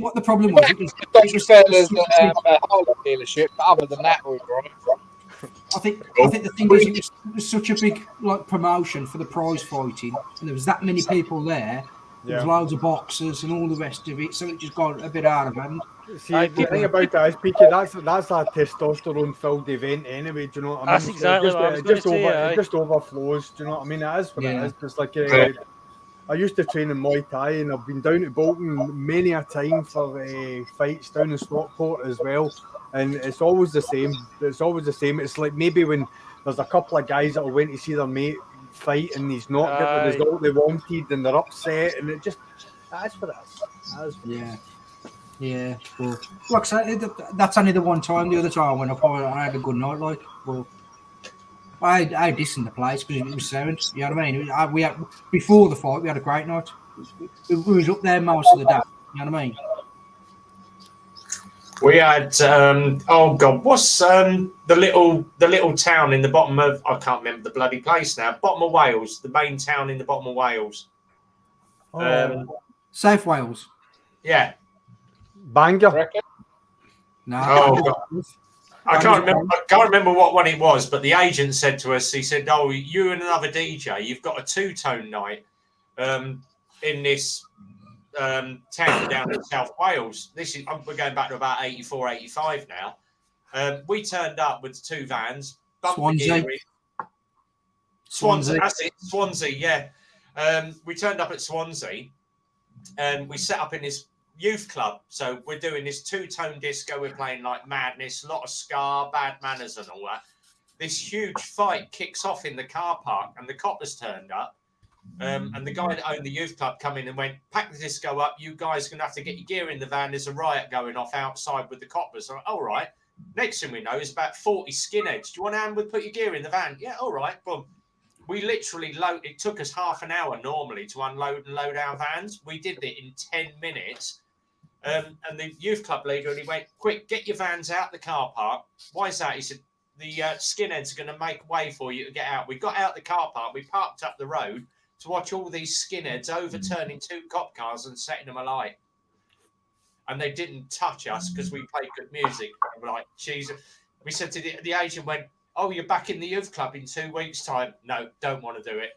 what the problem was. There's a Harley dealership, but other than that, we were right. I think the thing is, it was such a big promotion for the prize fighting, and there was that many people there. There was loads of boxers and all the rest of it, so it just got a bit out of hand. See, the thing about that is, Peaky, that's a testosterone-filled event anyway, do you know what I mean? That's exactly what I was going to say. It just overflows, do you know what I mean? It is what it is. It's like, I used to train in Muay Thai, and I've been down to Bolton many a time for fights down in Stockport as well, and it's always the same. It's like maybe when there's a couple of guys that will went to see their mate fight and he's not getting the result they wanted, and they're upset, and it just, that's for us. Yeah, well, like I said, that's only the one time. The other time I went up, I had a good night. I dissed the place because it was sound. You know what I mean? We had, before the fight, we had a great night. We was up there most of the day. You know what I mean? We had what's the little town in the bottom of, I can't remember the bloody place now. Bottom of Wales, the main town in the bottom of Wales. South Wales. Yeah. Bangor. No. Oh, God. I can't remember what one it was, but the agent said to us, he said, "Oh, you and another DJ, you've got a two-tone night in this town down in South Wales." We're going back to about 84, 85 now. We turned up with 2 vans. Swansea. That's it, Swansea, yeah. We turned up at Swansea, and we set up in this youth club. So we're doing this two-tone disco. We're playing like Madness, a lot of ska, Bad Manners and all that. This huge fight kicks off in the car park and the coppers turned up. And the guy that owned the youth club come in and went, pack the disco up. You guys are going to have to get your gear in the van. There's a riot going off outside with the coppers. I'm like, all right. Next thing we know is about 40 skinheads. Do you want a hand with put your gear in the van? Yeah, all right. Boom. We literally it took us half an hour normally to unload and load our vans. We did it in 10 minutes. And the youth club leader, and he went, quick, get your vans out the car park. Why is that? He said, the skinheads are going to make way for you to get out. We got out the car park. We parked up the road to watch all these skinheads overturning 2 cop cars and setting them alight. And they didn't touch us because we played good music. We're like, Jesus. We said to the agent, went, oh, you're back in the youth club in 2 weeks' time. No, don't want to do it.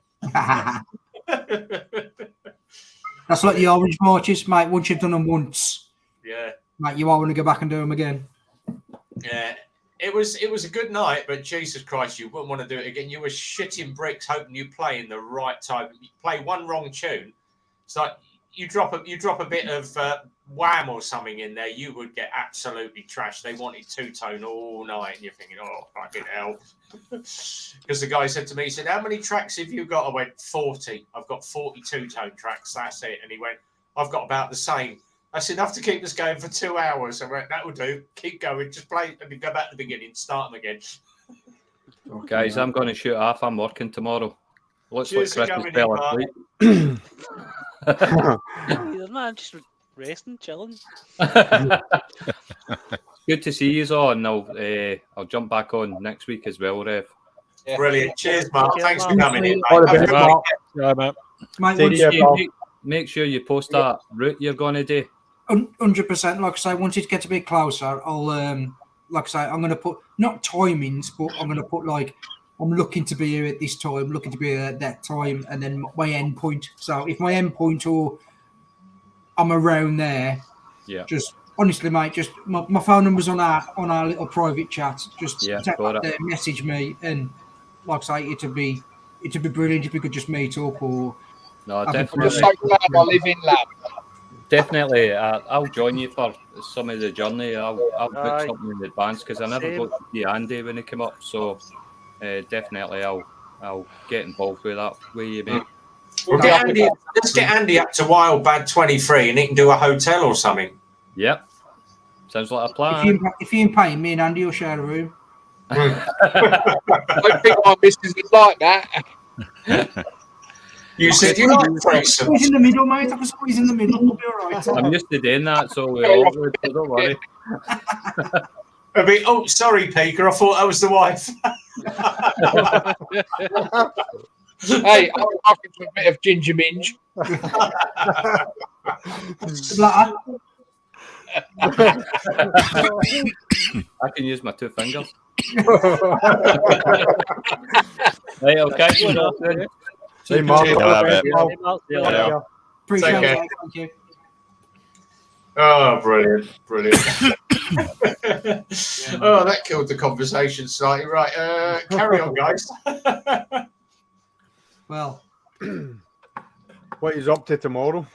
That's like the Orange Marches, mate. Once you've done them once, yeah, mate, you might want to go back and do them again. Yeah, it was a good night, but Jesus Christ, you wouldn't want to do it again. You were shitting bricks, hoping you play in the right time. You play one wrong tune, it's like you drop a bit of Wham or something in there, you would get absolutely trashed. They wanted two-tone all night, and you're thinking, oh, fucking hell. Because the guy said to me, he said, how many tracks have you got? I went, 40. I've got 40 two-tone tracks, that's it. And he went, I've got about the same. That's enough to keep us going for 2 hours. I went, that will do. Keep going. Just play and go back to the beginning. Start them again. Guys, I'm going to shoot off. I'm working tomorrow. Looks Cheers like for Christmas coming fell in, asleep. Man, just resting, chilling. Good to see you all, and I'll jump back on next week as well, Rev. Yeah. Brilliant. Cheers, Mark. Cheers, Thanks for Mark. coming in, All the mate. best, Have a Mark. good Yeah, mate. Mate, Take once care, you, pal. Make sure you post that route you're going to do. 100%. Like I say, once it gets a bit closer, I'll like I say, I'm going to put not timings, but I'm going to put like I'm looking to be here at this time, looking to be here at that time, and then my end point. So if my end point or I'm around there, Yeah. just honestly, mate, just my phone number's on our little private chat. Just Yeah, take got that it. there, message me, and like I say, it'd be brilliant if we could just meet up or. No, I've been I'm just definitely. so glad I live in Lab. Definitely, I'll join you for some of the journey. I'll book Aye. something in advance because I never Same. got to see Andy when he came up. So definitely, I'll get involved with that. With you, mate. We'll get Andy, let's get Andy up to Wild Bad 23 and he can do a hotel or something. Yep, sounds like a If plan. you ain't paying, me and Andy will share a room. I don't think my missus would like that. You said you like Squeeze in threesomes. the middle, mate. I can squeeze in the middle. We'll be all right. I'm used to doing that, so we're all good. So don't worry. I mean, oh, sorry, Peker. I thought that was the wife. Hey, I'm happy for a bit of ginger minge. Like, I can use my 2 fingers. Right, okay. Hey, Mark. Cheers, all the Mark. best, Yeah, pal. Mark, yeah. Take care. appreciate Okay. it. Thank you. Oh, brilliant. Oh, that killed the conversation slightly. Right, carry on, guys. Well, What he's up to tomorrow?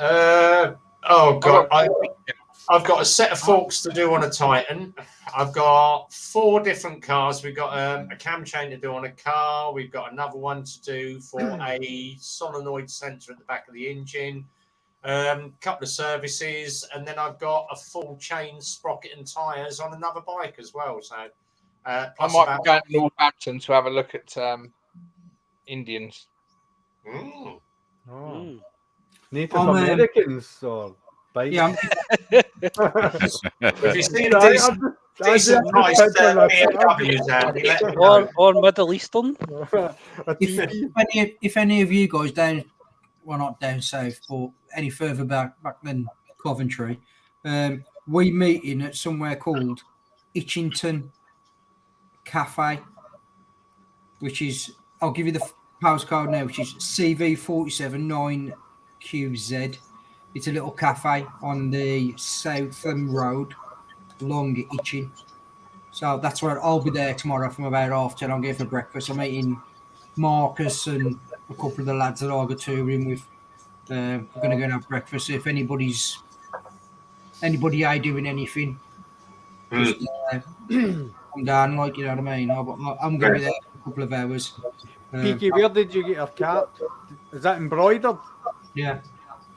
Oh, God. I've got a set of forks to do on a Titan. I've got 4 different cars. We've got a cam chain to do on a car. We've got another one to do for a solenoid sensor at the back of the engine. Couple of services, and then I've got a full chain, sprocket, and tyres on another bike as well. So I plus might about- be going to Northampton to have a look at Indians. Mm. Oh. Mm. Native I'm, Americans or bikes? yeah, If you see a Right, decent price BMWs, Andy, let me know. Or Middle Eastern. a TV. if any of you guys not down south, but any further back than Coventry, we meeting at somewhere called Itchington Cafe, which is, I'll give you the postcode now, which is CV479QZ. It's a little cafe on the Southam Road, Long Itching. So that's where I'll be there tomorrow from about 10:30. I'm going for breakfast. I'm meeting Marcus and a couple of the lads that I go touring with. We're going to go and have breakfast. If anybody are doing anything, just come down, like, you know what I mean. I'm going to be there for a couple of hours. Peaky, where did you get your cap? Is that embroidered? Yeah.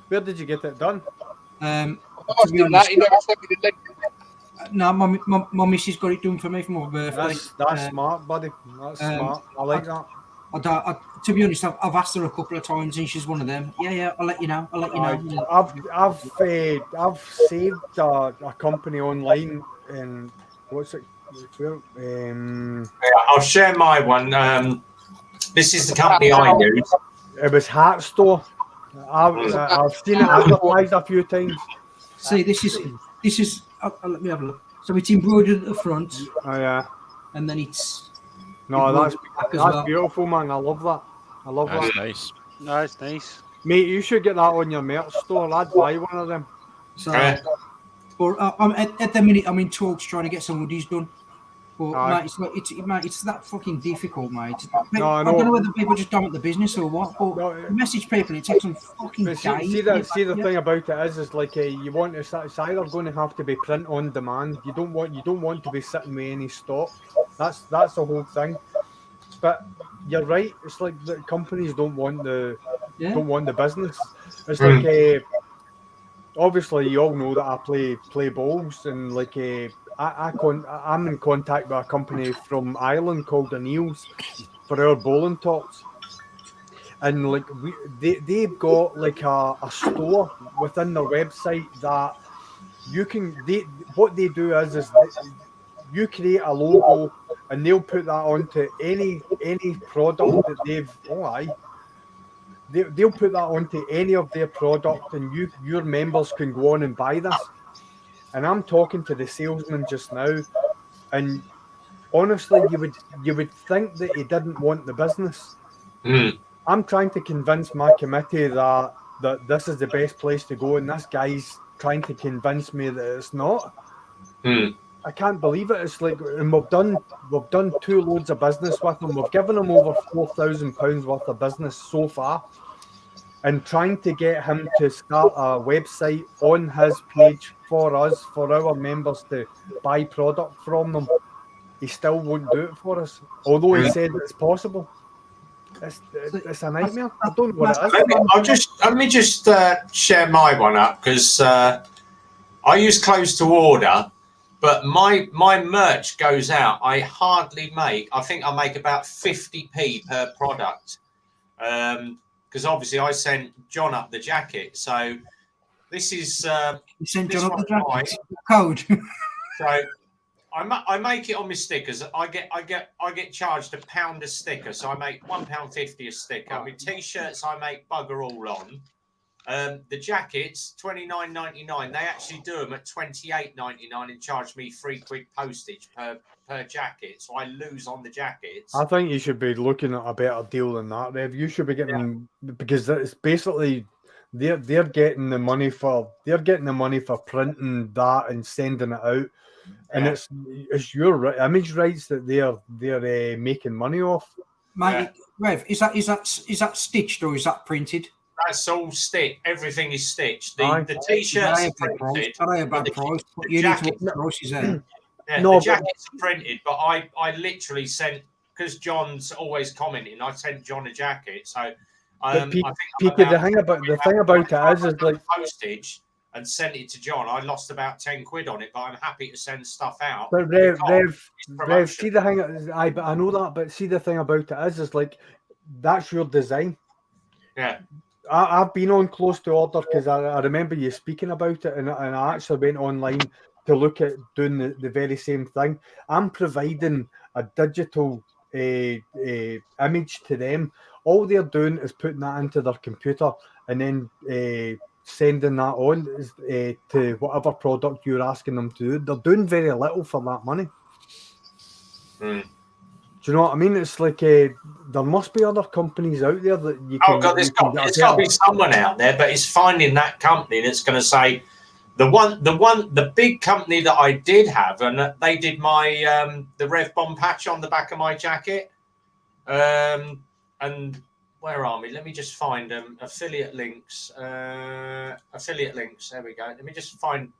Where did you get it done? To Asked be him that, honest, he never sent me the link. no, my missus got it done for me for my birthday. That's smart, buddy. That's smart. I like that. To be honest, I've asked her a couple of times, and she's one of them. Yeah, I'll let you know. I've saved a company online, and what's it? I'll share my one. This is the company I use. It was Hat Store. I've seen it advertised a few times. See, this is. Let me have a look. So it's embroidered at the front. Oh yeah. And then it's. No, that's well. beautiful, man. I love that. That's nice. That's nice. Mate, you should get that on your merch store. I'd buy one of them. So, but at the minute, I'm in talks trying to get some hoodies done. But mate, it's that fucking difficult, mate. I don't know whether people just don't want the business or what. But message people, it takes some fucking days. See the thing about it is like you want it's either going to have to be print on demand. You don't want to be sitting with any stock. That's the whole thing. But you're right. It's like the companies don't want the business. It's like obviously you all know that I play bowls, and like I'm in contact with a company from Ireland called O'Neill's for our bowling tops, and like they've got like a store within their website that you can. What they do is you create a logo, and they'll put that onto any product that they've. They'll put that onto any of their product, and your members can go on and buy this. And I'm talking to the salesman just now, and honestly, you would think that he didn't want the business. I'm trying to convince my committee that this is the best place to go, and this guy's trying to convince me that it's not. I can't believe it. It's like, and we've done 2 loads of business with him. We've given him over £4,000 worth of business so far, and trying to get him to start a website on his page for us, for our members to buy product from them. He still won't do it for us, although he said it's possible. It's a nightmare. I don't know what it is. Let me just share my one up, because I use close to order. But my merch goes out. I hardly make. I think I make about 50p per product, because obviously I sent John up the jacket. So this is. You sent John up the jacket. Code. So I make it on my stickers. I get charged £1 a sticker. So I make £1.50 a sticker. My t-shirts I make bugger all on. The jackets, $29.99. They actually do them at $28.99 and charge me £3 postage per jacket. So I lose on the jackets. I think you should be looking at a better deal than that, Rev. You should be getting because it's basically they're getting the money for printing that and sending it out, and it's your image rights that they're making money off. Mate, Rev, is that stitched or is that printed? That's all stitched. Everything is stitched. The t-shirts are printed. You need to the prices there. The jackets are printed, but I literally sent, because John's always commenting, I sent John a jacket. So I think the thing about it is like postage and sent it to John. I lost about £10 on it, but I'm happy to send stuff out. But Rev, see the thing. I know that, but see the thing about it is like that's your design. Yeah. I've been on close to order because I remember you speaking about it, and I actually went online to look at doing the very same thing. I'm providing a digital image to them. All they're doing is putting that into their computer and then sending that on to whatever product you're asking them to do. They're doing very little for that money. Do you know what I mean? It's like there must be other companies out there that you can. Oh God, there's got to be someone out there, but it's finding that company that's going to say the big company that I did have, and they did my the Rev Bomb patch on the back of my jacket, and where are we? Let me just find them. Affiliate links. Affiliate links. There we go. Let me just find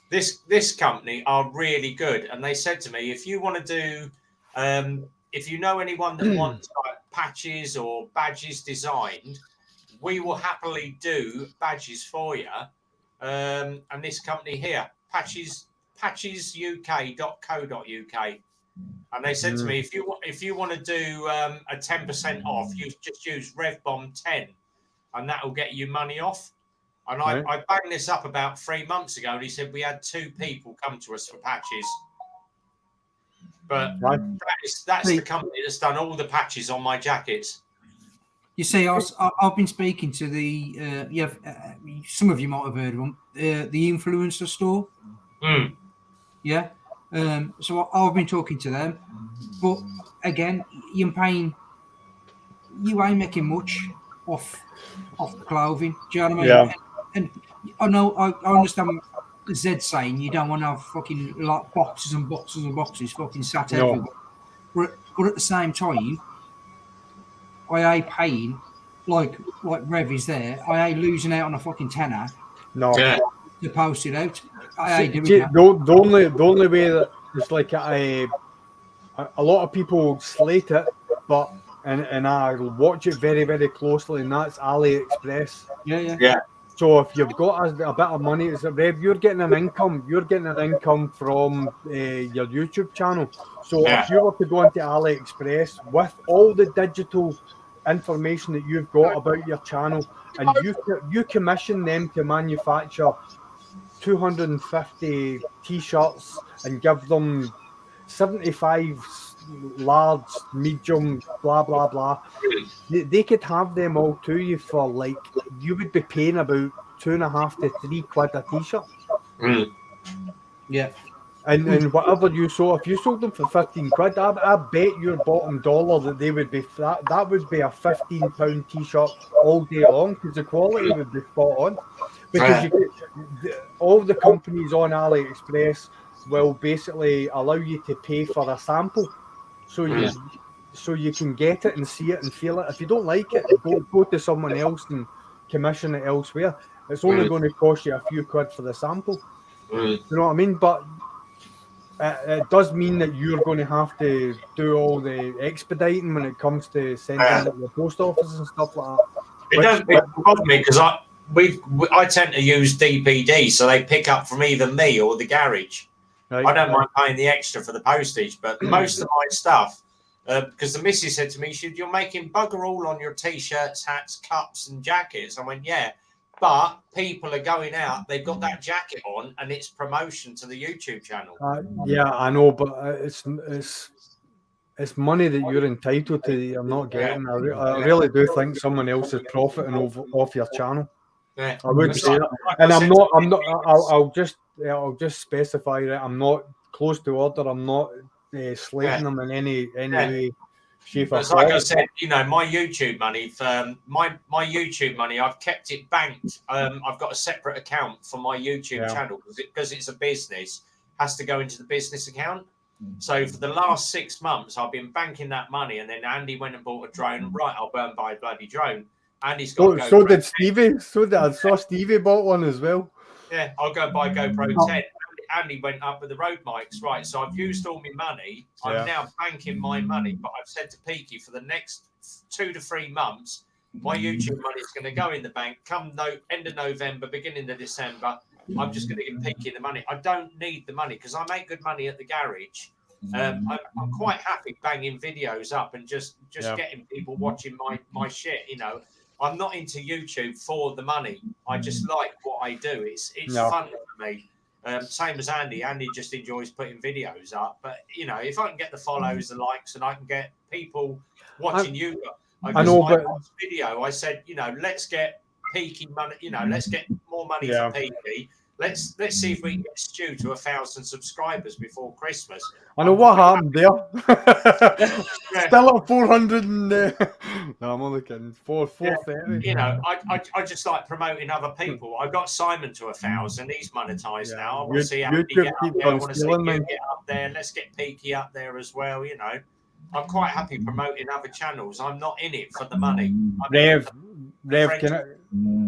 this company are really good. And they said to me, if you want to do, if you know anyone that wants like, patches or badges designed, we will happily do badges for you. And this company here, patchesuk.co.uk. And they said to me, if you want to do a 10% off, you just use RevBomb10, and that will get you money off. And I banged this up about 3 months ago, and he said we had 2 people come to us for patches. But that's the company that's done all the patches on my jackets. You see, I've been speaking to the some of you might have heard of them, the influencer store. Yeah. So I've been talking to them, but again, you ain't making much off the clothing. Do you know what I mean? Yeah. And I know I understand Zed saying you don't want to have fucking like boxes and boxes and boxes fucking sat everywhere. But at the same time, I ain't paying like Rev is there. I ain't losing out on a fucking tenner. No. Yeah. To post it out. I ain't doing that. The only way that it's like a lot of people slate it, but and I watch it very, very closely, and that's AliExpress. Yeah. So if you've got a bit of money, it's a rev. You're getting an income. You're getting an income from your YouTube channel. So if you were to go into AliExpress with all the digital information that you've got about your channel, and you commission them to manufacture 250 t-shirts and give them 75 large, medium, blah blah blah. They could have them all to you for like you would be paying about £2.5 to £3 a t-shirt. Yeah. And whatever you sold, if you sold them for 15 quid, I bet your bottom dollar that they would be that would be a £15 t-shirt all day long because the quality would be spot on. Because all the companies on AliExpress will basically allow you to pay for a sample, so you can get it and see it and feel it. If you don't like it, go to someone else and commission it elsewhere. It's only going to cost you a few quid for the sample. You know what I mean? But it does mean that you're going to have to do all the expediting when it comes to sending it to the post office and stuff like that. It doesn't bother me because I tend to use DPD, so they pick up from either me or the garage. Right. I don't mind paying the extra for the postage, but most of my stuff, because the missus said to me, you're making bugger all on your t-shirts, hats, cups and jackets. I went, yeah, but people are going out, they've got that jacket on and it's promotion to the YouTube channel. Yeah, I know, but it's money that you're entitled to that you're not getting. I really do think someone else is profiting off your channel. Yeah. I would say that. And I'm not. I'll just specify that I'm not close to order. I'm not slating them in any way, shape, or form. Like I said, my YouTube money, my YouTube money, I've kept it banked. I've got a separate account for my YouTube channel because it's a business. Has to go into the business account. So for the last 6 months, I've been banking that money, and then Andy went and bought a drone. Right, I'll go and buy a bloody drone. Andy's got. So did Stevie. I saw Stevie bought one as well. Yeah, I'll go and buy a GoPro 10. Andy went up with the road mics. Right, so I've used all my money. I'm now banking my money, but I've said to Peaky for the next 2 to 3 months, my YouTube money is going to go in the bank. Come end of November, beginning of December, I'm just going to give Peaky the money. I don't need the money because I make good money at the garage. I'm quite happy banging videos up and just getting people watching my shit. I'm not into YouTube for the money. I just like what I do. It's fun for me. Same as Andy. Andy just enjoys putting videos up. But if I can get the follows, the likes, and I can get people watching you, I know. But last video, I said, let's get Peaky money. Let's get more money for Peaky. Let's see if we can get Stu to 1,000 subscribers before Christmas. I know what happened there. Still at 400 and no, I'm only kidding. 430. I just like promoting other people. I got Simon to 1,000. He's monetized now. I want to see how he get up there. I want to see you get up there. Let's get Peaky up there as well. I'm quite happy promoting other channels. I'm not in it for the money. Rev, can I,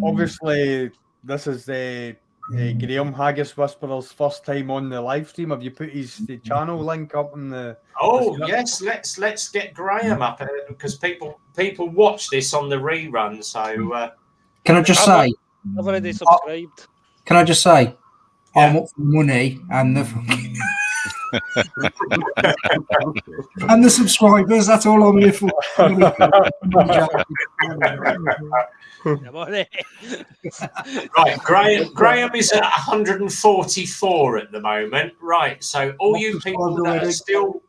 obviously this is Graham Haggis Whisperer's first time on the live stream. Have you put the channel link up in the? Oh yes, let's get Graham up because people watch this on the rerun. So can I just say? I've already subscribed. Can I just say? Yeah. I'm up for money and the and the subscribers. That's all I'm here for. Right, Graham is at 144 at the moment. Right, so all you people that are still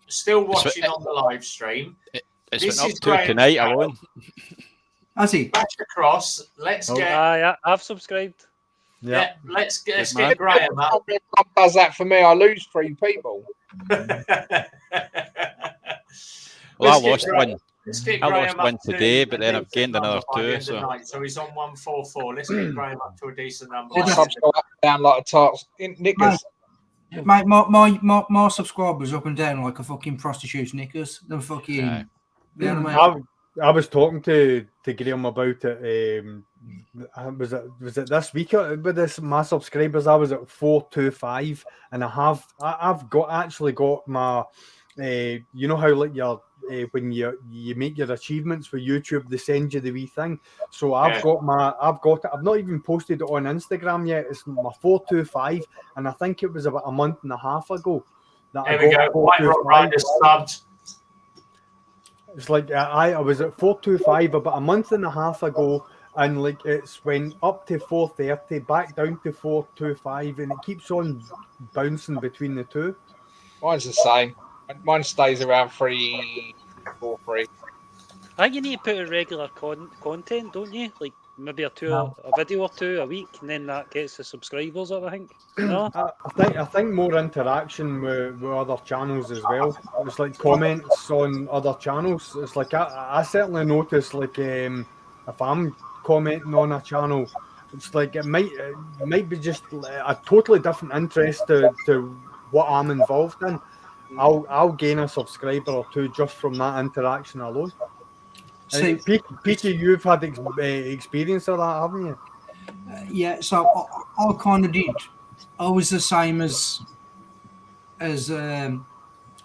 watching on the live stream, It's this been is up to Graham's tonight channel. alone. Has he? Back across. Let's get. Yeah, I've subscribed. Yeah, let's get Graham up. Does that for me? I lose 3 people. Well, I lost one. Let's get I Graham lost one up to today, but then a I've gained decent another number by the 2. end of the So night. So he's on 144. Let's get Graham up to a decent number. My subs go up and down like a tarts. Knickers. Mate, my subscribers up and down like a fucking prostitute's knickers. They're fucking. Aye. You know what I mean? I was talking to Graham about it. Was it this week with my subscribers? I was at 425, and I've actually got my you know how like your when you make your achievements with YouTube, they send you the wee thing. So I've got it. I've not even posted it on Instagram yet. It's my 425, and I think it was about a month and a half ago. There we go. White Rock Riders subbed. It's like I was at 425 about a month and a half ago, and like it's went up to 430, back down to 425, and it keeps on bouncing between the two. Mine's the same. Mine stays around 343. I think you need to put in regular content, don't you? Like maybe a video or 2 a week, and then that gets the subscribers up. I think. No? I think more interaction with other channels as well. It's like comments on other channels. It's like I certainly notice like if I'm commenting on a channel, it's like it might be just a totally different interest to what I'm involved in. I'll gain a subscriber or 2 just from that interaction alone. See, Peter, you've had experience of that, haven't you? Yeah, so I kind of did. I was the same as the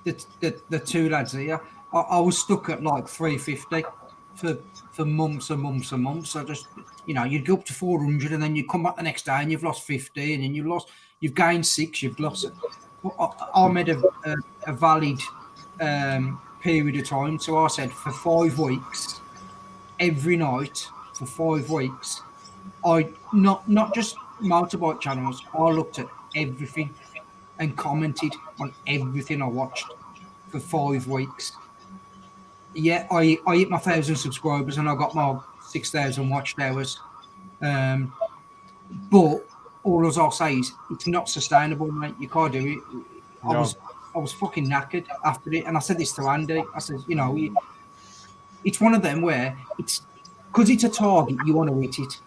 2 lads here. I was stuck at like 350 for months and months and months. I just, you'd go up to 400 and then you come back the next day and you've lost 50 and then you've gained 6, you've lost it. I made a valid period of time. So I said for 5 weeks, every night for 5 weeks, I not just motorbike channels. I looked at everything and commented on everything I watched for 5 weeks. Yeah, I hit my 1,000 subscribers and I got my 6,000 watched hours. But all I'll say is it's not sustainable, mate. You can't do it. No. I was fucking knackered after it, and I said this to Andy. I said, it's one of them where it's because it's a target, you want to hit it.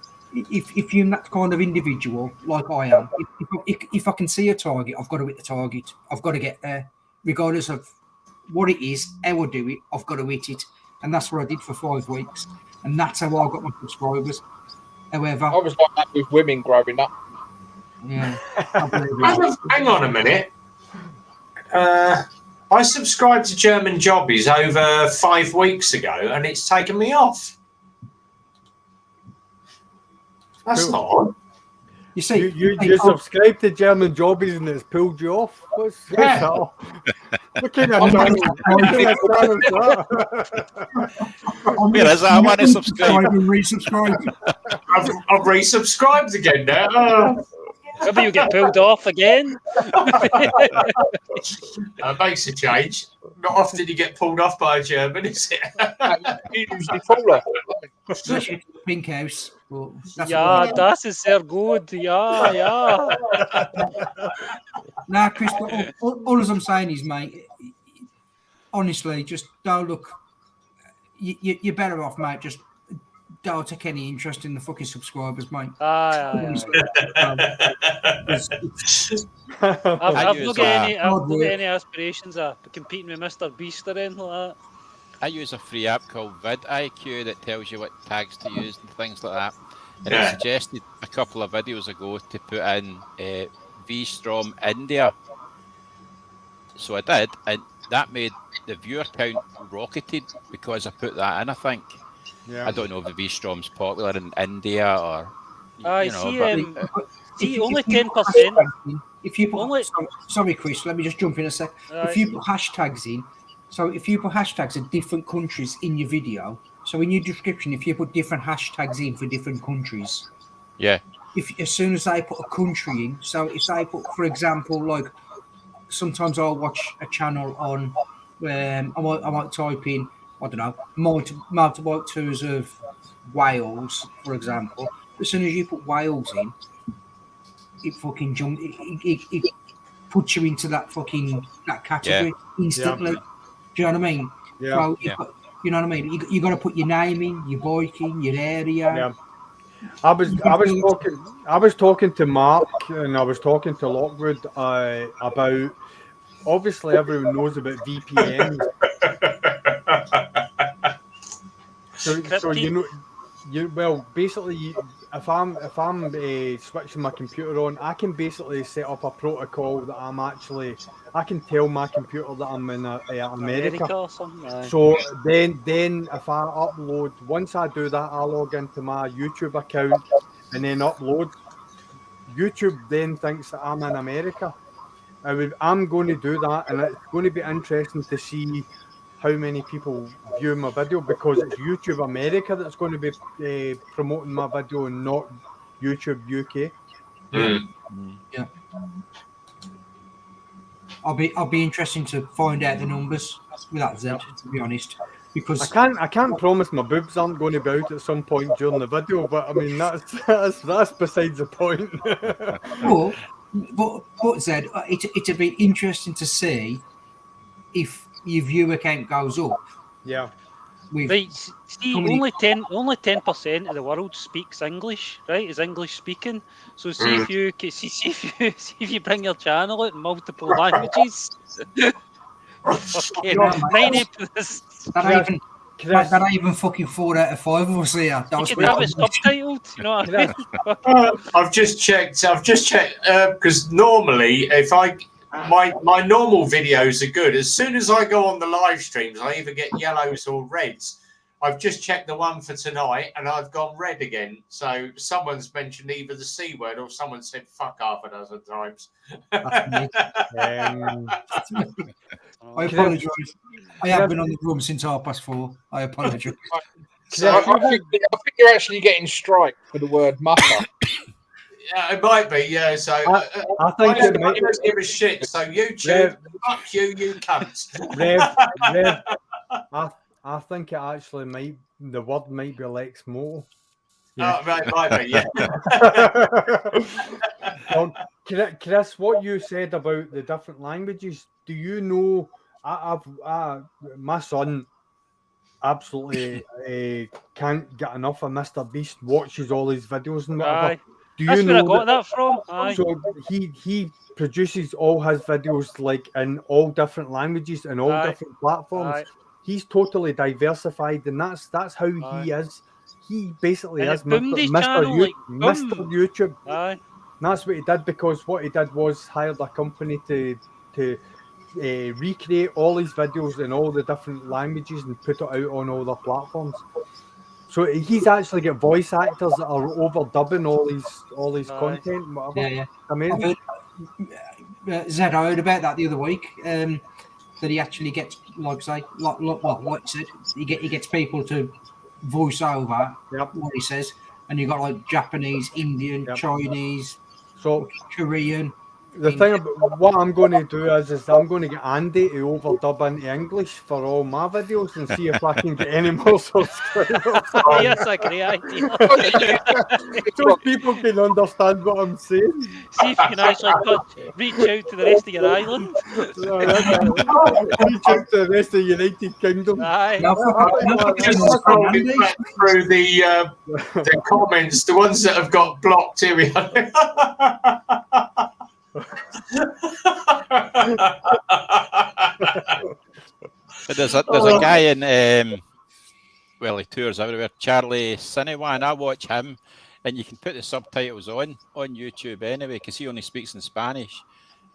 If you're that kind of individual like I am, if I can see a target, I've got to hit the target. I've got to get there, regardless of what it is, how I do it. I've got to hit it, and that's what I did for 5 weeks, and that's how I got my subscribers. However, I was like that with women growing up. Yeah. Hang on a minute. I subscribed to German Jobbies over 5 weeks ago, and it's taken me off. That's not on. You see, you subscribed to German Jobbies and it's pulled you off. What's that? What kind of channel is that? Where is that? I want to subscribe. Resubscribe. I've resubscribed again now. Maybe you get pulled off again. Makes a change. Not often you get pulled off by a German, is it? You usually fall off. Pink house. Ja, das ist sehr gut. Ja, ja. Nah, Chris, all I'm saying is, mate, honestly, just don't look. You're better off, mate. Just don't take any interest in the fucking subscribers, mate. Aye. I've I not use got any. I've Hard not got work. any aspirations of competing with Mr. Beast or anything like that. I use a free app called vidIQ that tells you what tags to use and things like that. And Yeah. it suggested a couple of videos ago to put in V-Strom India. So I did, and that made the viewer count rocketed because I put that in, I think. Yeah. I don't know if the V-Strom's popular in India or, I you know, see. but See, only if you 10%. If you put, Only- sorry, Chris, let me just jump in a sec. Aye. If you put hashtags in, so if you put hashtags of different countries in your video, so in your description, if you put different hashtags in for different countries, yeah, if as soon as they put a country in, so if they put, for example, like sometimes I'll watch a channel on, I might type in, I don't know, motorbike tours of Wales, for example. As soon as you put Wales in, it fucking jump. It puts you into that category instantly. Do you know what I mean? Yeah. So Yeah. you know what I mean. You got to put your name in, your bike in, your area. Yeah. I was talking to Mark and I was talking to Lockwood about, obviously everyone knows about VPNs. So basically, if I'm switching my computer on, I can basically set up a protocol that I can tell my computer that I'm in America. or something. Aye. So then if I upload, once I do that, I log into my YouTube account and then upload. YouTube then thinks that I'm in America. I'm going to do that, and it's going to be interesting to see how many people view my video, because it's YouTube America that's going to be promoting my video and not YouTube UK. Yeah. I'll be interesting to find out the numbers with that, Zed, to be honest, because I can't promise my boobs aren't going to be out at some point during the video, but I mean that's besides the point. but Zed, it'd be interesting to see if your viewer count goes up. Yeah. Right, see, only 10% of the world speaks English, right? Is English speaking. So see if you bring your channel out in multiple languages. Fucking 90%. That ain't even fucking 4 out of 5 of us here. You could have it subtitled, you know what I mean? I've just checked because normally if my normal videos are good. As soon as I go on the live streams, I either get yellows or reds. I've just checked the one for tonight and I've gone red again. So someone's mentioned either the C word or someone said fuck half a dozen times. I apologise. I have been on the room since 4:30. I apologise. I think you're actually getting strike for the word mucker. Yeah, it might be. Yeah, so I think it might give a shit. So YouTube, fuck you, you cunts. Rev, I think it actually the word might be Lex Moto. Yeah. Oh, right, might be, yeah. Well, Chris, what you said about the different languages, do you know? My son absolutely can't get enough of Mr. Beast. Watches all his videos and whatever. Aye. Do you That's know where I got that from. Aye. So he produces all his videos like in all different languages and all different platforms. Aye. He's totally diversified, and that's how he is. He basically And is Mr. Mr. YouTube. Aye. And that's what he did, because what he did was hired a company to recreate all his videos in all the different languages and put it out on all the platforms. So he's actually got voice actors that are overdubbing all his content and whatever. Yeah. Amazing. Zed, I heard about that the other week. That he actually gets, like you said, he gets people to voice over what he says, and you got like Japanese, Indian, Chinese, so Korean, The thing about what I'm going to do is I'm going to get Andy to overdub into English for all my videos and see if I can get any more subscribers. Yes, a great idea. So people can understand what I'm saying. See if you can actually reach out to the rest of your island. Reach out to the rest of the United Kingdom. Aye. Now, Just scrolling back through the comments, the ones that have got blocked. Here we are. There's a guy in well, he tours everywhere, Charlie Sinewan. I watch him, and you can put the subtitles on YouTube anyway, because he only speaks in Spanish,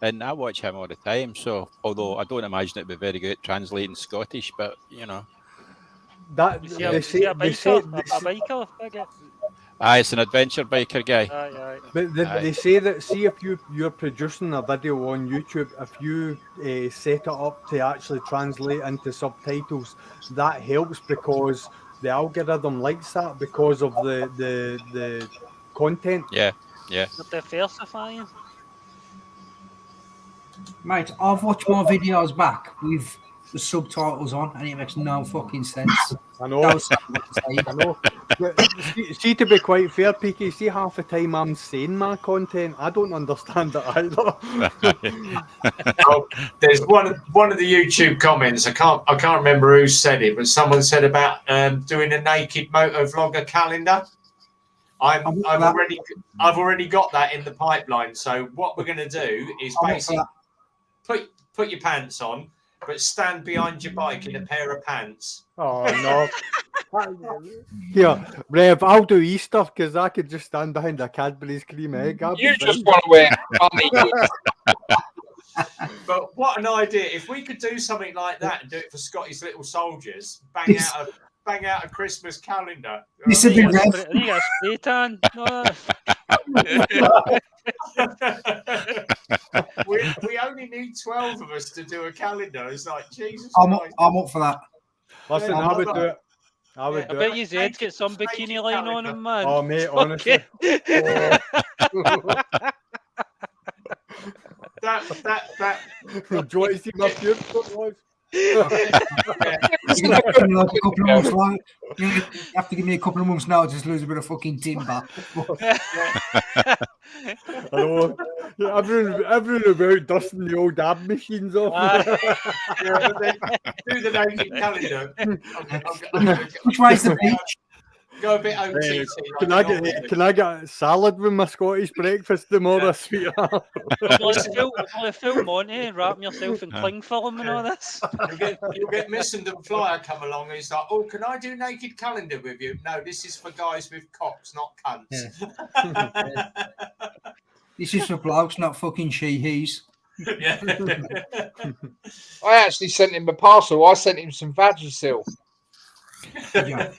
and I watch him all the time. So, although I don't imagine it'd be very good at translating Scottish, but you know, That Is they he a say, biker? A biker? I guess. it's an adventure biker guy. Aye. but they say that see if you're producing a video on YouTube, if you set it up to actually translate into subtitles, that helps because the algorithm likes that because of the content. Yeah. They're diversifying. Mate, I've watched my videos back with the subtitles on, and it makes no fucking sense. I know. That was what to say. I know. But see, to be quite fair, PK, see half the time I'm saying my content, I don't understand it either. Oh, there's one of the YouTube comments. I can't remember who said it, but someone said about doing a naked motor vlogger calendar. I've already got that in the pipeline. So what we're going to do is basically put your pants on, but stand behind your bike in a pair of pants. Oh no! Here, Rev, I'll do Easter because I could just stand behind a Cadbury's cream egg. You just want to wear funny. But what an idea! If we could do something like that and do it for Scotty's Little Soldiers, bang out a Christmas calendar. This is a big Rev. I think a spray tan. No. we only need 12 of us to do a calendar. It's like Jesus Christ. I'm up for that. Listen, I would do it. I would I do bet it. you Zed's get some bikini line on him, man. Oh, mate, honestly. Okay. That Do you want to see my pubes? You're gonna have to give me like a couple of months long. You have to give me a couple of months now to just lose a bit of fucking timber. I know. Yeah, everyone about dusting the old ab machines off. do the naked calendar. Which way's the beach? Go a bit OTT. Can I get a salad with my Scottish breakfast tomorrow, sweetheart? You'll film Monty and wrap yourself in cling film and all this. You'll get Missenden Flyer come along and he's like, oh, can I do naked calendar with you? No, this is for guys with cocks, not cunts. Yeah. This is for blokes, not fucking she-he's. Yeah. I actually sent him a parcel. I sent him some Vagisil. Yeah.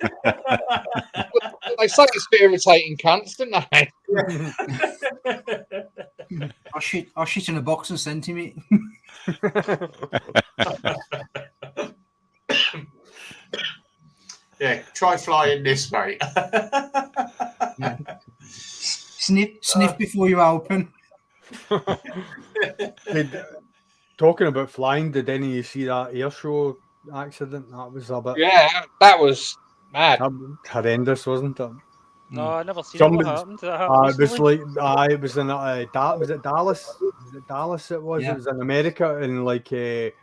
They say it's a bit irritating cunts, don't they? I shit in a box and sent him it. Yeah, try flying this, mate. Yeah. Sniff before you open. Talking about flying, did any of you see that air show accident? That was a bit that was mad. horrendous, wasn't it? No, I never seen what happened. Did that happen It was recently? like it was in was it Dallas? Was it Dallas? It was. Yeah. It was in America, and like it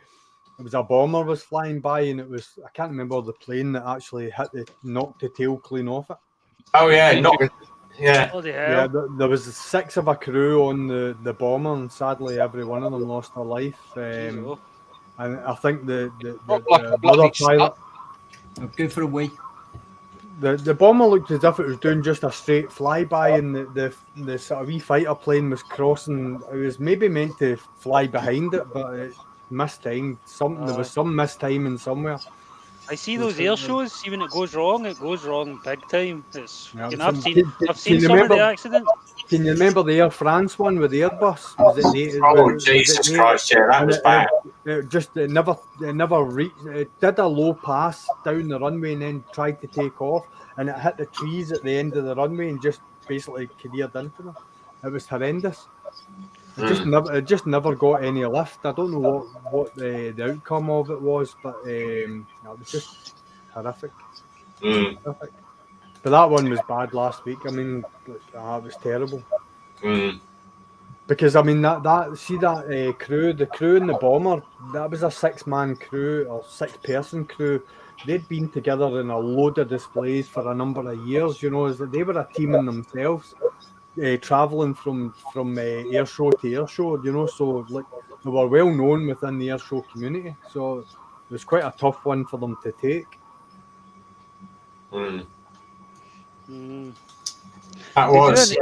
was a bomber was flying by, and it was I can't remember the plane that actually knocked the tail clean off it. Oh yeah, yeah. Bloody hell. Yeah, there was 6 of a crew on the bomber, and sadly every one of them lost their life. Jeez, And I think the Like a other bloody pilot, Go for a wee. the bomber looked as if it was doing just a straight flyby, and the sort of wee fighter plane was crossing. It was maybe meant to fly behind it, but it mistimed. There was some mistiming somewhere. I see those air shows. See when it goes wrong big time. It's Yeah, I've seen can some you of the remember- accidents. Can you remember the Air France one with the Airbus? Was it Oh Jesus Christ! Yeah, that was bad. It never reached. It did a low pass down the runway and then tried to take off, and it hit the trees at the end of the runway and just basically careered into them. It was horrendous. It just never got any lift. I don't know what the outcome of it was, but it was just horrific. Horrific. But that one was bad last week. I mean, it was terrible. Because I mean that crew, the crew in the bomber, that was a 6-man crew or 6-person crew. They'd been together in a load of displays for a number of years. You know, they were a team in themselves, traveling from air show to air show. You know, so like they were well known within the air show community. So it was quite a tough one for them to take. That was.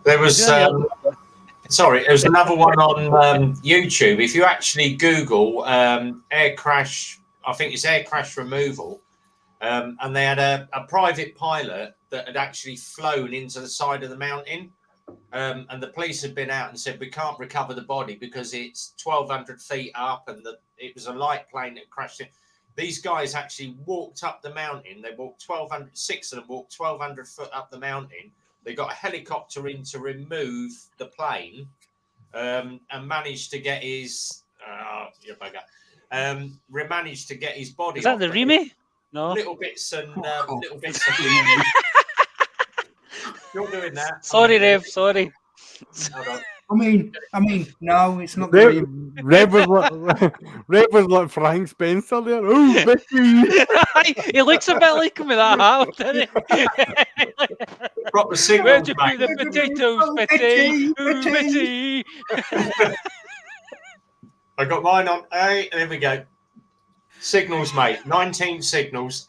There was there was another one on YouTube. If you actually Google air crash, I think it's air crash removal, and they had a private pilot that had actually flown into the side of the mountain, and the police had been out and said we can't recover the body because it's 1,200 feet up, and it was a light plane that crashed in. These guys actually walked up the mountain. They walked 1,200. 6 of them walked 1,200 foot up the mountain. They got a helicopter in to remove the plane, and managed to get his managed to get his body. Is that the Remy? No. Little bits and little bits. You're doing that. Sorry, Rev. Sorry. I mean, no, it's not. Rev was like Frank Spencer there. Oh, Vicky! He looks a bit like him with that hat, doesn't he? Proper signals, Where'd you mate. put the potatoes, Betty? Betty. I got mine on. Hey, there we go. Signals, mate. 19 signals.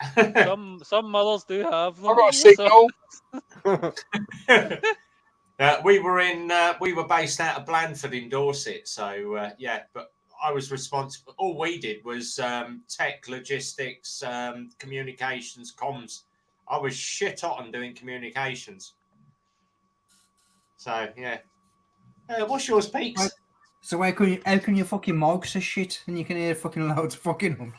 Some mothers do have them. I got a signal. We were based out of Blandford in Dorset, so but I was responsible. All we did was tech, logistics, communications, comms. I was shit hot on doing communications. So what's yours, Peaks? So how can you fucking mic so shit and you can hear fucking loads of fucking them?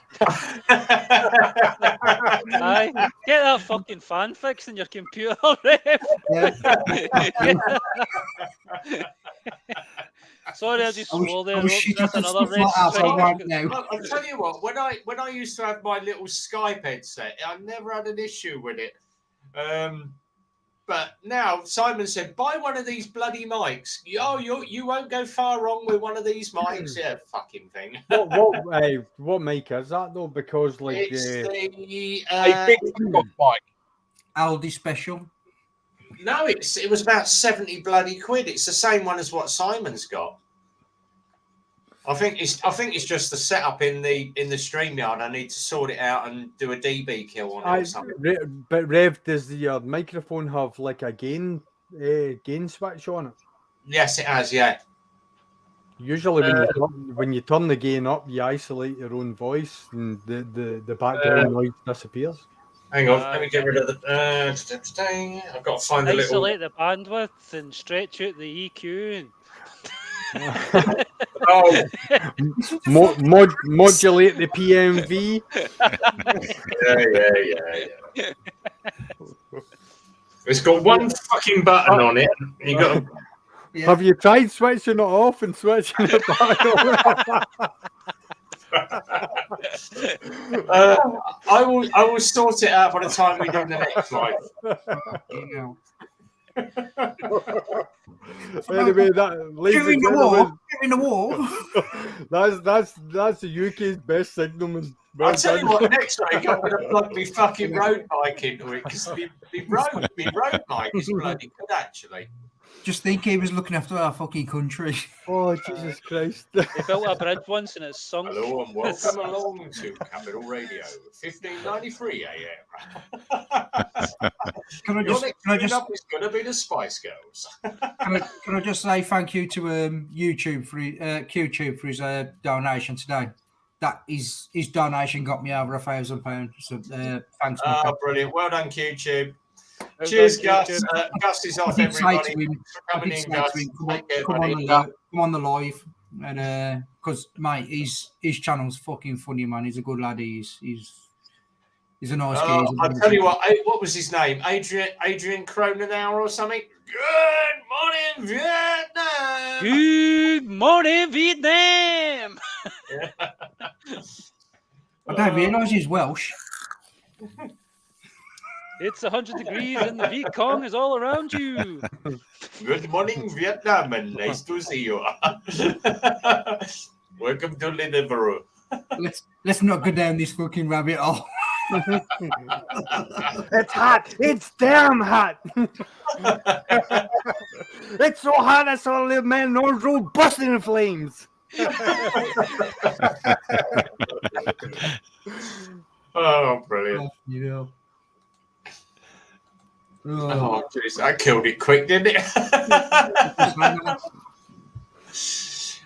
Aye, get that fucking fan fixed in your computer, Rev. Sorry, I just swore there. That's another red string. I'll tell you what. When I used to have my little Skype headset, I never had an issue with it. But now Simon said, buy one of these bloody mics. You won't go far wrong with one of these mics. Yeah, fucking thing. What mic is that though? Because like it's the big mic. Aldi special. No, it was about 70 bloody quid. It's the same one as what Simon's got. I think it's just the setup in the StreamYard. I need to sort it out and do a DB kill on it or something. But Rev, does your microphone have like a gain switch on it? Yes, it has. Yeah. Usually, when you turn the gain up, you isolate your own voice, and the background noise disappears. Hang on, let me get rid of the. I've got to find the little. Isolate the bandwidth and stretch out the EQ. And... modulate the PMV. Yeah. It's got one fucking button on it. You got to... Yeah. Have you tried switching it off and switching it back on? I will sort it out by the time we do the next live. Anyway, in the wall. That's the UK's best signalman. I'll tell you what, next week I'm going to plug my fucking road bike into it because my road bike is bloody good actually. Just think he was looking after our fucking country. Oh, Jesus Christ. They built a bridge once and it's sunk. Hello and welcome along to Capital Radio, 1593 AM. Can I just up is going to be the Spice Girls. can I just say thank you to YouTube for QTube for his donation today. That his donation got me over £1,000. So thanks. Oh, brilliant! Well done, QTube. Cheers, Gus. Gus is off, everybody. Coming in, Gus. Come on the live, and because mate, his channel's fucking funny, man. He's a good lad. He's He's a nice guy. I'll tell you what was his name? Adrian Cronenauer or something? Good morning, Vietnam! Good morning, Vietnam! I don't realise he's Welsh. It's 100 degrees and the Viet Cong is all around you. Good morning, Vietnam, and nice to see you. Welcome to Liverpool. Let's not go down this fucking rabbit hole. It's hot. It's damn hot. It's so hot I saw a little man nostril busting in flames. Oh, brilliant. Yeah. Oh, jeez, I killed it quick, didn't it?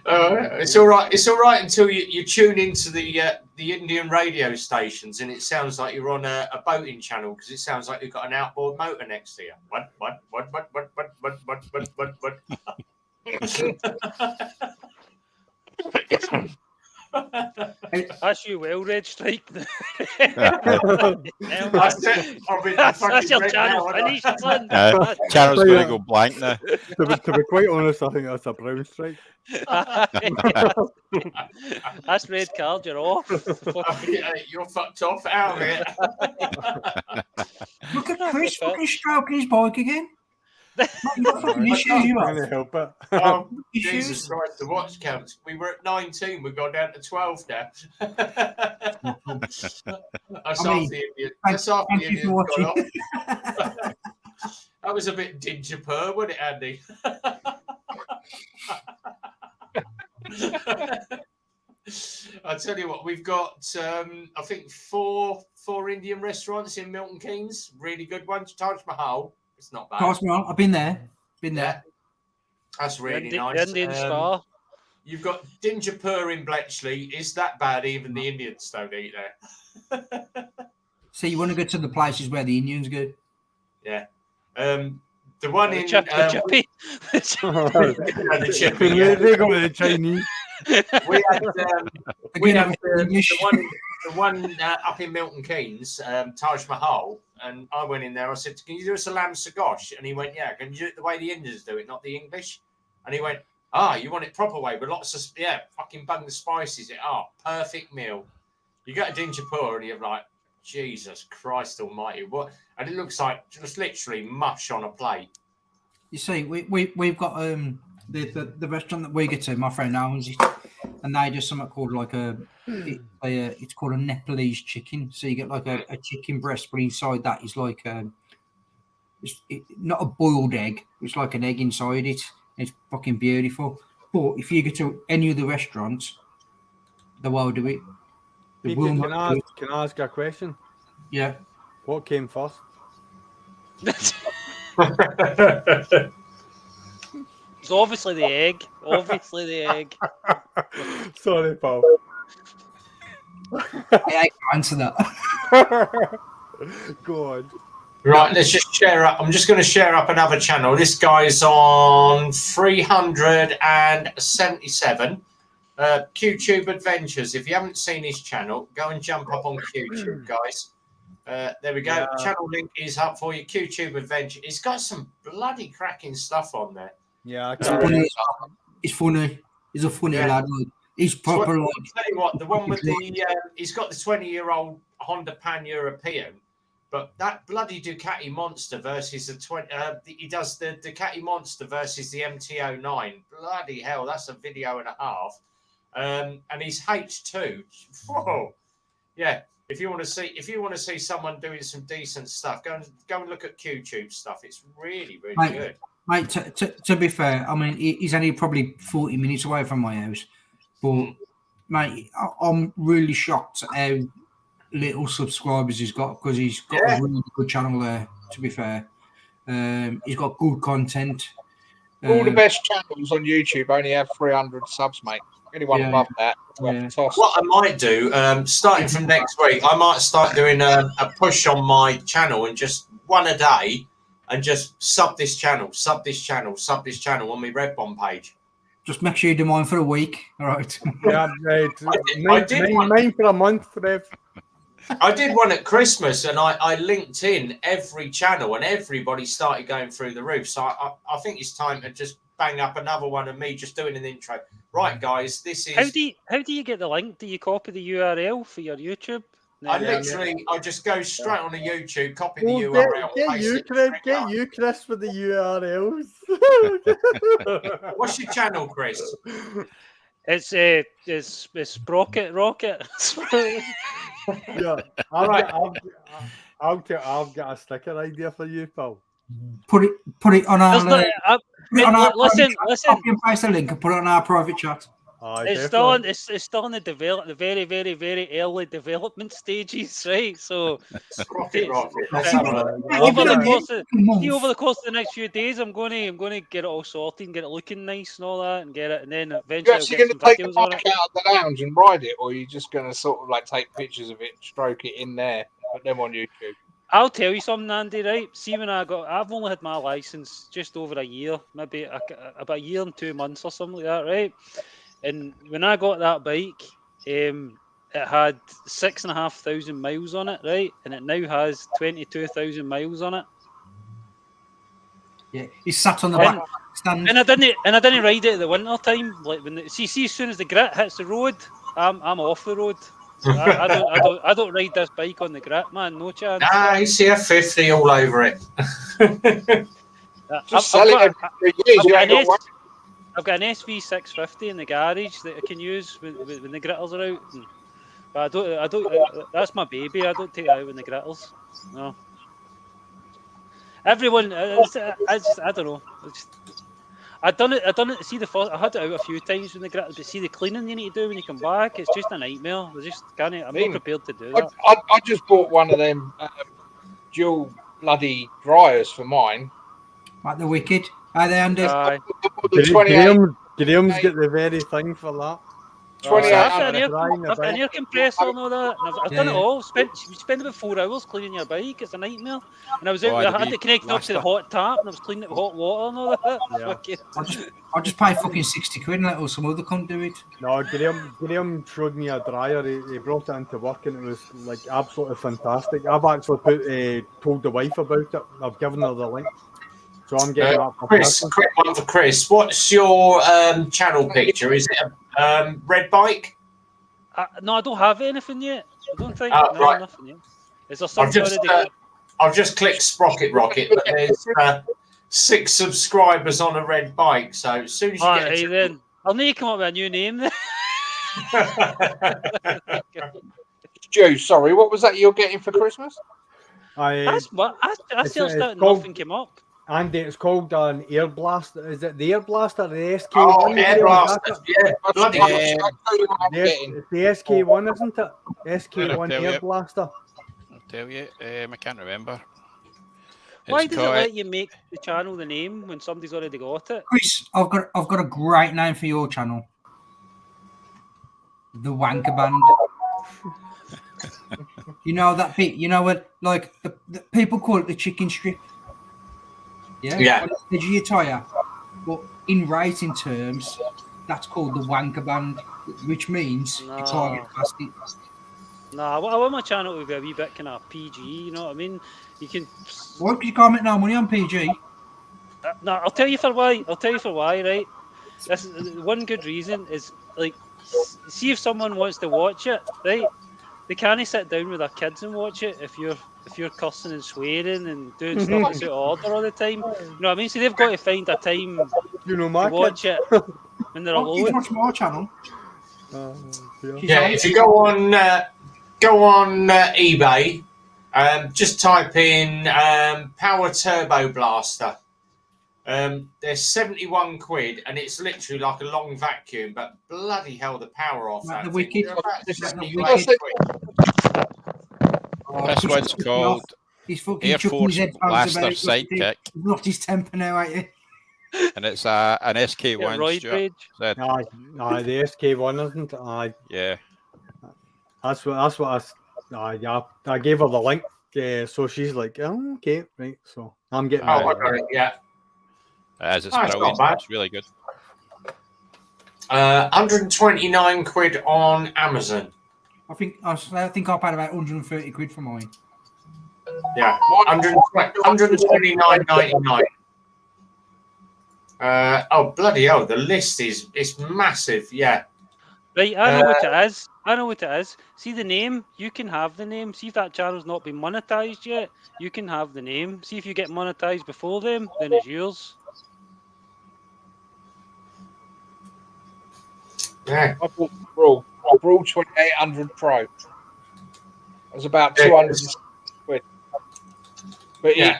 It's all right. It's all right until you tune into the Indian radio stations, and it sounds like you're on a boating channel because it sounds like you've got an outboard motor next to you. What? That's you, well, Red Strike. That's it. That's your channel finished, son. Channel's going to go blank now. To be quite honest, I think that's a brown stripe. That's red card, you're off. You're fucked off out of it. Look at Chris fucking stroking his bike again. I can't help it. Oh, Jesus Christ, the watch counts. We were at 19, we've gone down to 12 now. That's half the Indian. That's half the Indian got off. That was a bit ginger purr, wasn't it, Andy? I'll tell you what, we've got, I think, four Indian restaurants in Milton Keynes. Really good ones. Taj Mahal. It's not bad. Taj Mahal. I've been there. There. That's really nice. Indian Spa. You've got Dinjapur in Bletchley. Is that bad? Even the Indians don't eat there. So you want to go to the places where the Indians go? Yeah. The one in the chippy. the chippy. They go with the Chinese. We had the one up in Milton Keynes, Taj Mahal, and I went in there. I said, "Can you do us a lamb sagosh?" And he went, "Yeah." Can you do it the way the Indians do it, not the English? And he went, you want it proper way with lots of fucking bung the spices. Perfect meal. You go to Dinjapur and you're like, Jesus Christ Almighty, what? And it looks like just literally mush on a plate. You see, we've got the restaurant that we go to. My friend owns it, and they do something called like it's called a Nepalese chicken. So you get like a chicken breast, but inside that is like not a boiled egg. It's like an egg inside it. It's fucking beautiful. But if you go to any of the restaurants, they will do it. Peter, can I ask a question? Yeah. What came first? It's obviously the egg. Obviously the egg. Sorry, pal. I can't answer that. Go on. Right, let's just share up. I'm just going to share up another channel. This guy's on 377. QTube Adventures. If you haven't seen his channel, go and jump up on QTube, guys. There we go. Yeah. Channel link is up for you. QTube Adventure. It's got some bloody cracking stuff on there. Yeah, It's funny. He's a funny lad. He's proper. I'll tell you what, the one with the he's got the 20-year-old Honda Pan European, but that bloody Ducati Monster versus the 20. He does the Ducati Monster versus the MT-09. Bloody hell, that's a video and a half. And he's H2. Whoa. Yeah. If you want to see someone doing some decent stuff, go and look at QTube stuff. It's really, really good. Mate, to be fair, I mean, he's only probably 40 minutes away from my house. But, mate, I'm really shocked at how little subscribers he's got because he's got a really good channel there, to be fair. He's got good content. All the best channels on YouTube only have 300 subs, mate. Anyone above that, what I might do, starting from next week, I might start doing a push on my channel and just one a day and just sub this channel on my Red Bomb page. Just make sure you do mine for a week, all right? Yeah, right. Mine for a month, Rev. I did one at Christmas, and I linked in every channel, and everybody started going through the roof. So I think it's time to just bang up another one of me just doing an intro. Right, guys, this is. How do you get the link? Do you copy the URL for your YouTube? I just go straight on a YouTube, copy the Well, URL. get you, Chris, for the URLs. What's your channel, Chris? It's Sprocket Rocket. Yeah, I've got a sticker idea for you, pal. Put it on our. Listen. Copy and paste the link and put it on our private chat. It's still in the very, very, very early development stages, right? So over the course of the next few days, I'm going to get it all sorted and get it looking nice and all that, and get it, and then eventually You're actually going to take the bike out of the lounge and ride it, or are you just going to sort of like take pictures of it, stroke it in there, put them on YouTube? I'll tell you something, Andy, right? See, I've only had my license just over a year, maybe about a year and 2 months or something like that, right? And when I got that bike, it had 6,500 miles on it, right? And it now has 22,000 miles on it. Yeah, he's sat on the back stand. And I didn't ride it at the winter time. Like see, as soon as the grit hits the road, I'm off the road. I don't ride this bike on the grit, man. No chance. You see F50 all over it. Just sell it every 3 years. I've got an SV650 in the garage that I can use when the gritters are out. But I don't. That's my baby. I don't take it out when the gritters. No. Everyone, I don't know. I done it. See the first. I had it out a few times when the gritters, but see the cleaning you need to do when you come back. It's just a nightmare. I just can't. I'm not prepared to do that. I just bought one of them dual bloody dryers for mine. Like the Wicked. Hi there, Andy. Graham's got the very thing for that. I've got an air compressor and all that. I've done it all. You spend about 4 hours cleaning your bike. It's a nightmare. And I was out. I had to connect up to the hot tap, and I was cleaning it with hot water and all that. Yeah. I'll just pay fucking 60 quid and let some other cunt do it. No, Graham showed me a dryer. He brought it into work and it was like absolutely fantastic. I've actually told the wife about it. I've given her the link. So I'm getting that for Chris. Quick one for Chris. What's your channel picture? Is it a red bike? No, I don't have anything yet. I don't think. Right. Nothing yet. Is there something I've just clicked Sprocket Rocket, but there's 6 subscribers on a red bike. So as soon as you get then I'll need to come up with a new name then. Stu, sorry, what was that you're getting for Christmas? I still started nothing came up. Andy, it's called an air blaster. Is it the air blaster or the SK1? Oh, air blaster. Yeah, bloody it's the SK1, isn't it? SK1 air blaster. I'll tell you, I can't remember. Why does it let you make the channel the name when somebody's already got it? Chris, I've got a great name for your channel. The Wanker Band. You know that bit? You know what? Like the people call it the chicken strip. Yeah. On the edge of your tyre. But in racing terms, that's called the Wanker Band, which means you can't get past it. No, I want my channel to be a wee bit kind of PG. You know what I mean? You can. Why? Because you can't make no money on PG. No, I'll tell you for why. Right? This is one good reason is like, see if someone wants to watch it, right? They can't sit down with their kids and watch it if you're cussing and swearing and doing stuff that's out of order all the time. You know what I mean? So they've got to find a time to watch it when they're alone. You watch my channel. Yeah, if you go on eBay, just type in Power Turbo Blaster. There's 71 quid, and it's literally like a long vacuum, but bloody hell, the power off that. The Wicked. This one's called Air Force Blaster Sidekick. He's lost his temper now, ain't he? And it's an SK1. Aye, the SK1, isn't it? Aye. Yeah. That's what I gave her the link. So she's like, oh, okay, right. So I'm getting. Oh, I got it. Yeah. It's brilliant. It's really good. 129 quid on Amazon. I think I paid about 130 quid for mine. Yeah, 129.99. Oh bloody hell! The list is massive. Yeah. Right, I know what it is. I know what it is. See the name? You can have the name. See if that channel's not been monetized yet. You can have the name. See if you get monetized before them, then it's yours. Yeah. I bought the Brawl 2800 Pro. It was about 200 quid. But Yeah.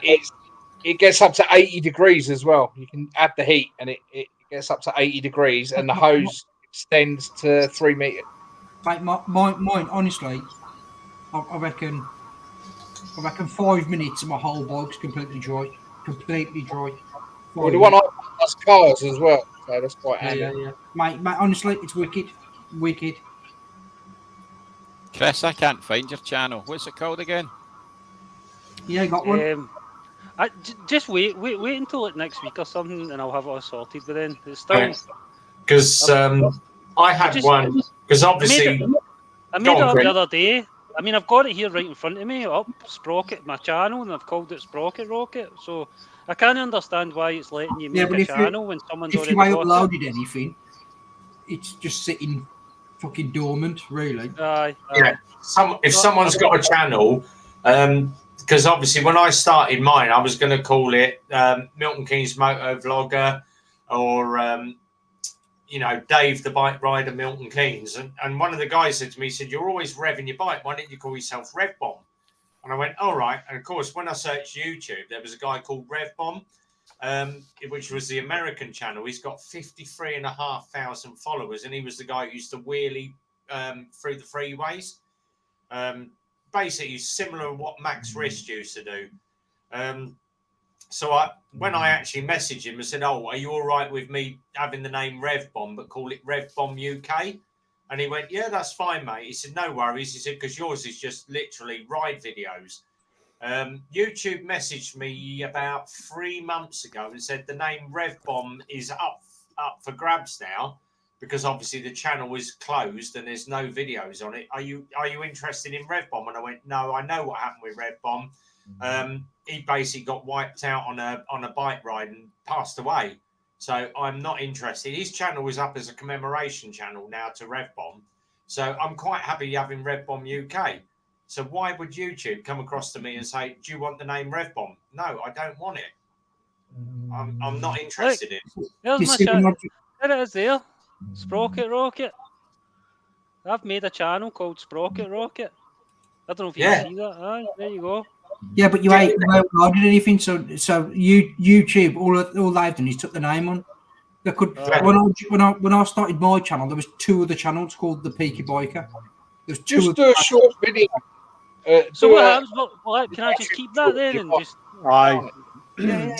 it gets up to 80 degrees as well. You can add the heat and it gets up to 80 degrees and the hose extends to 3 meters. Mate, mine, honestly, I reckon 5 minutes and my whole bike's completely dry. Completely dry. Well, the one I does cars as well, so that's quite Yeah, handy. yeah. Mate, honestly, it's wicked. Wicked. Chris, I can't find your channel. What's it called again? Yeah, got one. Just wait until like next week or something, and I'll have it all sorted. But then it's still because I had one because obviously I made it up the other day. I mean, I've got it here right in front of me, up Sprocket, my channel, and I've called it Sprocket Rocket. So I can't understand why it's letting you make a channel when someone's already got it. If you ain't uploaded anything, it's just sitting fucking dormant, really. Aye. Yeah. If someone's got a channel, because obviously when I started mine, I was going to call it Milton Keynes Moto Vlogger or Dave the Bike Rider Milton Keynes. And one of the guys said to me, he said, "You're always revving your bike. Why don't you call yourself Rev Bomb?" And I went, "All right." And of course, when I searched YouTube, there was a guy called Rev Bomb, which was the American channel. He's got 53,500 followers, and he was the guy who used to wheelie through the freeways. Basically, similar to what Max Wrist used to do. So when I actually messaged him, I said, "Oh, are you all right with me having the name Rev Bomb, but call it Rev Bomb UK?" And he went, "Yeah, that's fine, mate." He said, "No worries." He said, "Because yours is just literally ride videos." YouTube messaged me about 3 months ago and said the name Rev Bomb is up for grabs now because obviously the channel is closed and there's no videos on it. Are you interested in Rev Bomb? And I went, "No, I know what happened with Rev Bomb. He basically got wiped out on a bike ride and passed away. So I'm not interested." His channel was up as a commemoration channel now to Rev Bomb. So I'm quite happy having Rev Bomb UK. So why would YouTube come across to me and say, "Do you want the name Rev Bomb?" No, I don't want it. I'm not interested in it. There's my channel. There it is there. Sprocket Rocket. I've made a channel called Sprocket Rocket. I don't know if you can see that. Aye, there you go. Yeah, but you ain't uploaded anything, so YouTube, all they've done is took the name on. They could when I started my channel, there was 2 other channels called the Peaky Biker. There's 2. Just do a short video. So what happens? Well, can I just keep that then and just? Aye.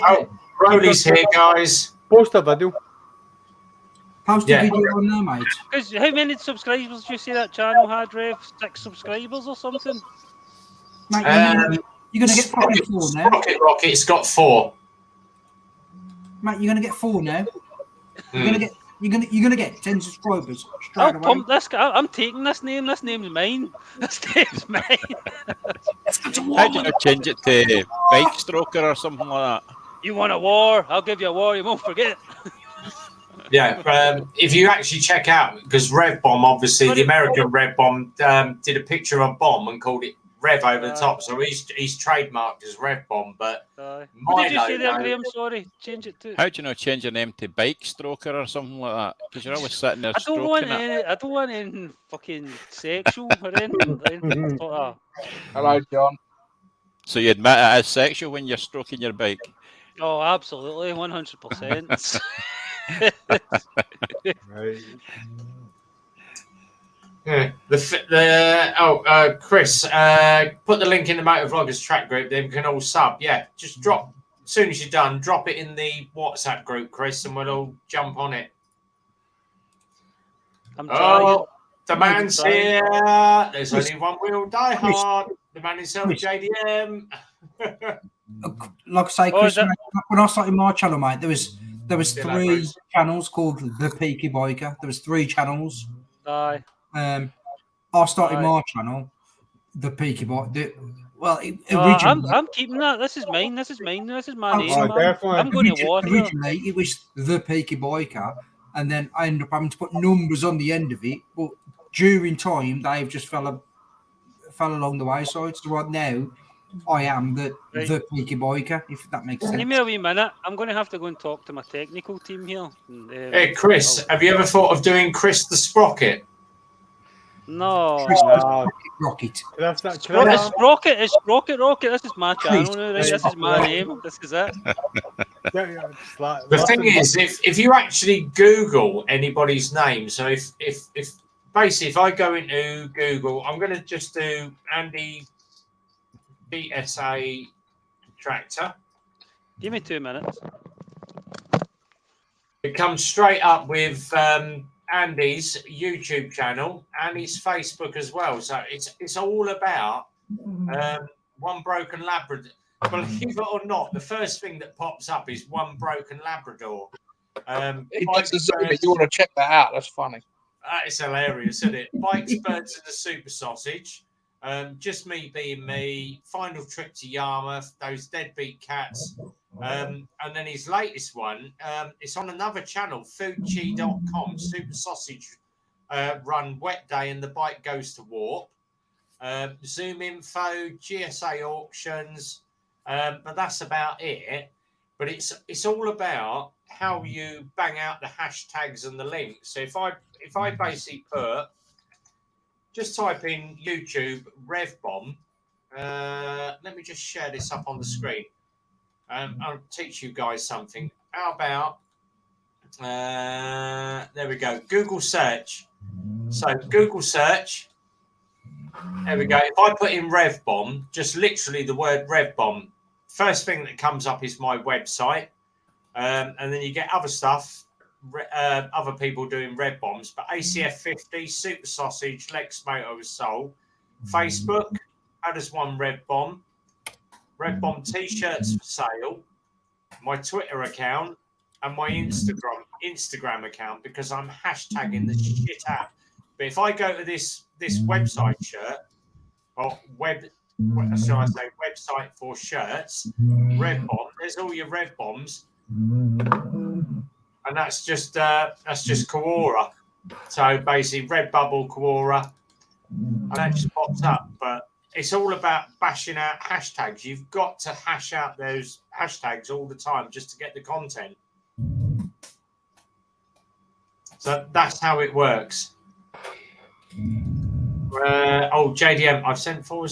Oh, Brody's here, guys. Post a video. Post a video on there, mate. Because how many subscribers did you say that channel had, Rev? 6 subscribers or something? Mate, you're going to get 4 now. Sprocket Rocket's got 4. Mate, you're going to get 4 now. You're going to get 10 subscribers straight I'll away. pump this guy. I'm taking this name. This name's mine. This name's mine. How do you not change it to Bike Stroker or something like that? You want a war? I'll give you a war. You won't forget. Yeah, if you actually check out, because Rev Bomb, obviously the American Rev Bomb did a picture of a bomb and called it Rev over the top, so he's trademarked as Rev Bomb. But what did you say there, Graham? Sorry, change it to. How do you not change your name to Bike Stroker or something like that? Because you're always sitting there stroking it. I don't want anything fucking sexual or anything. Hello, John. So you admit it is sexual when you're stroking your bike? Oh, absolutely, 100%. Right. Yeah. Chris, put the link in the Motor Vloggers track group. Then we can all sub. Yeah, just drop as soon as you're done. Drop it in the WhatsApp group, Chris, and we'll all jump on it. The man's here. There's only one will die hard. The man himself, JDM. Like I say, Chris, when I started my channel, mate, there was 3 channels called the Peaky Biker. There was 3 channels. Aye. I started Aye. my channel, the Peaky Boy. I'm keeping that. This is mine. This is mine. This is my name, Oh, man. definitely. I'm going to water it. Originally, it was the Peaky Biker, and then I ended up having to put numbers on the end of it. But during time, they've just fell along the wayside. So right now, I am the Peaky Biker, if that makes sense. Give me a wee minute. I'm going to have to go and talk to my technical team here. Hey, Chris, have you ever thought of doing Chris the Sprocket? No. Rocket. Sprocket. It's Rocket. This is my channel now, right? This is my name. This is it. The thing is, if you actually Google anybody's name, so if basically if I go into Google, I'm going to just do Andy BSA Tractor. Give me 2 minutes. It comes straight up with Andy's YouTube channel and his Facebook as well. So it's all about One Broken Labrador. Believe it or not, the first thing that pops up is One Broken Labrador. You want to check that out? That's funny. It's hilarious, isn't it? Bikes, Birds, and the Super Sausage. Just me being me. Final trip to Yarmouth. Those deadbeat cats. And then his latest one, it's on another channel, foodchi.com, Super Sausage Run Wet Day and the Bike Goes to Warp. Zoom info, GSA auctions, but that's about it. But it's all about how you bang out the hashtags and the links. So if I basically just type in YouTube RevBomb, let me just share this up on the screen. I'll teach you guys something. How about there we go, Google search. So Google search. There we go. If I put in RevBomb, just literally the word RevBomb, first thing that comes up is my website, and then you get other stuff, other people doing Rev Bombs, but ACF 50, Super Sausage, Lex Moto Soul, Facebook, how does one Rev Bomb? Rev Bomb t-shirts for sale, my Twitter account, and my Instagram account, because I'm hashtagging the shit out. But if I go to this website shirt, or website for shirts, Rev Bomb, there's all your Rev Bombs, and that's just Quora. So basically, Redbubble, Quora, and that just pops up. But it's all about bashing out hashtags. You've got to hash out those hashtags all the time just to get the content. So that's how it works. JDM, I've sent forward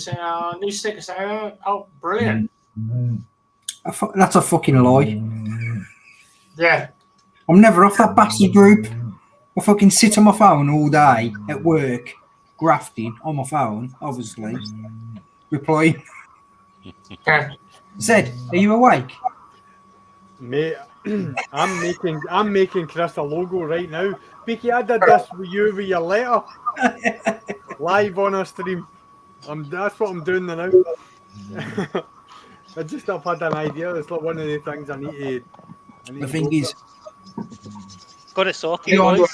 new stickers. Oh, brilliant. That's a fucking lie. Yeah. I'm never off that bastard group. I fucking sit on my phone all day at work, grafting on my phone, obviously. Replying. Zed, are you awake? Mate, I'm making Chris a logo right now. Beaky, I did this with you with your letter. Live on a stream. That's what I'm doing now. I've had an idea. It's like one of the things I need to. The thing is, got it sorted. I'm not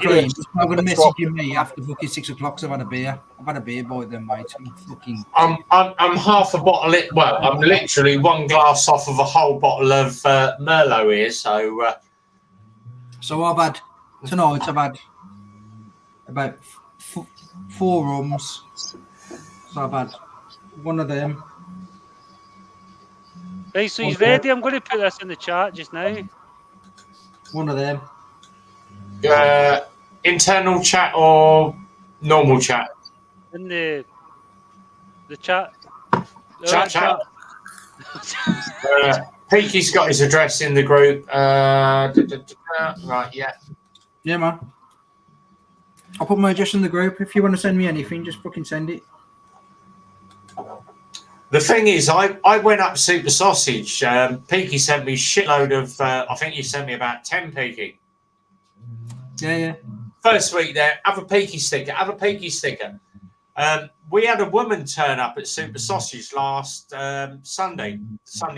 going to message me after fucking 6 o'clock. So I've had a beer by then, mate. I'm half a bottle. I'm literally one glass off of a whole bottle of Merlot here. So I've had about 4 rums. So I've had one of them. Right, so he's ready. I'm going to put this in the chat just now. One of them. Internal chat or normal chat? In the chat. Chat. Peaky's got his address in the group. Right, yeah. Yeah, man. I'll put my address in the group. If you want to send me anything, just fucking send it. The thing is, I went up Super Sausage. Peaky sent me a shitload of, I think you sent me about 10, Peaky. Yeah. First week there, have a Peaky sticker. We had a woman turn up at Super Sausage last Sunday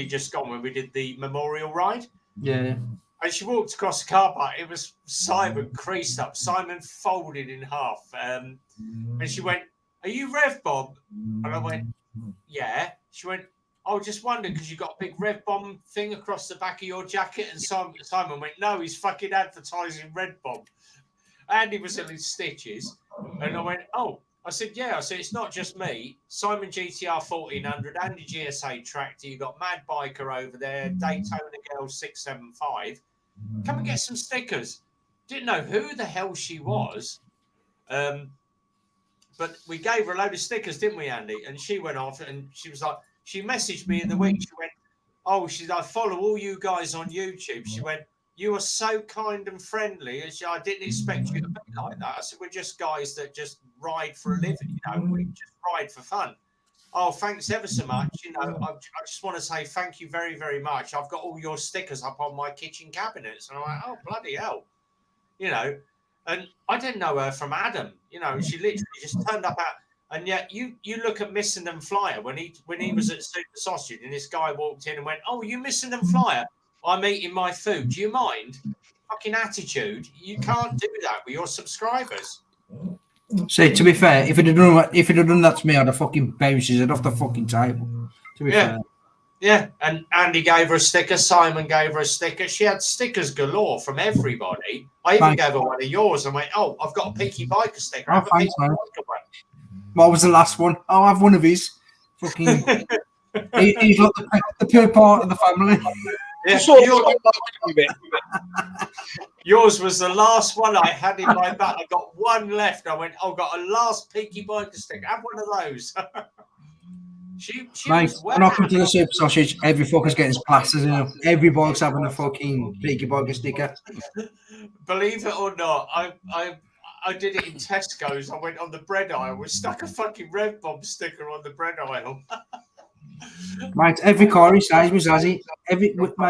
just gone, when we did the memorial ride. Yeah. And she walked across the car park. It was Simon creased up, Simon folded in half. And she went, "Are you Rev Bob?" And I went, "Yeah." She went, "I just wondered because you got a big Rev Bomb thing across the back of your jacket." And Simon went, "No, he's fucking advertising Red Bomb." Andy was in his stitches. And I went, "Oh." I said, "Yeah." I said, "It's not just me. Simon GTR 1400, Andy GSA Tractor. You got Mad Biker over there, Daytona Girl 675. Come and get some stickers." Didn't know who the hell she was. But we gave her a load of stickers, didn't we, Andy? And she went off and she was like, she messaged me in the week. She went, "Oh, I follow all you guys on YouTube." She went, "You are so kind and friendly." And I didn't expect you to be like that. I said, "We're just guys that just ride for a living, we just ride for fun." "Oh, thanks ever so much. I just want to say thank you very, very much. I've got all your stickers up on my kitchen cabinets." And I'm like, "Oh, bloody hell." And I didn't know her from Adam. She literally just turned up out. And yet you look at Missing Them Flyer when he was at Super Sausage and this guy walked in and went, "Oh, you Missing Them Flyer? I'm eating my food. Do you mind?" Fucking attitude. You can't do that with your subscribers. See, to be fair, if it had done that to me, I'd have fucking bounced it off the fucking table. To be fair. Yeah, and Andy gave her a sticker. Simon gave her a sticker. She had stickers galore from everybody. I even gave her one of yours and went, "Oh, I've got a Peaky Biker sticker." Oh, thanks, man. What was the last one? Oh, I have one of his. Fucking. He's like the pure part of the family. Yeah, yours was the last one I had in my bag. I got one left. I went, "I've got a last Peaky Biker sticker. Have one of those." She Mate, when I come to the Super Sausage, every fucker's getting his plasters. Every boy's having a fucking Peaky Biker sticker. Believe it or not, I did it in Tesco's. I went on the bread aisle. We stuck a fucking Rev Bomb sticker on the bread aisle. Mate, every car in Salisbury has it.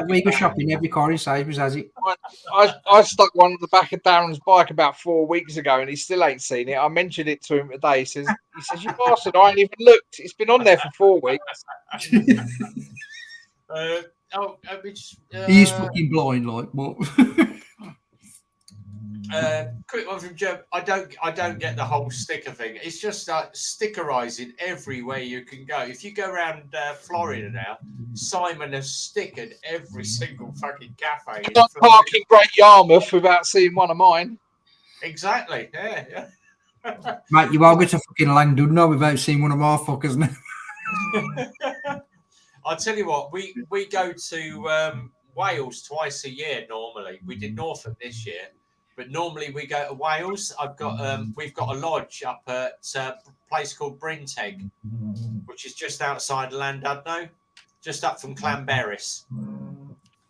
We go shopping, every car in Salisbury has it. I stuck one on the back of Darren's bike about 4 weeks ago, and he still ain't seen it. I mentioned it to him today. He says, "You bastard! I ain't even looked. It's been on there for 4 weeks." He's fucking blind, like what? Quick one from Joe. I don't get the whole sticker thing. It's just like stickerizing everywhere you can go. If you go around Florida now, Simon has stickered every single fucking cafe. I'm not parking Great Yarmouth without seeing one of mine. Exactly. Yeah. Mate, you are going to fucking Langdon now without seeing one of our fuckers now. I'll tell you what. We go to Wales twice a year normally. We did Norfolk this year. But normally we go to Wales. We've got a lodge up at a place called Brinteg, which is just outside Llandudno, just up from Llanberis.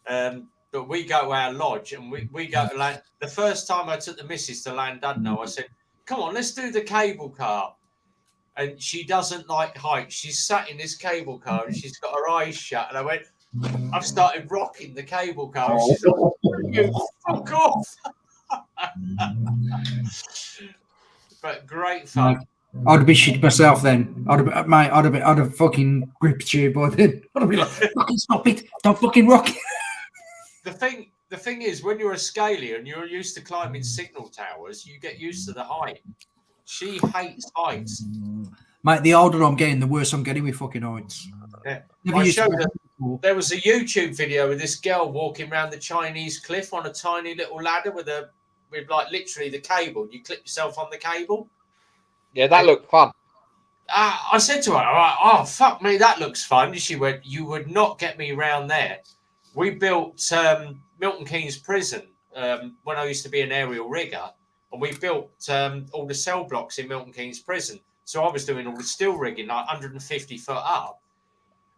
But we go to our lodge and we go to the first time I took the missus to Llandudno, I said, "Come on, let's do the cable car." And she doesn't like heights. She's sat in this cable car and she's got her eyes shut. And I went, I've started rocking the cable car. And she's like, "You fuck off." But great fun. I'd be shit myself then. I'd have fucking gripped you by then. I'd be like, "Fucking stop it! Don't fucking rock it." The thing is, when you're a scaly and you're used to climbing signal towers, you get used to the height. She hates heights. Mate, the older I'm getting, the worse I'm getting with fucking heights. Yeah. I showed her. There was a YouTube video with this girl walking around the Chinese cliff on a tiny little ladder with like literally the cable. You clip yourself on the cable. Yeah, that looked fun. I said to her, "Oh, fuck me, that looks fun." She went, "You would not get me around there." We built Milton Keynes Prison when I used to be an aerial rigger, and we built all the cell blocks in Milton Keynes Prison. So I was doing all the steel rigging, like 150 foot up.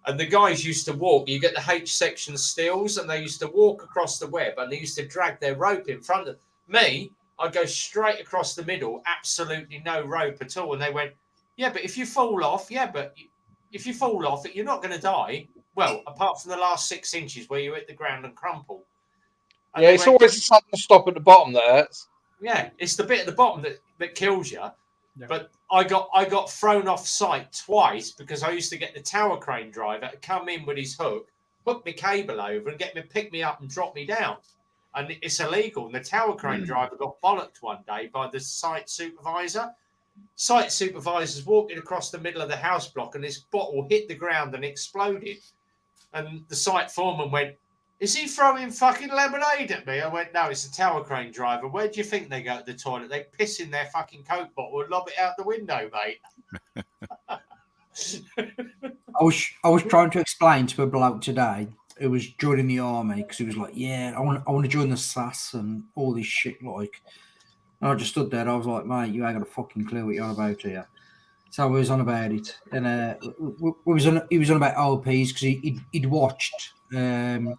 And the guys used to walk. You get the H-section steels, and they used to walk across the web, and they used to drag their rope in front of me. I'd go straight across the middle, absolutely no rope at all. And they went, "Yeah, but if you fall off, you're not going to die." Well, apart from the last 6 inches where you hit the ground and crumple. And yeah, it's always the sudden stop at the bottom that hurts. Yeah, it's the bit at the bottom that kills you. Yeah. But I got thrown off site twice because I used to get the tower crane driver to come in with his hook my cable over and pick me up and drop me down. and it's illegal. And the tower crane driver got bollocked one day by the site supervisor. Site supervisor's walking across the middle of the house block, and this bottle hit the ground and exploded. And the site foreman went, "Is he throwing fucking lemonade at me?" I went, "No, it's a tower crane driver. Where do you think they go to the toilet? They piss in their fucking Coke bottle and lob it out the window, mate." I was trying to explain to a bloke today who was joining the army, because he was like, "Yeah, I want to join the SAS and all this shit." Like, and I just stood there. I was like, "Mate, you ain't got a fucking clue what you're on about here." So I was on about it, and he was on about OPs because he'd watched something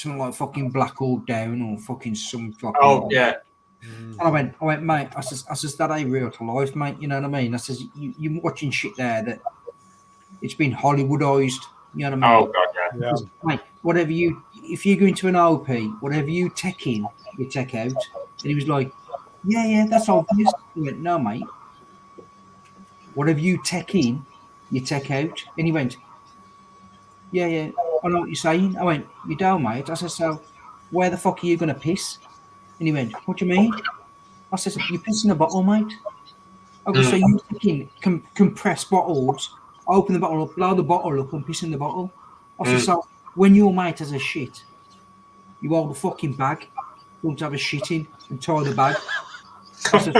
like fucking Black Hawk Down or fucking some fucking. Oh yeah. And I went, "Mate," I says, "That ain't real to life, mate. You know what I mean?" I says, "You're watching shit there that it's been Hollywoodized. You know what I mean?" Oh god, Yeah. Mate, if you go into an OP, whatever you take in, you take out. And he was like, yeah, that's obvious. I went, "No, mate. Whatever you take in, you take out." And he went, yeah, I know what you're saying. I went, "You don't, mate." I said, "So where the fuck are you going to piss?" And he went, "What do you mean?" I said, "You piss in a bottle, mate." I go, "So you fucking compress bottles, open the bottle up, blow the bottle up and piss in the bottle?" I said, "So when your mate has a shit, you hold the fucking bag, don't have a shit in and tie the bag." I said,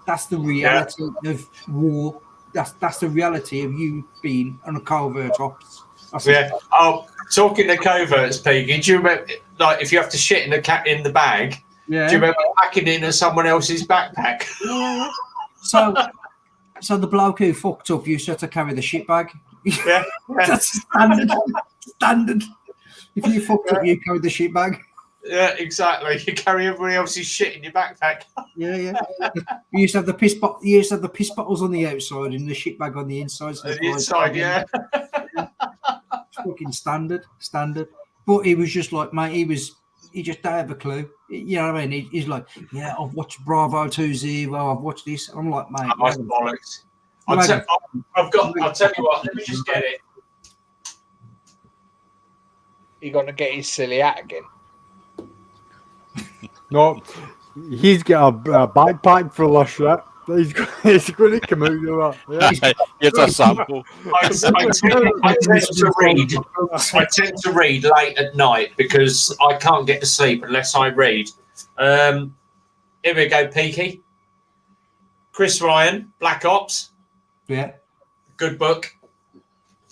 that's the reality of war. That's the reality of you being on a covert ops. I said, yeah. Oh, talking to coverts, Piggy, do you remember, like, if you have to shit in the bag? yeah. Do you remember packing in someone else's backpack? Yeah. So the bloke who fucked up used to have to carry the shit bag. Yeah. That's standard. If you fucked up, you carry the shit bag. Yeah, exactly. You carry everybody else's shit in your backpack. Yeah. You used to have the piss You used to have the piss bottles on the outside and the shit bag on the inside. So On the inside, yeah. Fucking standard. But he was just like, mate, he just don't have a clue. You know what I mean? He's like, "Yeah, I've watched Bravo 20. I've watched this." I'm like, "Mate, That's bollocks. I'll tell you what, let me just get it. You're going to get his silly hat again. No, he's got a backpack full of shit. He's going to come out of that. Yeah. Here's a sample. I tend to read late at night because I can't get to sleep unless I read. Here we go, Peaky. Chris Ryan, Black Ops. Yeah. Good book.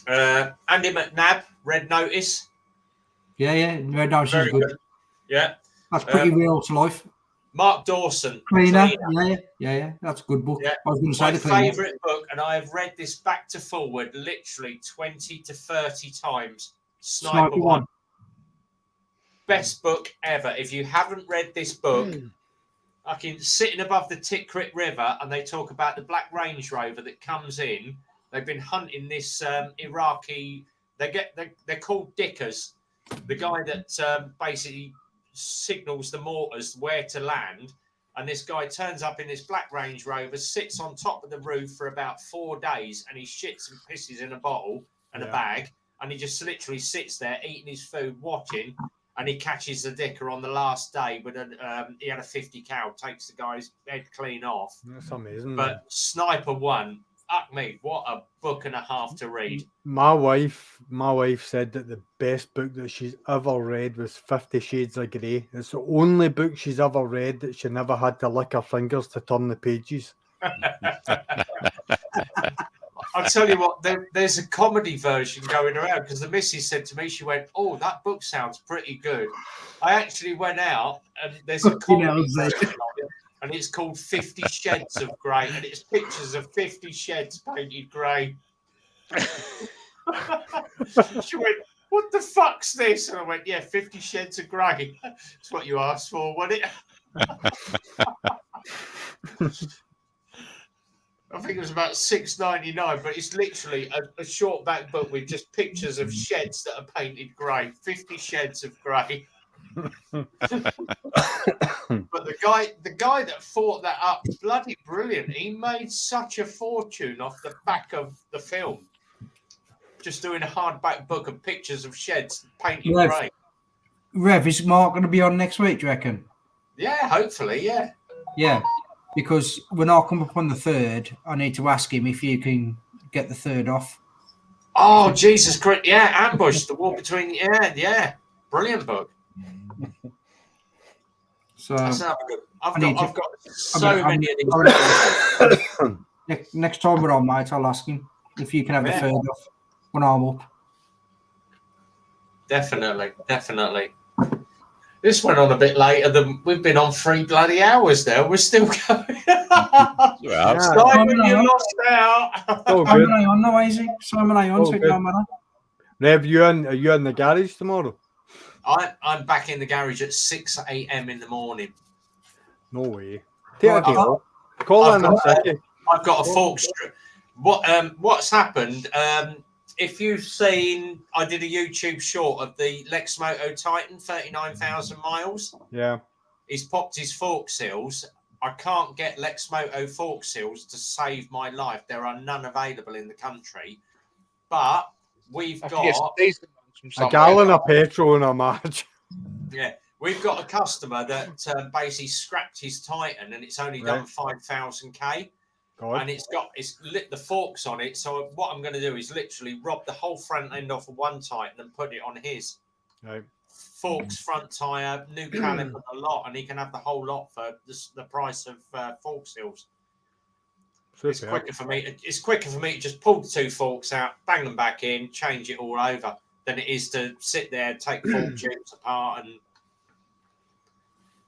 Andy McNabb, Red Notice. Yeah. Red Notice is Very good. good. Yeah. That's pretty real to life. Mark Dawson. Cleaner. Yeah. That's a good book. Yeah. I was going to say My the Cleaner. favourite book, and I have read this back to forward literally 20 to 30 times. Sniper One. Best book ever. If you haven't read this book, sitting above the Tikrit River, and they talk about the Black Range Rover that comes in. They've been hunting this Iraqi. They're called Dickers. The guy that basically signals the mortars where to land, and this guy turns up in this Black Range Rover, sits on top of the roof for about 4 days, and he shits and pisses in a bottle and a bag, and he just literally sits there eating his food, watching, and he catches the Dicker on the last day. But he had a 50 cal, takes the guy's head clean off. That's amazing. But Man. Sniper One, fuck me, what a book and a half to read. My wife said that the best book that she's ever read was 50 Shades of Grey. It's the only book she's ever read that she never had to lick her fingers to turn the pages. I'll tell you what, there's a comedy version going around because the missus said to me, she went, "Oh, that book sounds pretty good." I actually went out and there's a comedy version of it, and it's called 50 Shades of Grey, and it's pictures of 50 sheds painted grey. She went, "What the fuck's this?" And I went, "Yeah, 50 Shades of Grey. That's what you asked for, wasn't it?" I think it was about $6.99, but it's literally a short back book with just pictures of sheds that are painted grey. 50 Shades of Grey. But the guy that thought that up, bloody brilliant. He made such a fortune off the back of the film. just doing a hardback book of pictures of sheds painted Rev. grey. Rev, is Mark going to be on next week, do you reckon? Yeah, hopefully, yeah. Yeah, because when I come up on the 3rd, I need to ask him if you can get the 3rd off. Oh, Jesus Christ. Yeah, Ambush, The War Between... Yeah. Brilliant book. So That's another good. I've got so many of these. next time we're on, mate, I'll ask him if you can have the 3rd off when I'm up. Definitely. This went on a bit later than we've been on 3 bloody hours now. We're still going. Simon, you lost out. Simon, on no easy. Simon, on so no matter. Rev, are you in the garage tomorrow? I'm back in the garage at 6 a.m. in the morning. No way. I've got a fork strip. What's happened? If you've seen, I did a YouTube short of the Lexmoto Titan, 39,000 miles. Yeah. He's popped his fork seals. I can't get Lexmoto fork seals to save my life. There are none available in the country. But we've got a gallon of petrol in a match. Yeah. We've got a customer that basically scrapped his Titan and it's only done 5,000 K. And it's lit the forks on it. So what I'm going to do is literally rob the whole front end off of one Titan and put it on his. Right. Forks, front tyre, new caliper, a lot, and he can have the whole lot for the price of fork seals. It's quicker for me. It's quicker for me to just pull the 2 forks out, bang them back in, change it all over, than it is to sit there, take fork tubes apart, and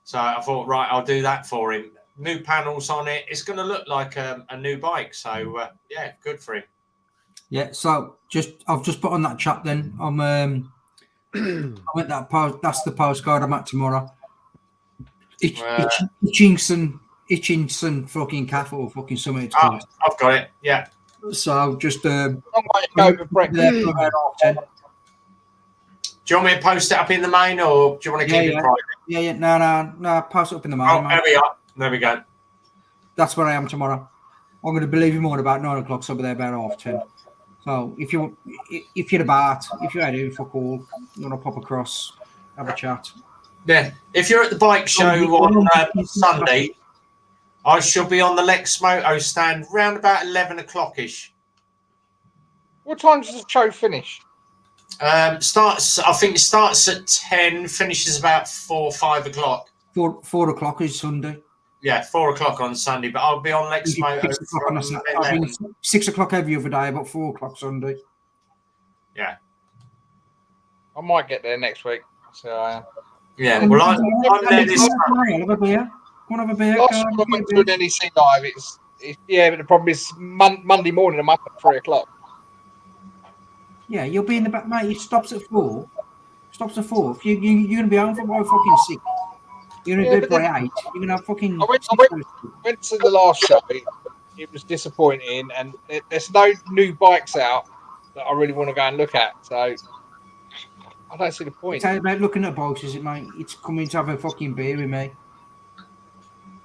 so I thought, right, I'll do that for him. New panels on it. It's going to look like a new bike. So yeah, good for him. Yeah. So I've just put on that chat. Then I'm I went that post. That's the postcard I'm at tomorrow. Itchingson fucking cafe or fucking something. I've got it. Yeah. So just Do you want me to post it up in the main, or do you want to keep it private? Yeah. No. Post it up in the main. Oh, there we are. There we go. That's where I am tomorrow. I'm going to believe you more about 9 o'clock. So I'll be there about 10:30. So if you're ready for call, you want to pop across, have a chat. Yeah. If you're at the bike show on Sunday, I shall be on the Lexmoto stand round about 11 o'clock ish. What time does the show finish? I think it starts at 10, finishes about 4, 5 o'clock. 4 o'clock is Sunday. Yeah, 4 o'clock on Sunday, but I'll be on Lexmoto from 11. 6 o'clock every other day, about 4 o'clock Sunday. Yeah. I might get there next week. So I am. Yeah, well, I'm there this time. Have a beer. Want to have a beer? Last time I went to an NEC live, it's but the problem is Monday morning I'm up at 3 o'clock. Yeah, you'll be in the back, mate. It stops at 4. Stops at 4. You're going to be home for by fucking 6. You're going to do it by 8. You're going to have fucking... I went to the last show. It was disappointing, and there's no new bikes out that I really want to go and look at. So I don't see the point. It's about looking at bikes, is it, mate? It's coming to have a fucking beer with me.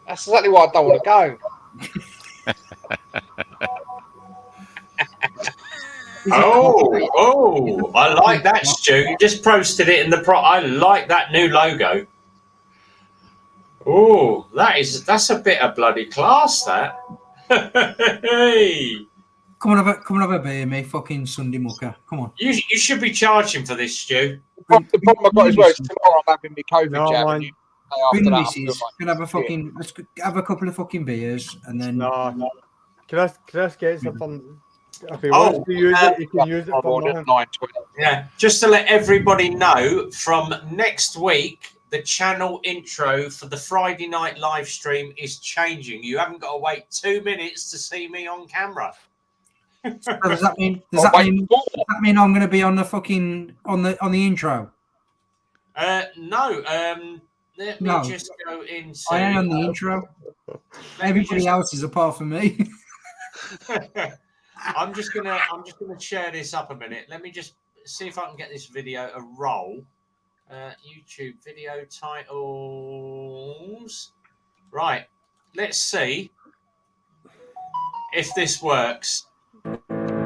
That's exactly why I don't want to go. Oh, I like that, Stu. You just posted it in the I like that new logo. Oh, that's a bit of bloody class, that. Hey. Come on have a beer, mate. Fucking Sunday mucker. Come on. You should be charging for this, Stu. The problem I've got as well is tomorrow I'm having my COVID jab. Bring the missus. Can have a fucking. Let's have a couple of fucking beers and then. No. Can I get something? If he wants to use it, he can use it for nothing. Yeah, just to let everybody know, from next week, the channel intro for the Friday night live stream is changing. You haven't got to wait 2 minutes to see me on camera. So does that mean I'm going to be on the fucking on the intro? No. Let me just go into. I am on the intro. Everybody else is apart from me. I'm just gonna share this up a minute. Let me just see if I can get this video a roll. YouTube video titles. Right. Let's see if this works.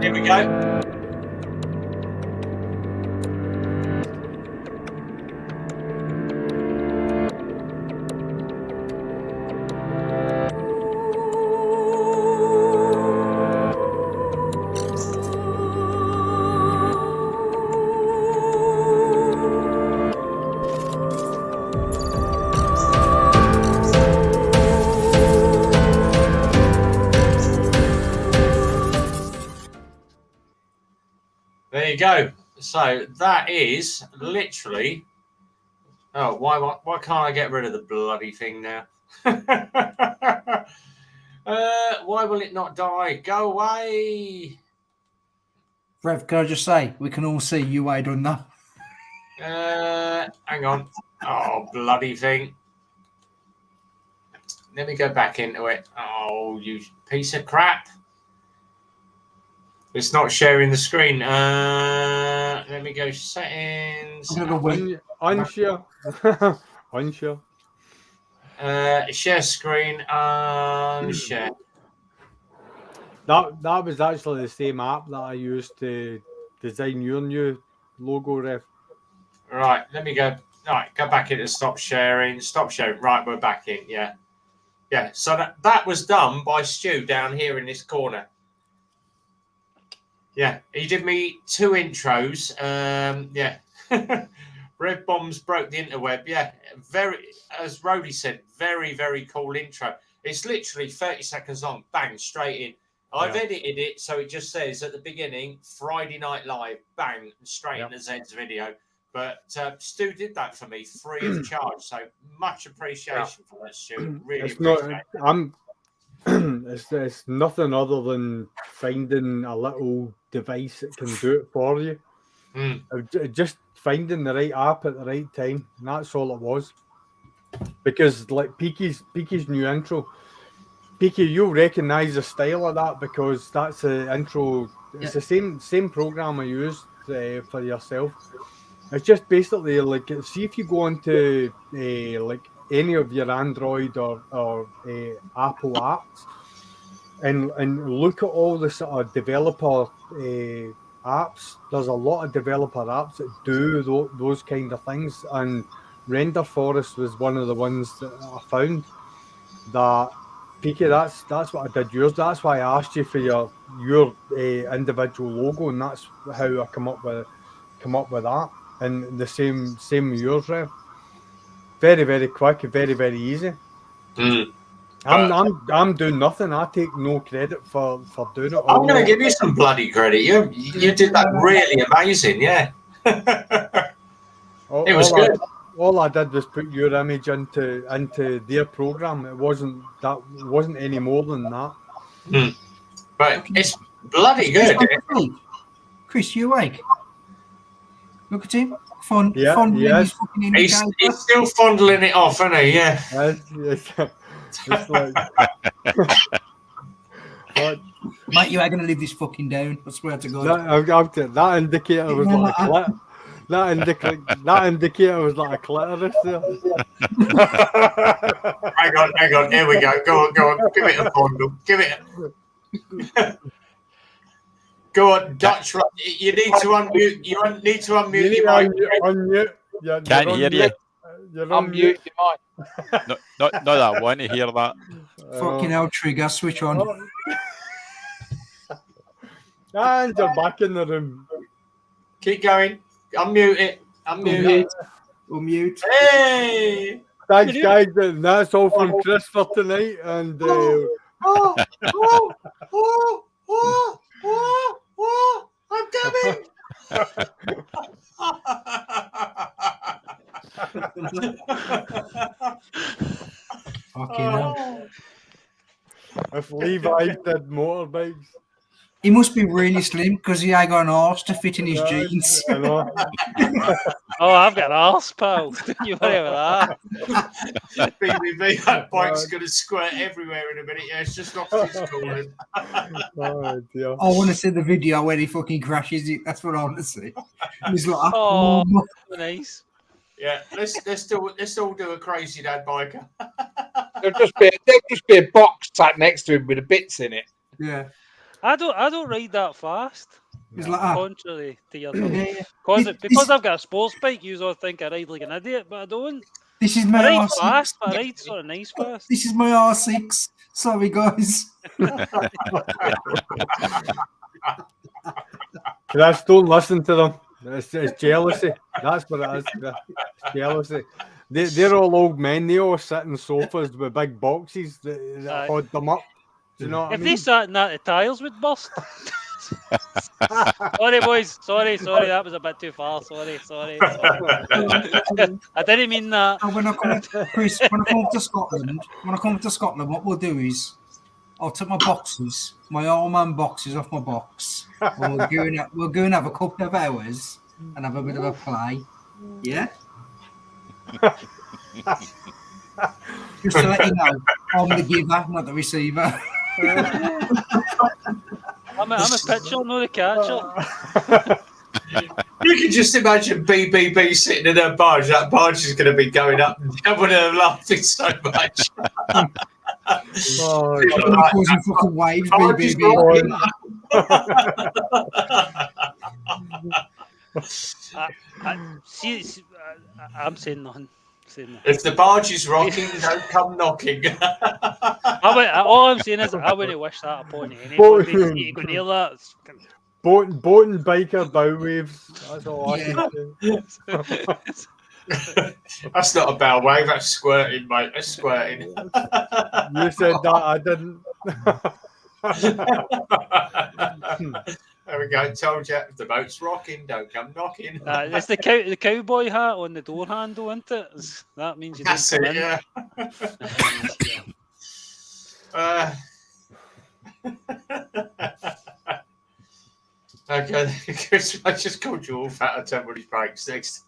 Here we go. you go. So that is literally. Oh, why can't I get rid of the bloody thing now? Why will it not die? Go away. Rev, can I just say, we can all see you ain't done that. Hang on. Oh, bloody thing. Let me go back into it. Oh, you piece of crap. It's not sharing the screen. Let me go settings. I'm gonna go wait. Unshare. Unshare. Share screen. Unshare. That was actually the same app that I used to design your new logo, Rev. Right, let me go. All right, go back into stop sharing. Stop sharing. Right, we're back in. Yeah. Yeah. So that was done by Stu down here in this corner. Yeah, he did me 2 intros. Yeah. Red Bombs broke the interweb. Yeah, very, as Rhodey said, very, very cool intro. It's literally 30 seconds long, bang, straight in. I've edited it so it just says at the beginning, Friday Night Live, bang, straight into Zed's video. But Stu did that for me free of charge. So much appreciation for that, Stu. Really appreciate it. It's nothing other than finding a little device that can do it for you. Just finding the right app at the right time. And that's all it was. Because like Peaky's new intro, Peaky, you'll recognise the style of that because that's the intro. It's the same program I used for yourself. It's just basically like, see if you go into like any of your Android or Apple apps and look at all the sort of developer apps. There's a lot of developer apps that do those kind of things, and Render Forest was one of the ones that I found. That Peaky, that's what I did yours. That's why I asked you for your individual logo, and that's how I come up with that. And the same with yours, Rev. Very, very quick, very, very easy. I'm doing nothing. I take no credit for doing it. I'm going to give you some bloody credit. You did that really amazing, yeah. It was good. All I did was put your image into their program. It wasn't any more than that. But it's bloody good. Chris, you awake? Look at him. Yes. He's still fondling it off, isn't he? Yeah. It's like, mate, you ain't gonna leave this fucking down. I swear to God. That indicator was like a that indicator was like a clitoris there. Hang on. Here we go. Go on. Give it a fondle. Give it. Go on, Dutch. You need to unmute. You need to unmute your mic. Unmute. Can't hear you. Unmute your mic. Not that I want to hear that. Fucking hell, trigger, switch on. And you're back in the room. Keep going. Unmute it. Unmute. Hey! Thanks, guys. That's all from Chris for tonight. And I'm coming. Fucking hell. If Levi did motorbikes, he must be really slim because he ain't got an arse to fit in his jeans. I know. Oh, I've got an arse, pal. Don't you worry about that. BBB, that bike's going to squirt everywhere in a minute. Yeah, it's just off his calling. Oh, dear. I want to see the video where he fucking crashes it. That's what I want to see. He's like, oh, nice. Yeah, let's all do a crazy dad biker. There'll just be a box sat next to him with the bits in it. Yeah. I don't ride that fast. He's like, contrary to your because I've got a sports bike, you all think I ride like an idiot, but I don't. This is my I ride R6. fast, but I ride sort of nice fast. This is my R6. Sorry, guys. Chris, don't listen to them. It's jealousy. That's what it is. It's jealousy. They're all old men. They all sit in sofas with big boxes that hold them up. Do you know what I mean? If they sat in that, the tires would burst. Sorry, boys. Sorry. That was a bit too far. Sorry. I didn't mean that. And when I come, Chris, when I come to Scotland, what we'll do is I'll take my boxes, my all-man boxes off my box. We'll go and have a couple of hours and have a bit of a play. Yeah? Just to let you know, I'm the giver, not the receiver. I'm a pitcher, not a catcher. You can just imagine BBB sitting in her barge. That barge is going to be going up and down with her laughing so much. Causing fucking waves, BBB. I'm saying nothing. If the barge is rocking, don't come knocking. All I'm saying is I wouldn't wish that upon anybody. You can hear that. Boat and biker bow waves. That's all I can say. That's not a bow wave, that's squirting, mate. That's squirting. You said that, I didn't. There we go. Told you, if the boat's rocking, don't come knocking. It's the cowboy hat on the door handle, isn't it? That means you That's don't it, come yeah. Okay, Chris, I just called you all fat at temporary breaks next.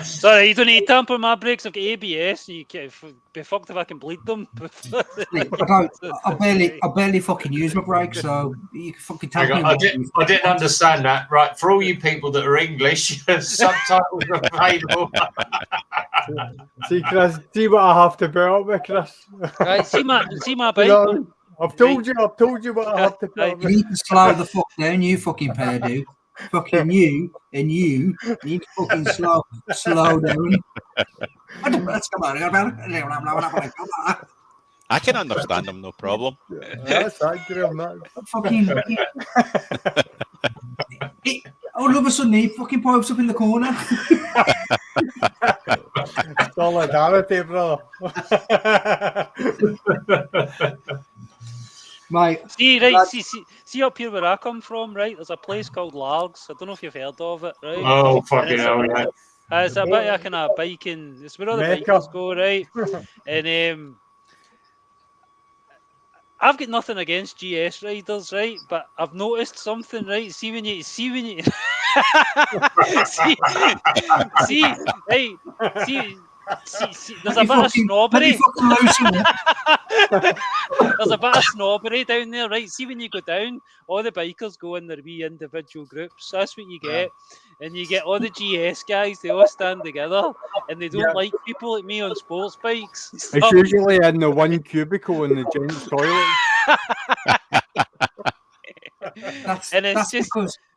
Sorry, you don't need to tamper my brakes. I've got ABS. You can't be fucked if I can bleed them. I barely fucking use my brakes, so you can fucking tamper. I didn't understand that. Right, for all you people that are English, subtitles are available. See, Chris, see what I have to bear up with, Chris. Right, see my bike. No, I've told you what I have to bear up with. You need to slow the fuck down, you fucking pair do. Fucking you need to fucking slow down. I can understand them, no problem. That's accurate, man. Fucking. All of a sudden, he fucking pipes up in the corner. Solidarity, bro. Mate, see up here where I come from, right? There's a place called Largs. I don't know if you've heard of it, right? Oh, fucking hell, yeah. It's a bit of kind of biking. It's where all the Mecca. bikers go, right? And I've got nothing against GS riders, right? But I've noticed something, right? See when you see, there's a bit of snobbery. There's a bit of snobbery down there, right? See when you go down, all the bikers go in their wee individual groups. That's what you get. And you get all the GS guys, they all stand together and they don't like people like me on sports bikes. It's usually in the one cubicle in the gents' toilet.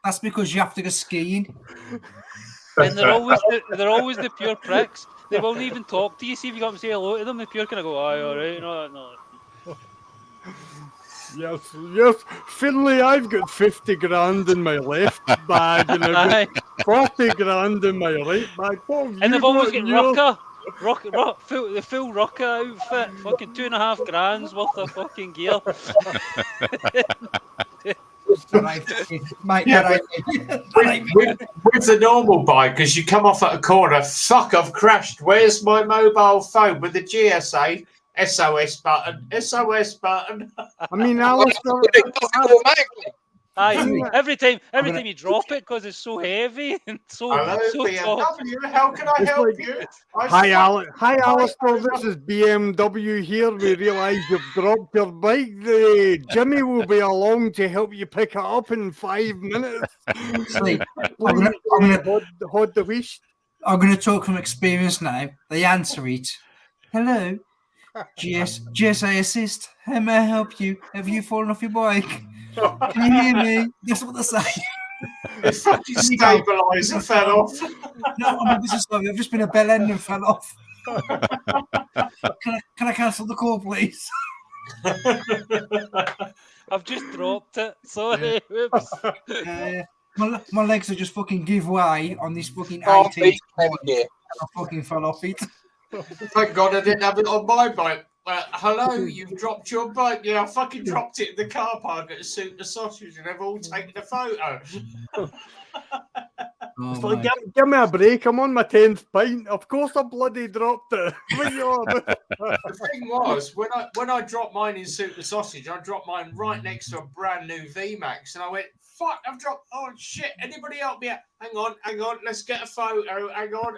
That's because you have to go skiing. And they're always the pure pricks. They won't even talk to you. See if you got to say hello to them, the pure kind of go, aye, all right, no. Yes, Finlay, I've got 50 grand in my left bag and I've got 40 grand in my right bag. And they've always got the full rocker outfit, fucking 2.5 grand's worth of fucking gear. With the normal bike, as you come off at a corner, fuck, I've crashed. Where's my mobile phone with the GSA? SOS button. I mean, Alistair, every time you drop it because it's so heavy and so. Hello, BMW. How can I help you? Hi, Alistair. This is BMW here. We realise you've dropped your bike. Jimmy will be along to help you pick it up in 5 minutes. I'm going to talk from experience now. They answer it. Hello, GSA Assist. How may I help you? Have you fallen off your bike? Can you hear me? That's what they say. The fucking stabiliser fell off. No, I'm ever so sorry. I've just been a bell end and fell off. Can I cancel the call, please? I've just dropped it. Sorry. Oops. My legs are just fucking give way on this fucking 18. I fucking fell off it. Thank God I didn't have it on my bike. Hello, you've dropped your bike. Yeah, I fucking dropped it in the car park at Soup the Sausage, and they've all taken a photo. It's like, give me a break. I'm on my 10th pint. Of course I bloody dropped it. What you on about? The thing was, when I dropped mine in Soup the Sausage, I dropped mine right next to a brand new VMAX, and I went, "Fuck! I've dropped. Oh shit! Anybody help me out? Hang on. Let's get a photo. Hang on."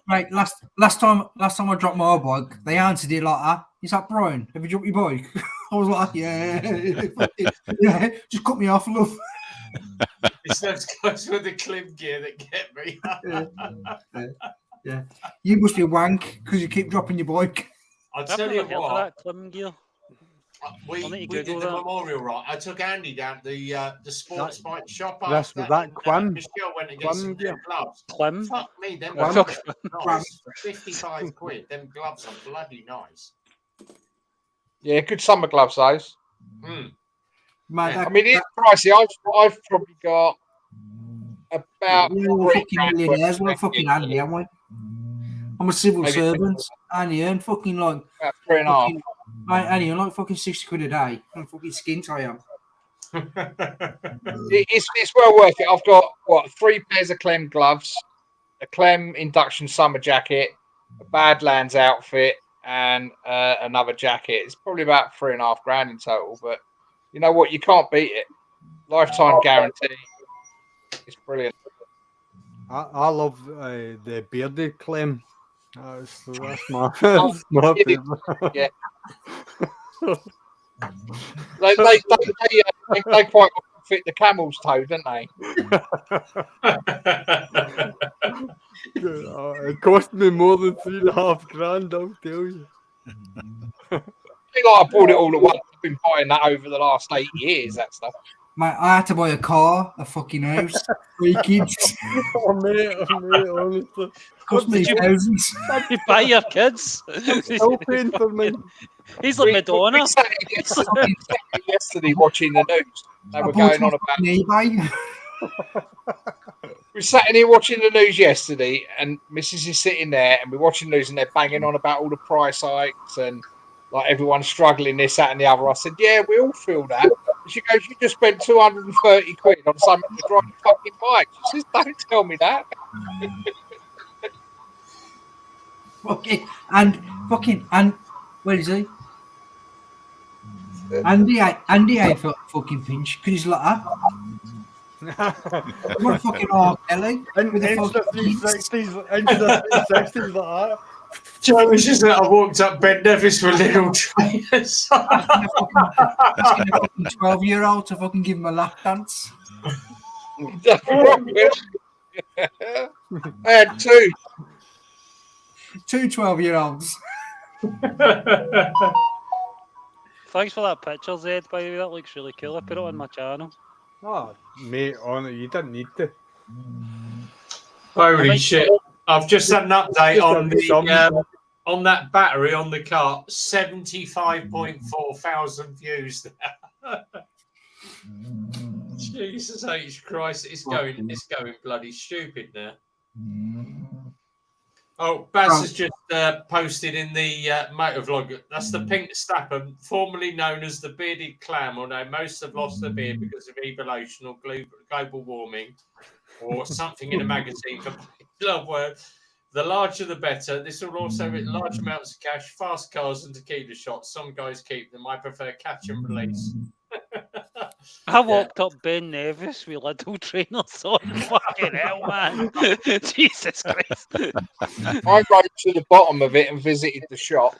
Right, last time I dropped my bike, they answered it like that. He's like, "Brian, have you dropped your bike?" I was like, "Yeah, just cut me off, love." It's those guys with the clip gear that get me. Yeah. You must be a wank because you keep dropping your bike. I'll I've tell never you heard of what. that Clem gear. We I'll need to did the Google that. memorial, right? I took Andy down to the sports bike shop. That's after with that and, Quim. Michelle went to get some Quim, new gloves. Clem. Fuck me, them Quim. gloves are nice. For 55 quid. Them gloves are bloody nice. Yeah, good summer gloves, those. Mm. Man, I mean, it's pricey. I've probably got about we're all £3 fucking millionaires. We're fucking Andy, aren't we? I'm a civil Maybe servant, and you earn fucking like about 3.5. and you earn like fucking 60 quid a day. I'm fucking skint I am. It's well worth it. I've got 3 pairs of Clem gloves, a Clem induction summer jacket, a Badlands outfit, and another jacket. It's probably about £3.5 in total. But you know what? You can't beat it. Lifetime guarantee. It's brilliant. I love the bearded Clem. That's my favourite. Yeah. They quite often fit the camel's toe, don't they? It cost me more than £3.5, I'll tell you. I feel like I bought it all at once. I've been buying that over the last 8 years, that stuff. Mate, I had to buy a car, a fucking house, 3 kids. Oh, mate, honestly. Cost me thousands. Did you buy your kids? Still paying for me. He's like Madonna. We sat yesterday watching the news. They were going on about. eBay. We sat in here watching the news yesterday, and Mrs. is sitting there, and we're watching the news, and they're banging on about all the price hikes and like everyone's struggling, this, that, and the other. I said, "Yeah, we all feel that." And she goes, "You just spent 230 quid on something to drive a fucking bike." She says, "Don't tell me that." And where is he? Andy ain't fucking pinch because he's like that. What fucking R. Kelly? Into the 360s like that. Joe was just that I walked up Ben Nevis with little trainers. Asking a fucking 12-year-old to fucking give him a lap dance. I had two. 2 12-year-olds. Thanks for that picture, Zed, by the way. That looks really cool. I put it on my channel. Oh, mate, you didn't need to. Holy shit. I've just had an update on that battery on the car. 75.4 thousand views now. Jesus H. Christ, it's going bloody stupid now. Oh, Baz has just posted in the motovlog. That's the pink Stapham, formerly known as the bearded clam. Although most have lost their beard because of evolution or global warming, or something in a magazine for love word. The larger the better. This will also hit large amounts of cash, fast cars, and tequila shots. Some guys keep them. I prefer catch and release. I walked up Ben Nevis with little trainers on. Fucking hell, man. Jesus Christ. I rode to the bottom of it and visited the shop.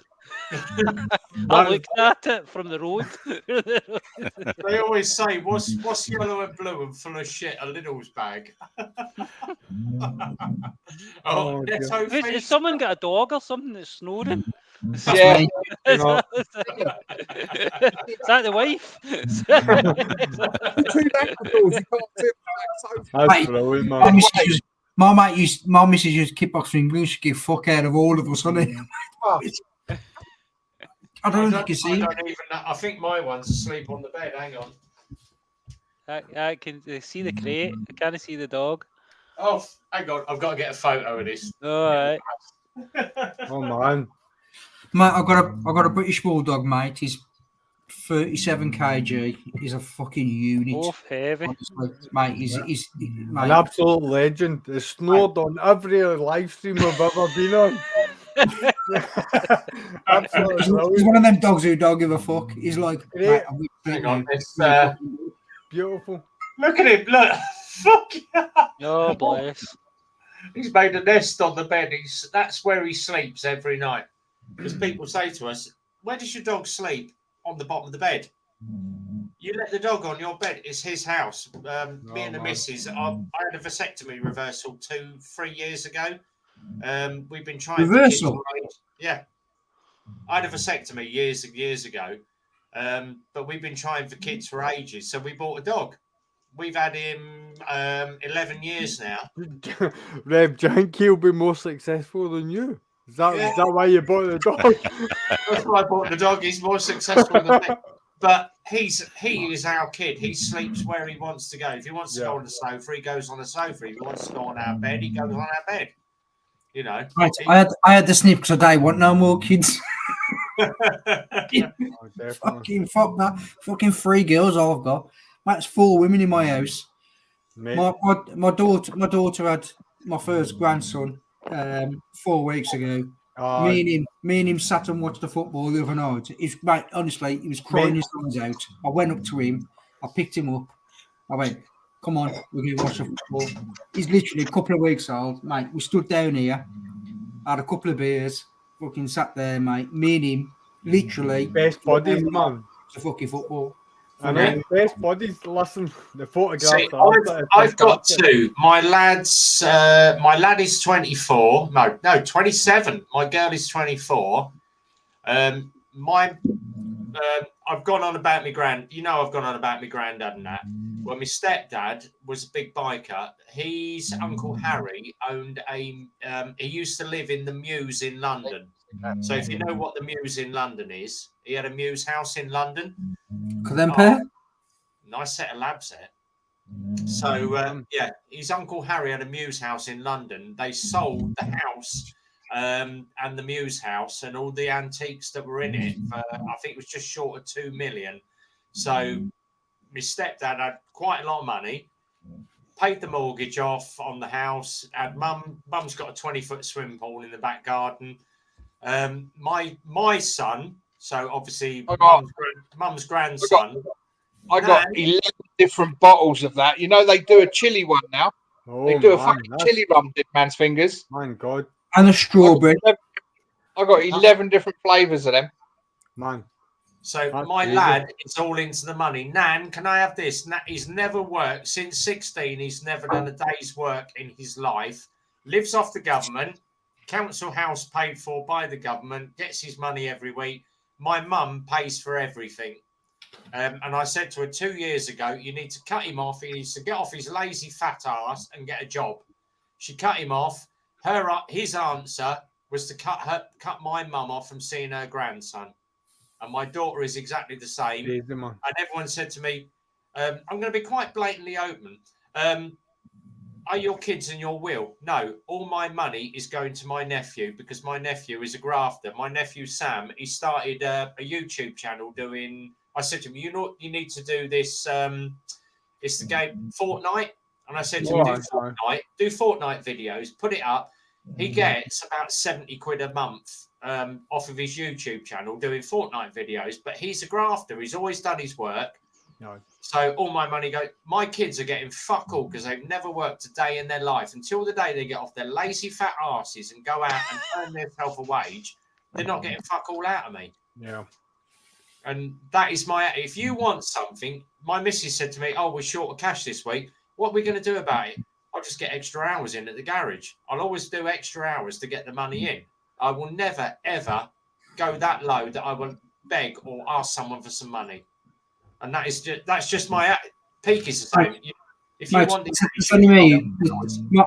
I looked at it from the road. They always say, what's yellow and blue and full of shit? A Lidl's bag. Has someone got a dog or something that's snoring? Yeah. Is that the wife? That's brilliant, man. My missus used kickboxing English, give fuck out of all of us, honey. I don't know if you can see. I think my one's asleep on the bed. Hang on. I can see the crate. I can't see the dog. Oh, hang on. I've got to get a photo of this. All right. Oh, man. Mate, I got a British bulldog, mate. He's 37 kg. He's a fucking unit. Off heavy. Honestly, mate, he's An mate. absolute legend. It's snored on every live stream I've ever been on. Absolutely He's brilliant. one of them dogs who don't give a fuck. He's like, Great. mate, I'm with Hang on, you. this, Beautiful. look at him. Look, fuck. Oh, bless. He's made a nest on the bed. That's where he sleeps every night. Because people say to us, "Where does your dog sleep?" On the bottom of the bed. You let the dog on your bed. It's his house. Me and the missus. I had a vasectomy reversal 2-3 years ago. We've been trying. Reversal? Yeah, I had a vasectomy years and years ago. But we've been trying for kids for ages. So we bought a dog. We've had him 11 years now. Reb Janky will be more successful than you. Is that why you bought the dog? That's why I bought the dog. He's more successful than me. But he is our kid. He sleeps where he wants to go. If he wants to go on the sofa, he goes on the sofa. If he wants to go on our bed, he goes on our bed. You know. Right, I had the snip because I want no more kids. Fucking fuck that. Fucking 3 girls I've got. That's 4 women in my house. Mate. My daughter had my first grandson 4 weeks ago. Me and him sat and watched the football the other night. Mate, honestly, he was crying his eyes out. I went up to him, I picked him up. I went, "Come on, we're going to watch the football." He's literally a couple of weeks old, mate. We stood down here, had a couple of beers, fucking sat there, mate. Me and him, literally Best buddies, man. The fucking football. I know, best buddies. Listen, the photographs. See, I've got 2. My lad is 24. No, 27. My girl is 24. I've gone on about my I've gone on about my granddad and that. Well, my stepdad was a big biker. His Uncle Harry owned he used to live in the Mews in London. So if you know what the Mews in London is, he had a Mews house in London. Nice set of labs there. So his Uncle Harry had a Mews house in London. They sold the house and the Mews house and all the antiques that were in it. I think it was just short of 2 million. So my stepdad had quite a lot of money, paid the mortgage off on the house. And mum's got a 20-foot swimming pool in the back garden. My son, so obviously mum's grandson. I got 11 different bottles of that. You know, they do a chili one now. They do a fucking chili rum, dip man's fingers. My God. And a strawberry. I got 11 different flavours of them. Man. So my lad is all into the money. Nan, can I have this? He's never worked since 16. He's never done a day's work in his life. Lives off the government. Council house paid for by the government. Gets his money every week. My mum pays for everything. And I said to her 2 years ago, you need to cut him off. He needs to get off his lazy fat ass and get a job. She cut him off. His answer was to cut my mum off from seeing her grandson. And my daughter is exactly the same. And everyone said to me, I'm going to be quite blatantly open. Are your kids in your will? No, all my money is going to my nephew because my nephew is a grafter. My nephew Sam, he started a YouTube channel doing. I said to him, you need to do this. It's the game Fortnite, and I said to him, do Fortnite videos, put it up. He gets about 70 quid a month off of his YouTube channel doing Fortnite videos. But he's a grafter. He's always done his work. No. So all my money goes. My kids are getting fuck all because they've never worked a day in their life until the day they get off their lazy fat asses and go out and earn themselves a wage. They're not getting fuck all out of me. Yeah. And that is if you want something, my missus said to me, "Oh, we're short of cash this week. What are we going to do about it?" I'll just get extra hours in at the garage. I'll always do extra hours to get the money in. I will never, ever go that low that I will beg or ask someone for some money. And that's just my peak is the same. If you want it's only me.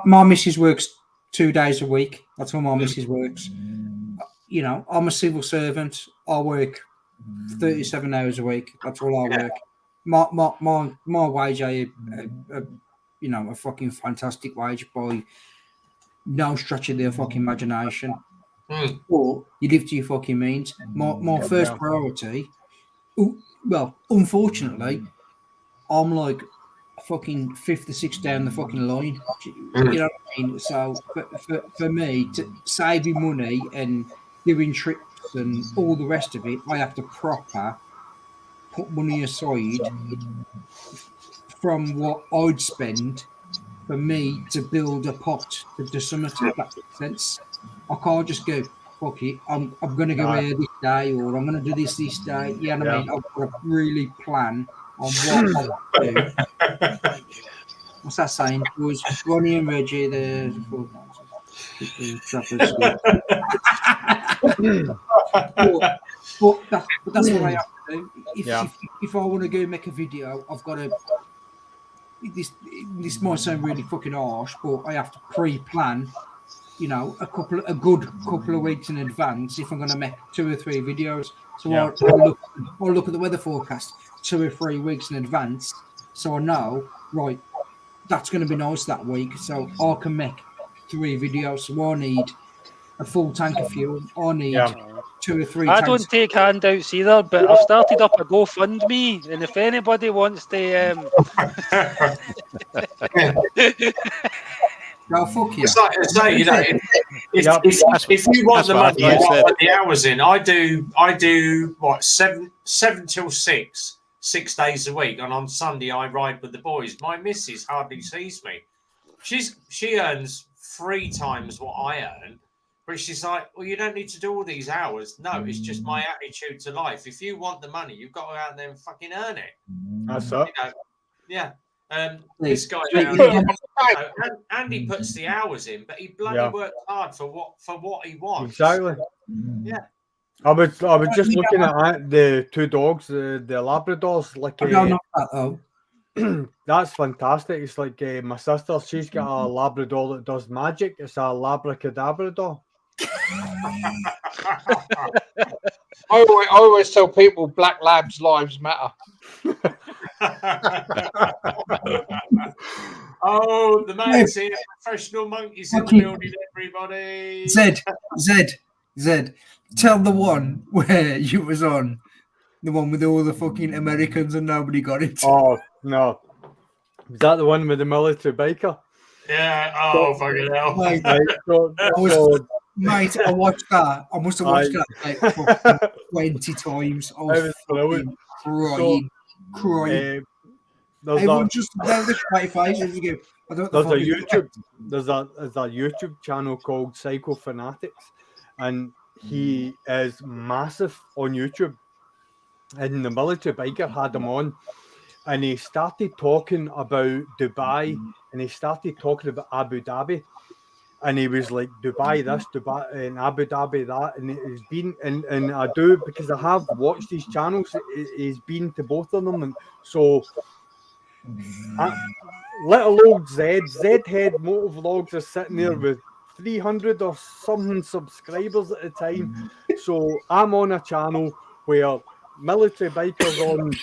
My missus works 2 days a week. That's how my missus works. You know, I'm a civil servant. I work 37 hours a week. That's all I work. My wage, a fucking fantastic wage by no stretch of their fucking imagination. Mm. Or you live to your fucking means. My first priority, well, unfortunately, I'm like fucking fifth or sixth down the fucking line. You know what I mean? So for me, to saving money and doing trips and all the rest of it, I have to proper put money aside from what I'd spend for me to build a pot to do something, if that makes sense. I can't just go, fuck it, I'm going to go here this day, or I'm going to do this day. You know what I mean? I've got to really plan on what I do. What's that saying? It was Ronnie and Reggie, the trappers. but that's what I have to do. If I want to go make a video, I've got to. This might sound really fucking harsh, but I have to pre-plan, you know, a good couple of weeks in advance if I'm going to make 2 or 3 videos. So I'll look at the weather forecast 2 or 3 weeks in advance, so I know, right, that's going to be nice that week, so I can make 3 videos. So I need a full tank of fuel. I need 2 or 3 I tanks. don't take handouts either, but I've started up a GoFundMe, and if anybody wants to, No, fuck you. It's like I say, you know, if you want the money, you want the hours in. I do what 7 till 6 days a week, and on Sunday I ride with the boys. My missus hardly sees me. She earns 3 times what I earn, but she's like, well, you don't need to do all these hours. No, it's just my attitude to life. If you want the money, you've got to go out there and fucking earn it. That's it. You know, yeah. This guy, Andy puts the hours in, but he bloody works hard for what he wants. Exactly. Yeah. I was just looking at the 2 dogs, the Labradors. Like, I don't know that though. That's fantastic. It's like my sister, she's got a Labrador that does magic. It's a Labracadabrador. I always tell people Black Labs' lives matter. Oh, the man's here. Professional monkeys in the building, everybody. Zed, tell the one where you was on. The one with all the fucking Americans and nobody got it. Oh, no. Is that the one with the military biker? Yeah. Oh, fucking hell. Mate, I watched that. I must have watched that like 20 times. I was fucking crying. Everyone just know the straight face and you go, there's a YouTube channel called Psycho Fanatics, and he is massive on YouTube. And the military biker had him on, and he started talking about Dubai, and he started talking about Abu Dhabi, and he was like, Dubai this, Dubai, and Abu Dhabi that, and he's been, and I do, because I have watched his channels, he's been to both of them, and so little old Zhead Motovlogs is sitting there with 300 or something subscribers at the time. So I'm on a channel where military bikers on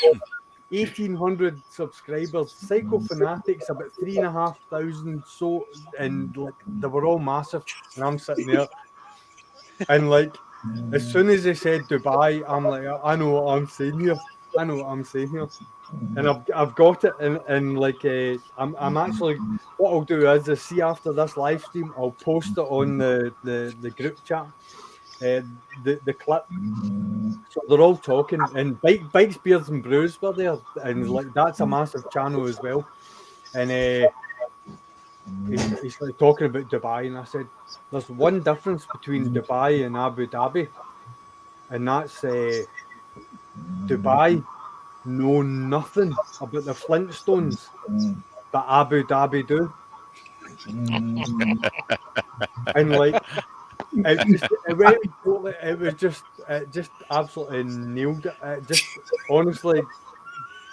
1,800 subscribers, Psycho Fanatics about 3,500. So, and like they were all massive, and I'm sitting there, and like as soon as they said Dubai, I'm like, I know what I'm saying here. And I've got it, and like I'm actually, what I'll do is see after this live stream, I'll post it on the group chat, the clip. So they're all talking, and Bikes, Beers and Brews were there, and like that's a massive channel as well. And he's like talking about Dubai, and I said, there's one difference between Dubai and Abu Dhabi, and that's Dubai know nothing about the Flintstones, but Abu Dhabi do. And like it just absolutely nailed it. It just honestly,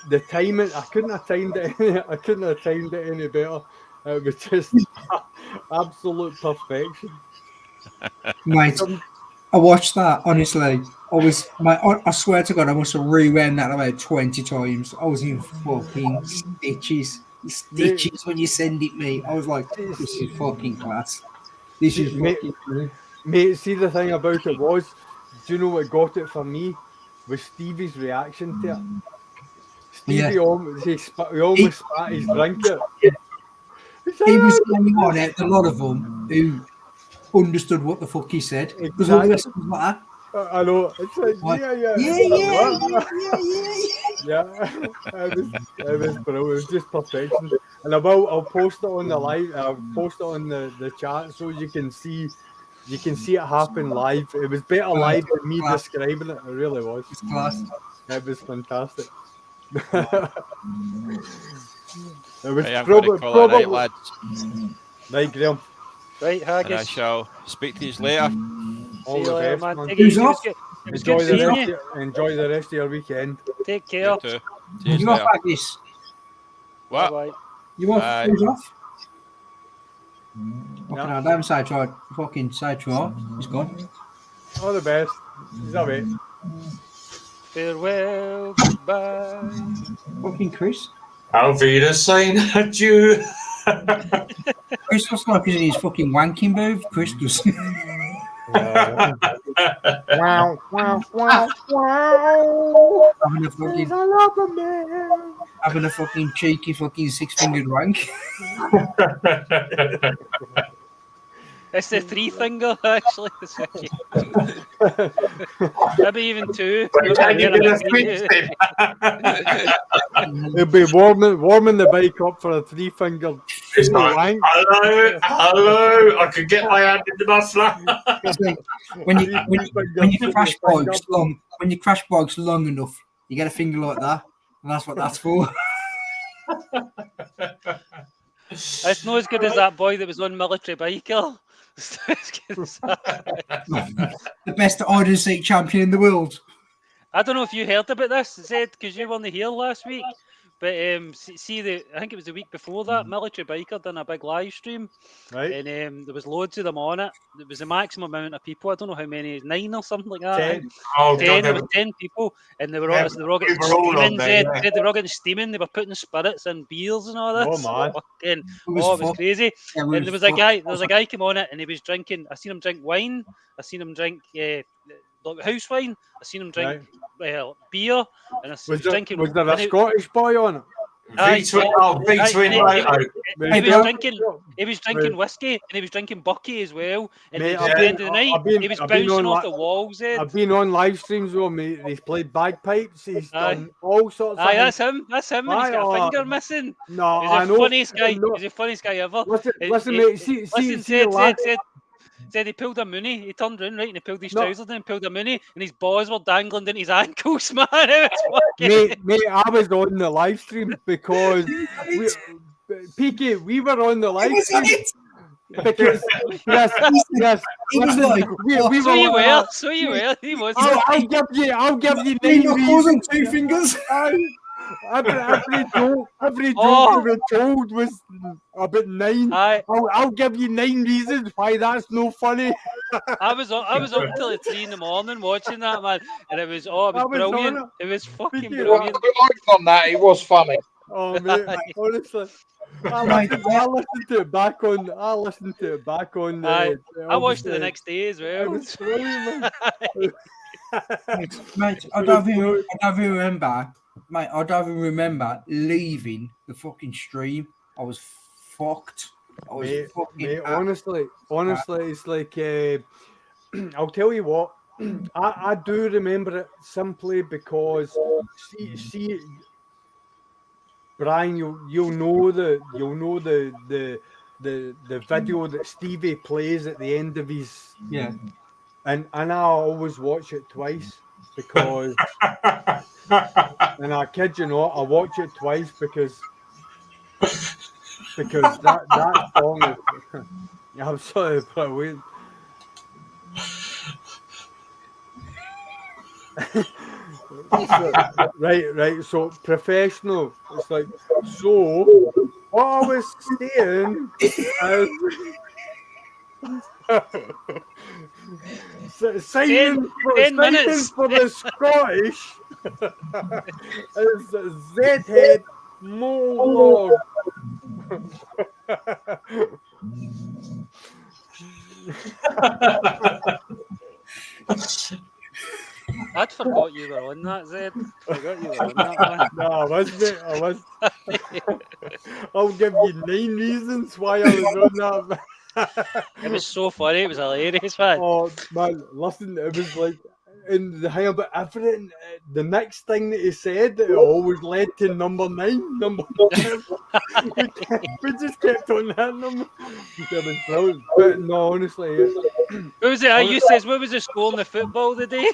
the timing, I couldn't have timed it any better. It was just absolute perfection. Mate, I watched that, honestly. I swear to God, I must have rewound that about 20 times. I was in fucking stitches when you send it me. I was like, this is fucking class. This is fucking Mate, see the thing about it was, do you know what got it for me? Was Stevie's reaction to it. Stevie almost, he almost spat his drink out. He was the only one out of a lot of them who understood what the fuck he said. Because all the rest of them was like that. I know. It's like, yeah. It was brilliant. It was just perfection. And I'll post it on the live. I'll post it on the chat so you can see it happen live. It was better live than me describing it. It really was. It's class. It was fantastic. It was Right, I'm going to call it probably right, lads. Right, Graham. Right, And I Haggis. shall speak to you later. All See you the later, best, man. man. Take it easy. Who's It was Enjoy good the seeing rest. you. Enjoy the rest of your weekend. Take care. You too. See you You off later. like this? What? Bye-bye. You off? Bye. Who's off? Yeah. Fucking hell, damn sidetrack. Fucking sidetrack. He's gone. All the best. Is that it? Farewell, goodbye. Fucking Chris. Auf Wiedersehen, adieu. Chris looks like he's in his fucking wanking booth. Chris does. Wow. Having a fucking cheeky fucking 6-fingered wank. It's the 3-finger, actually. Maybe even 2. Can you get a fix it? It'll be warming the bike up for a 3-finger It's like, wank. hello, I can get my hand in the muffler. when you crash bikes long enough, you get a finger like that, and that's what that's for. It's not as good as that boy that was on Military Biker. The best order seat champion in the world. I don't know if you heard about this, Zed, because you weren't here last week. But I think it was the week before that, Military Biker done a big live stream, Right? and there was loads of them on it. There was the maximum amount of people. I don't know how many, 9 or something like that. 10. Oh, 10, God, there was 10 people, and they were all, Yeah, they were all we getting were all on steaming. there, Zed. They were all getting steaming. They were putting spirits and beers and all Oh, this. man. Fucking, was it was fuck- crazy. Yeah, And there was a guy came on it, and he was drinking. I seen him drink wine. I seen him drink house wine. I seen him drink beer, and I was drinking. Was there a and Scottish boy on it? V-twin Moto. He was drinking whiskey, and he was drinking bucky as well. And Mate, at the end of the night, he was I've been bouncing on off the walls. I've been on live streams with him. He's played bagpipes. He's done all sorts of Aye, things. that's him. And he's got a finger missing. No, He's I the know. funniest guy. No. He's the funniest guy ever. Listen, mate. See, Said he pulled a Mooney. He turned around, right, and he pulled his No. trousers down, pulled a Mooney, and his balls were dangling down his ankles, man. It was fucking... mate, I was on the live stream because PK, we were on the live stream. Because yes, He was like, we So were. you were, so you were. He was. I'll give you 9 knuckles and reasons. 2 fingers. Every joke Oh. we were told was about 9. Aye, I'll give you 9 reasons why that's no funny. I was up till 3 in the morning watching that, man, and it was brilliant. on It was fucking Thank you. brilliant. On that, it was funny. Oh mate, honestly. I listened to it back on. Aye. I watched it the obviously, next day as It well. was brilliant, man. Mate, I don't even remember. Mate, I don't even remember leaving the fucking stream. I was fucked. I was Mate, honestly, it's like I'll tell you what. I do remember it simply because see Brian, you'll know the video that Stevie plays at the end of his and I always watch it twice because and I kid you not, I watch it twice because that song is absolutely brilliant. Right. So professional. It's like so. What I was saying is signing for the Scottish is Z-head Molog. I'd forgot you were on that, Zed. Forgot you were on that one. No, I was, mate. I was. I'll give you 9 reasons why I was on that. It was so funny. It was hilarious, man. Oh man, listen, it was like in the thing about everything. The next thing that he said, it always led to number 9, number 10. we just kept on that number. It was brilliant. But no, honestly, What was it? You says, what was the score in the football today?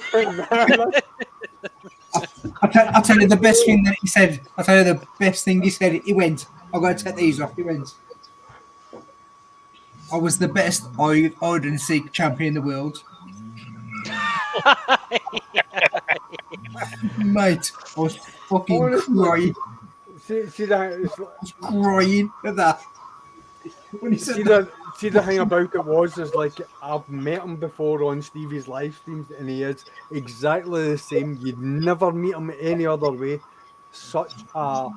I'll tell you the best thing that he said. I'll tell you the best thing he said. He went, I've got to take these off. He went, I was the best hide and seek champion in the world. Mate, I was fucking crying. See that? I was crying at that. When he said See the thing about it was, is like I've met him before on Stevie's live streams, and he is exactly the same. You'd never meet him any other way. Such a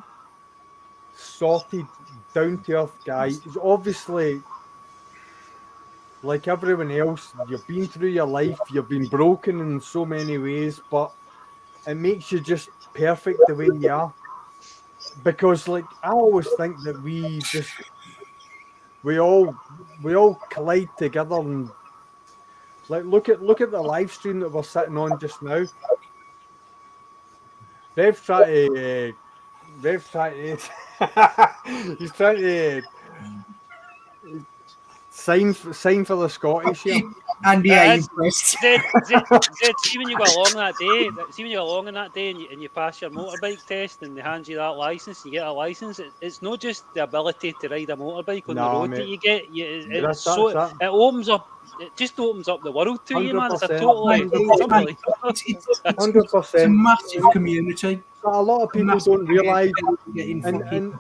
sorted, down to earth guy. He's obviously, like everyone else, you've been through your life, you've been broken in so many ways, but it makes you just perfect the way you are. Because, like, I always think that we all collide together, and like look at the live stream that we're sitting on just now. They've tried to he's trying to sign for the Scottish here. And yeah, impressed. Zed, see when you go along that day, and you pass your motorbike test, and they hand you that license, you get a license. It's not just the ability to ride a motorbike on the road, mate, that you get. It opens up. It just opens up the world to you, man. It's a totally 100%. It's a massive community. A lot of people don't realise. And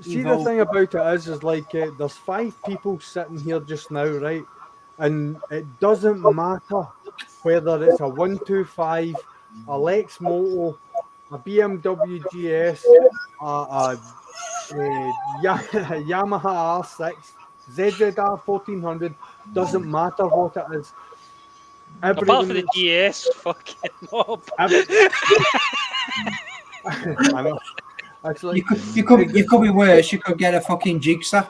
see, the thing about it is like there's 5 people sitting here just now, right? And it doesn't matter whether it's a 125, a Lex Moto, a BMW GS, a Yamaha R6, ZZR 1400, doesn't matter what it is. Apart from the GS, fucking mob. I know. Actually, you could be worse. You could get a fucking jigsaw.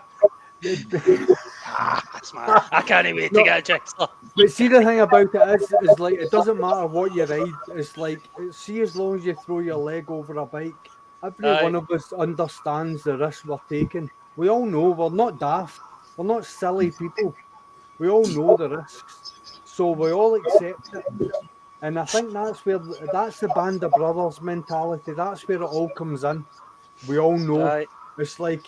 I can't wait to get a jigsaw. But see, the thing about it is like it doesn't matter what you ride. It's like, see, as long as you throw your leg over a bike, every one of us understands the risk we're taking. We all know we're not daft. We're not silly people. We all know the risks, so we all accept it. And I think that's the band of brothers mentality. That's where it all comes in. We all know. It's like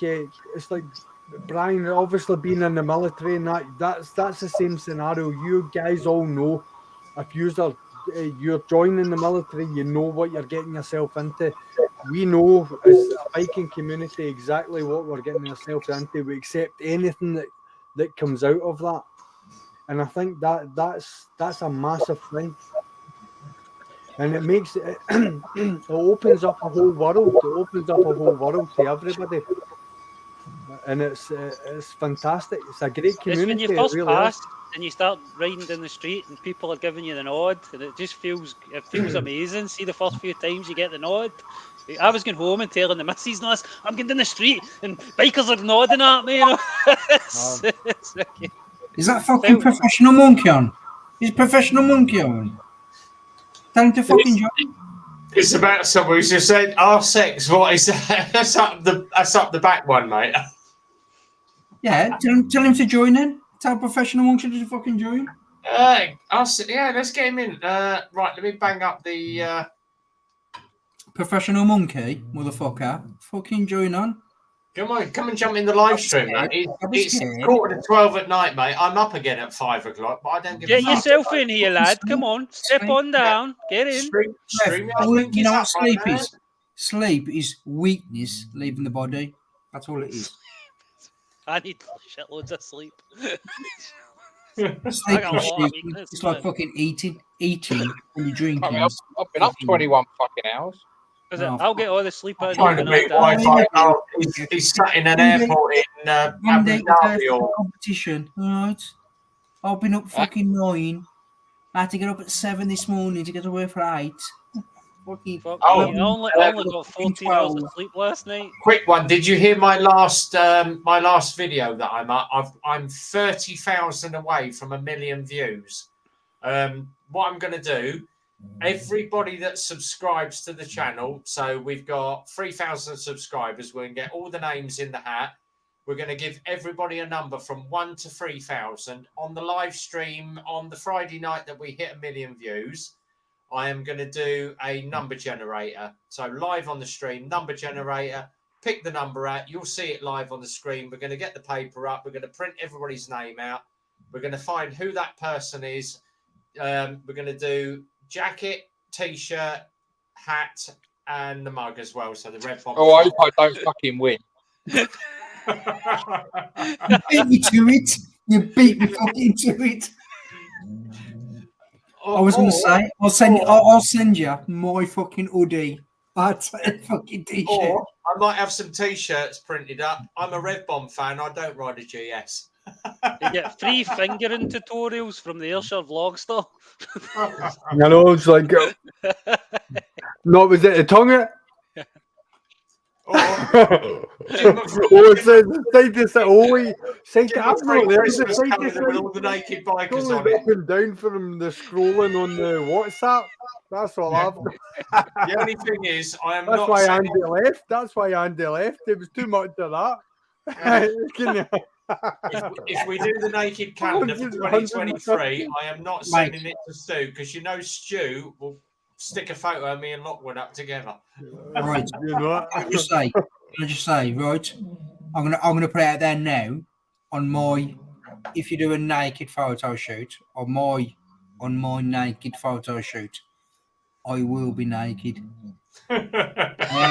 Brian, obviously being in the military, and that's the same scenario. You guys all know if you're joining the military, you know what you're getting yourself into. We know as a biking community exactly what we're getting ourselves into. We accept anything that comes out of that, and I think that's a massive thing. And it makes it opens up a whole world. It opens up a whole world to everybody. And it's fantastic. It's a great community. It's when you first really pass and you start riding down the street and people are giving you the nod, and it just feels amazing. See, the first few times you get the nod. I was going home and telling the missus, "No, I'm getting down the street and bikers are nodding at me." You know? Is that fucking professional monkey on? Is professional monkey on? Tell him to fucking join. It's about someone who's just said, R6, what is that? That's up the back one, mate. Yeah, tell him to join in. Tell professional monkey to fucking join. Yeah, let's get him in. Right, let me bang up the professional monkey, motherfucker. Fucking join on. Come on, come and jump in the live stream, mate. It's 11:45 at night, mate. I'm up again at 5 o'clock, but I don't give a fuck. Get yourself in here, lad. Come on, step on down. Get in. You know what sleep is? Sleep is weakness leaving the body. That's all it is. I need shitloads of sleep. Sleep it's like fucking eating when you're drinking. I mean, I've been up 21 fucking hours. I'll get all the sleep out. He's sat in an airport in Abu Dhabi or competition. All right. I've been up fucking 9. I had to get up at 7 this morning to get to work for 8. Fucking. Fuck Oh, me. I only got 14 hours of sleep last night. Quick one. Did you hear my last video that I'm at? I'm 30,000 away from 1 million views. What I'm going to do, everybody that subscribes to the channel, so we've got 3,000 subscribers. We're going to get all the names in the hat. We're going to give everybody a number from 1 to 3,000 on the live stream on the Friday night that we hit 1 million views. I am going to do a number generator. So live on the stream, number generator, pick the number out. You'll see it live on the screen. We're going to get the paper up. We're going to print everybody's name out. We're going to find who that person is. We're going to do jacket, T-shirt, hat, and the mug as well. So the red bomb. Oh, I hope I don't fucking win. You beat me to it. You beat me fucking to it. I was going to say, I'll send you my fucking hoodie. That's a fucking T-shirt. Or I might have some T-shirts printed up. I'm a Red Bomb fan. I don't ride a GS. You get free fingering tutorials from the Ayrshire Vlogster. I know, it's like, no, was it a tongue? With all the naked bikers on it. Up and down from the scrolling on the WhatsApp. That's all I've got. The only thing is, I am That's not. why sending... Andy left. That's why Andy left. It was too much of that. If we do the naked calendar for 2023, I am not sending it to Stu because you know Stu will stick a photo of me and Lockwood up together. Right. You know Can I just say, right? I'm gonna put it out there now on my. If you do a naked photo shoot on my naked photo shoot, I will be naked. I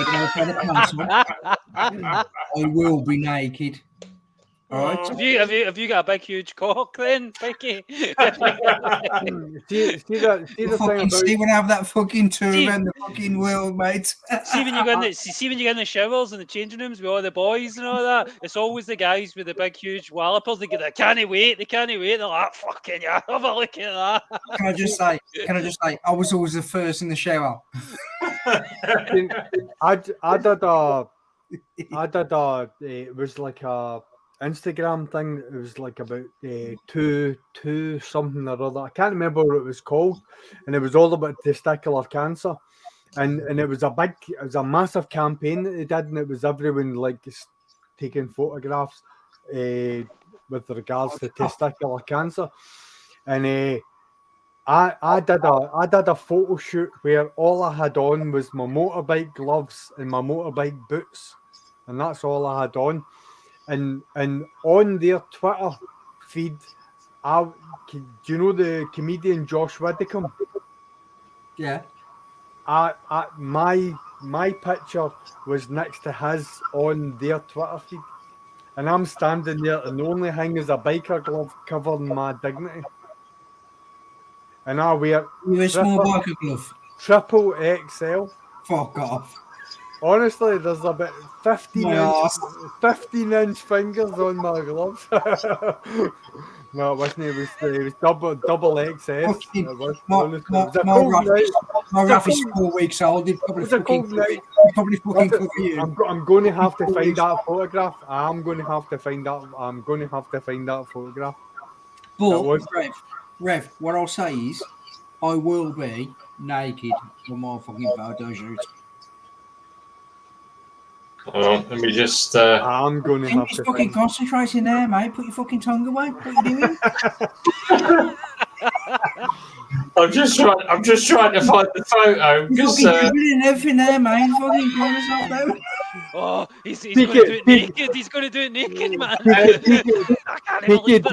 will be naked. All right. Have you got a big huge cock then, Becky? See the thing about... See when I have that fucking tour around the fucking world, mate. See when you go in the showers and the changing rooms with all the boys and all that. It's always the guys with the big huge wallopers. They can't wait. They're like, fucking yeah, have a look at that. Can I just say? I was always the first in the shower. I did it was like a Instagram thing. It was like about two something or other. I can't remember what it was called, and it was all about testicular cancer, and it was a massive campaign that they did, and it was everyone like taking photographs with regards to testicular cancer, and I did a photo shoot where all I had on was my motorbike gloves and my motorbike boots, and that's all I had on. And on their Twitter feed, do you know the comedian Josh Widdicombe? Yeah. My picture was next to his on their Twitter feed, and I'm standing there, and the only thing is a biker glove covering my dignity, and I wear a small biker glove. Triple XL. Fuck off. Honestly, there's about 15-inch fingers on my gloves. No, it wasn't. It was double XS. My Ralph is 4 weeks old. He'd probably fucking cover you. I'm going to have to find that photograph. I'm going to have to find that photograph. But Rev, what I'll say is, I will be naked for my fucking photo shoot. Let me just. I'm going to have to fucking concentrating there, mate. Put your fucking tongue away. What are you doing? I'm just trying to find the photo because doing everything there, mate. Fucking calling us out there. Oh, he's going to do it naked. He's going to do it naked, man. I can't believe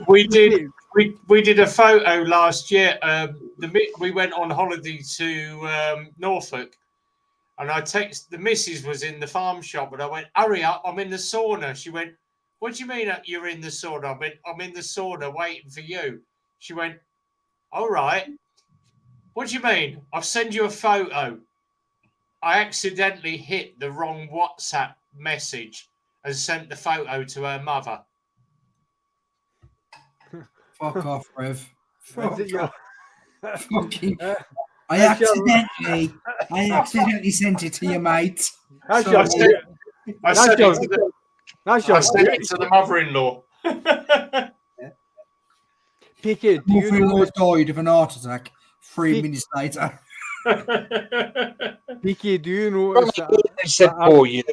it. We did a photo last year. We went on holiday to Norfolk. And I texted the missus was in the farm shop, and I went, "Hurry up! I'm in the sauna." She went, "What do you mean you're in the sauna?" I went, "I'm in the sauna waiting for you." She went, "All right. What do you mean? I'll send you a photo." I accidentally hit the wrong WhatsApp message and sent the photo to her mother. Fuck off, Rev. Fuck Is it your- off. Fucking. I That's your- accidentally sent it to your mate. That's So- your- I said That's it your- to the, That's I your said it to the mother-in-law. Picky, do you Wolfie know? almost died of an heart attack 3 minutes later. Picky, do you notice that? I said for you.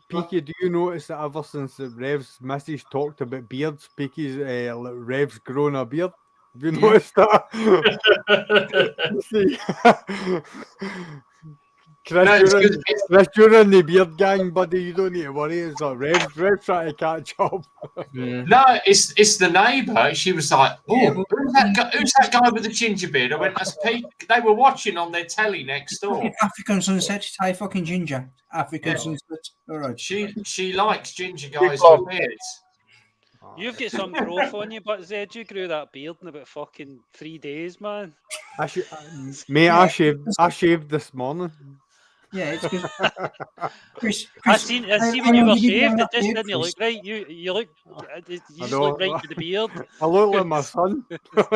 Picky, do you notice that ever since the Rev's missus talked about beards, Picky's Rev's grown a beard? Have you noticed that? See? Chris, you're in the beard gang, buddy. You don't need to worry. It's like Rev's trying to catch up. No, it's the neighbour. She was like, "Oh, Yeah, who's that guy with the ginger beard?" I went, "That's Pete." They were watching on their telly next door. Fucking African sunset, say fucking ginger. African sunset. All right. She likes ginger guys with beards. You've got some growth on you, but Zed, you grew that beard in about fucking 3 days, man. I shaved this morning. Yeah, it's because Chris. I see when you were shaved, it just didn't look right. You look look right with the beard. I look like my son. Chris,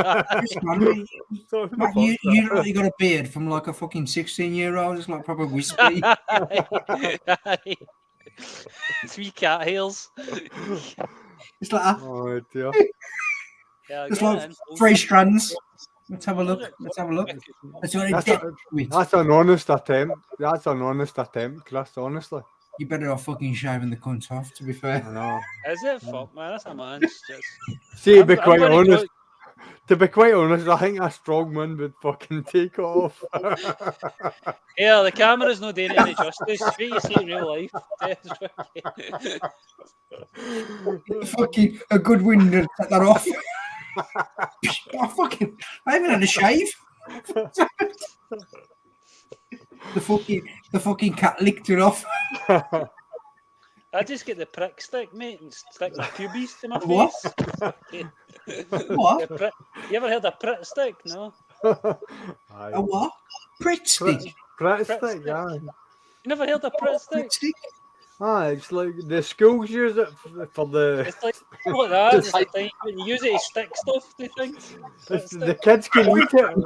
man, you look like you got a beard from like a fucking 16-year-old. It's like proper wispy. 3 cat hairs. It's like Oh dear. Yeah, it's like 3 strands. Let's have a look. Let's have a look. That's an honest attempt. That's an honest attempt, Chris. Honestly. You better off fucking shaving the cunt off. To be fair. I know. Is it? Fuck, man, that's a man's just... See, to be I'm quite gonna honest, go- I think a strong man would fucking take it off. Yeah, the camera's not doing it any justice. What you see in real life. Fucking a good wind to take that off. I haven't had a shave. the fucking cat licked it off. I just get the prick stick, mate, and stick my pubes to my What? face. What? You ever heard of prick stick? No. A what? Prick stick. Prick Prick stick, stick. yeah. You never heard of prick stick? Prick stick. It's like the schools use it for the. It's like that. It's the thing when you use it to stick stuff to things. The kids can eat it.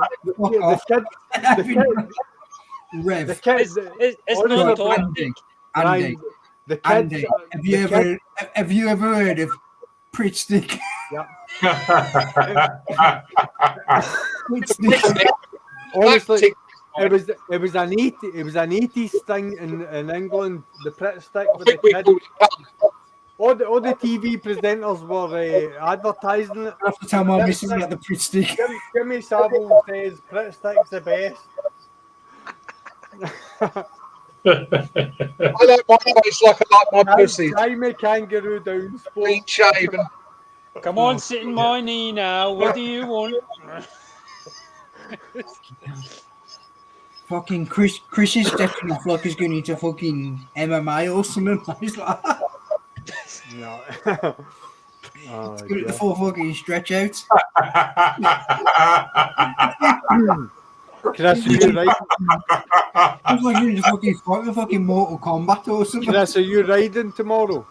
Rev. The kids. It's Honestly, not toxic. Andy. The kids. Andy. Have you ever heard of prick stick? Yeah. Prick stick. Honestly, it was an 80s thing in England. The prick stick with the kids. All the TV presenters were advertising it. I have to tell my missus about the prick stick. Jimmy Savile says prick stick's the best. I like my face like I like my pussy. Tie my kangaroo down, Clean shaven. Come on, sit in my knee now. What do you want? Fucking Chris is stepping off like he's going into fucking MMA or something. He's like, No. Oh, going to the full fucking stretch out. Chris, are you right? It's like you're in a fucking fight with fucking Mortal Kombat or something. Chris, are you riding tomorrow?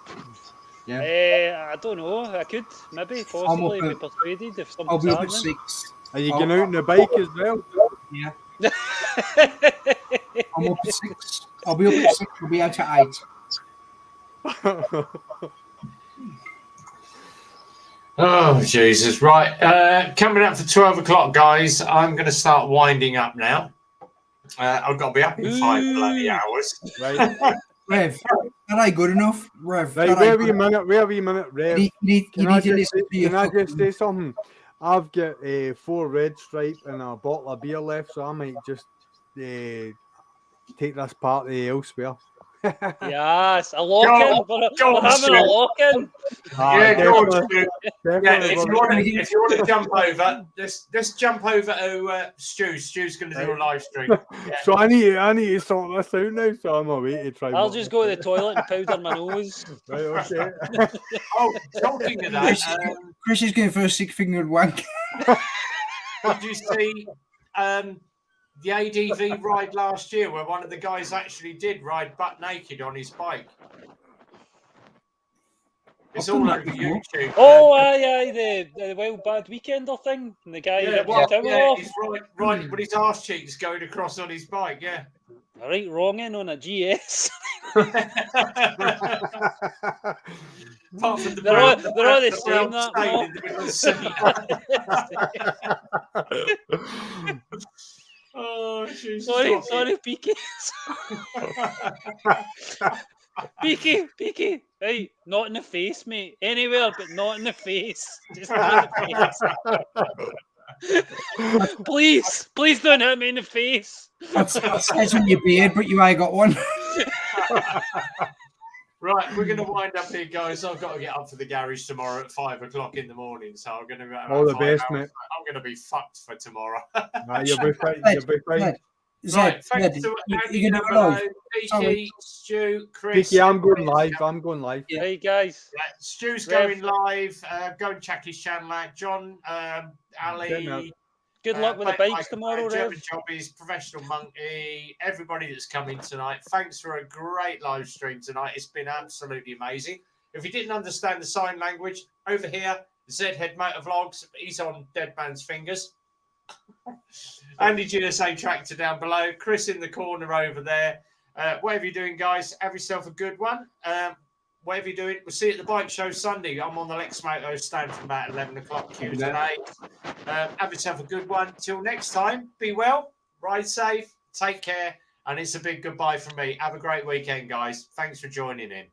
I don't know. I could maybe possibly be persuaded if I'll be something's up at happening. 6. Are you going out on the bike as well? Yeah. I'm up at 6. I'll be up at 6. I'll be out at 8. Oh, Jesus. Right. Coming up for 12 o'clock, guys. I'm going to start winding up now. I've got to be up in 5 bloody hours. Right. Rev, that ain't good enough. Rev, Right, wait a wee minute, Rev. You need Can to I listen just to your say something? I've got 4 red stripe and a bottle of beer left, so I might just take this party elsewhere. Yes, a lock-in. We're having a lock-in. Yeah, go on, Stu. Definitely. If you want to jump over, let's jump over to Stu. Stu's going to do a live stream. Yeah. So I need to sort this out now, so I'm away to try. I'll just go to the toilet and powder my nose. Right, okay. Oh, talking of that, Chris is going for a 6-fingered wank. did you see the ADV ride last year where one of the guys actually did ride butt naked on his bike? It's I've all done over that before. YouTube. Oh, aye, the Wild Bad Weekender thing. And the guy Yeah, ripped well, the towel yeah, off. he's right with his arse cheeks going across on his bike. Yeah. Right wronging on a GS. Apart from the They're brown, all the same, brown that, stain Mark. in the middle of the seat. Oh, Jesus. Sorry, PK. PK. Right, not in the face, mate. Anywhere, but not in the face. Just not in the face. Please don't hit me in the face. That says on your beard, but you ain't got one. Right, we're going to wind up here, guys. I've got to get up for the garage tomorrow at 5 o'clock in the morning, so I'm going to be All the best, mate. I'm going to be fucked for tomorrow. You'll be fine. You'll be fine. Right, thanks to Andy down below, Peaky, Stu, Chris. Peaky, I'm going live. Yeah. Hey, guys. Yeah, Stu's Rev. going live. Go and check his channel out. John, Ali. Good luck with the bikes tomorrow, German Rev. Jobbies, Professional Monkey, everybody that's come in tonight. Thanks for a great live stream tonight. It's been absolutely amazing. If you didn't understand the sign language, over here, Zhead Motor Vlogs, he's on Dead Man's Fingers. Andy GSA Tractor down below. Chris in the corner over there. Whatever you're doing, guys, have yourself a good one. Whatever you're doing, we'll see you at the bike show Sunday. I'm on the Lex Moto stand from about 11 o'clock Tuesday. Have yourself a good one. Till next time, be well, ride safe, take care, and it's a big goodbye from me. Have a great weekend, guys. Thanks for joining in.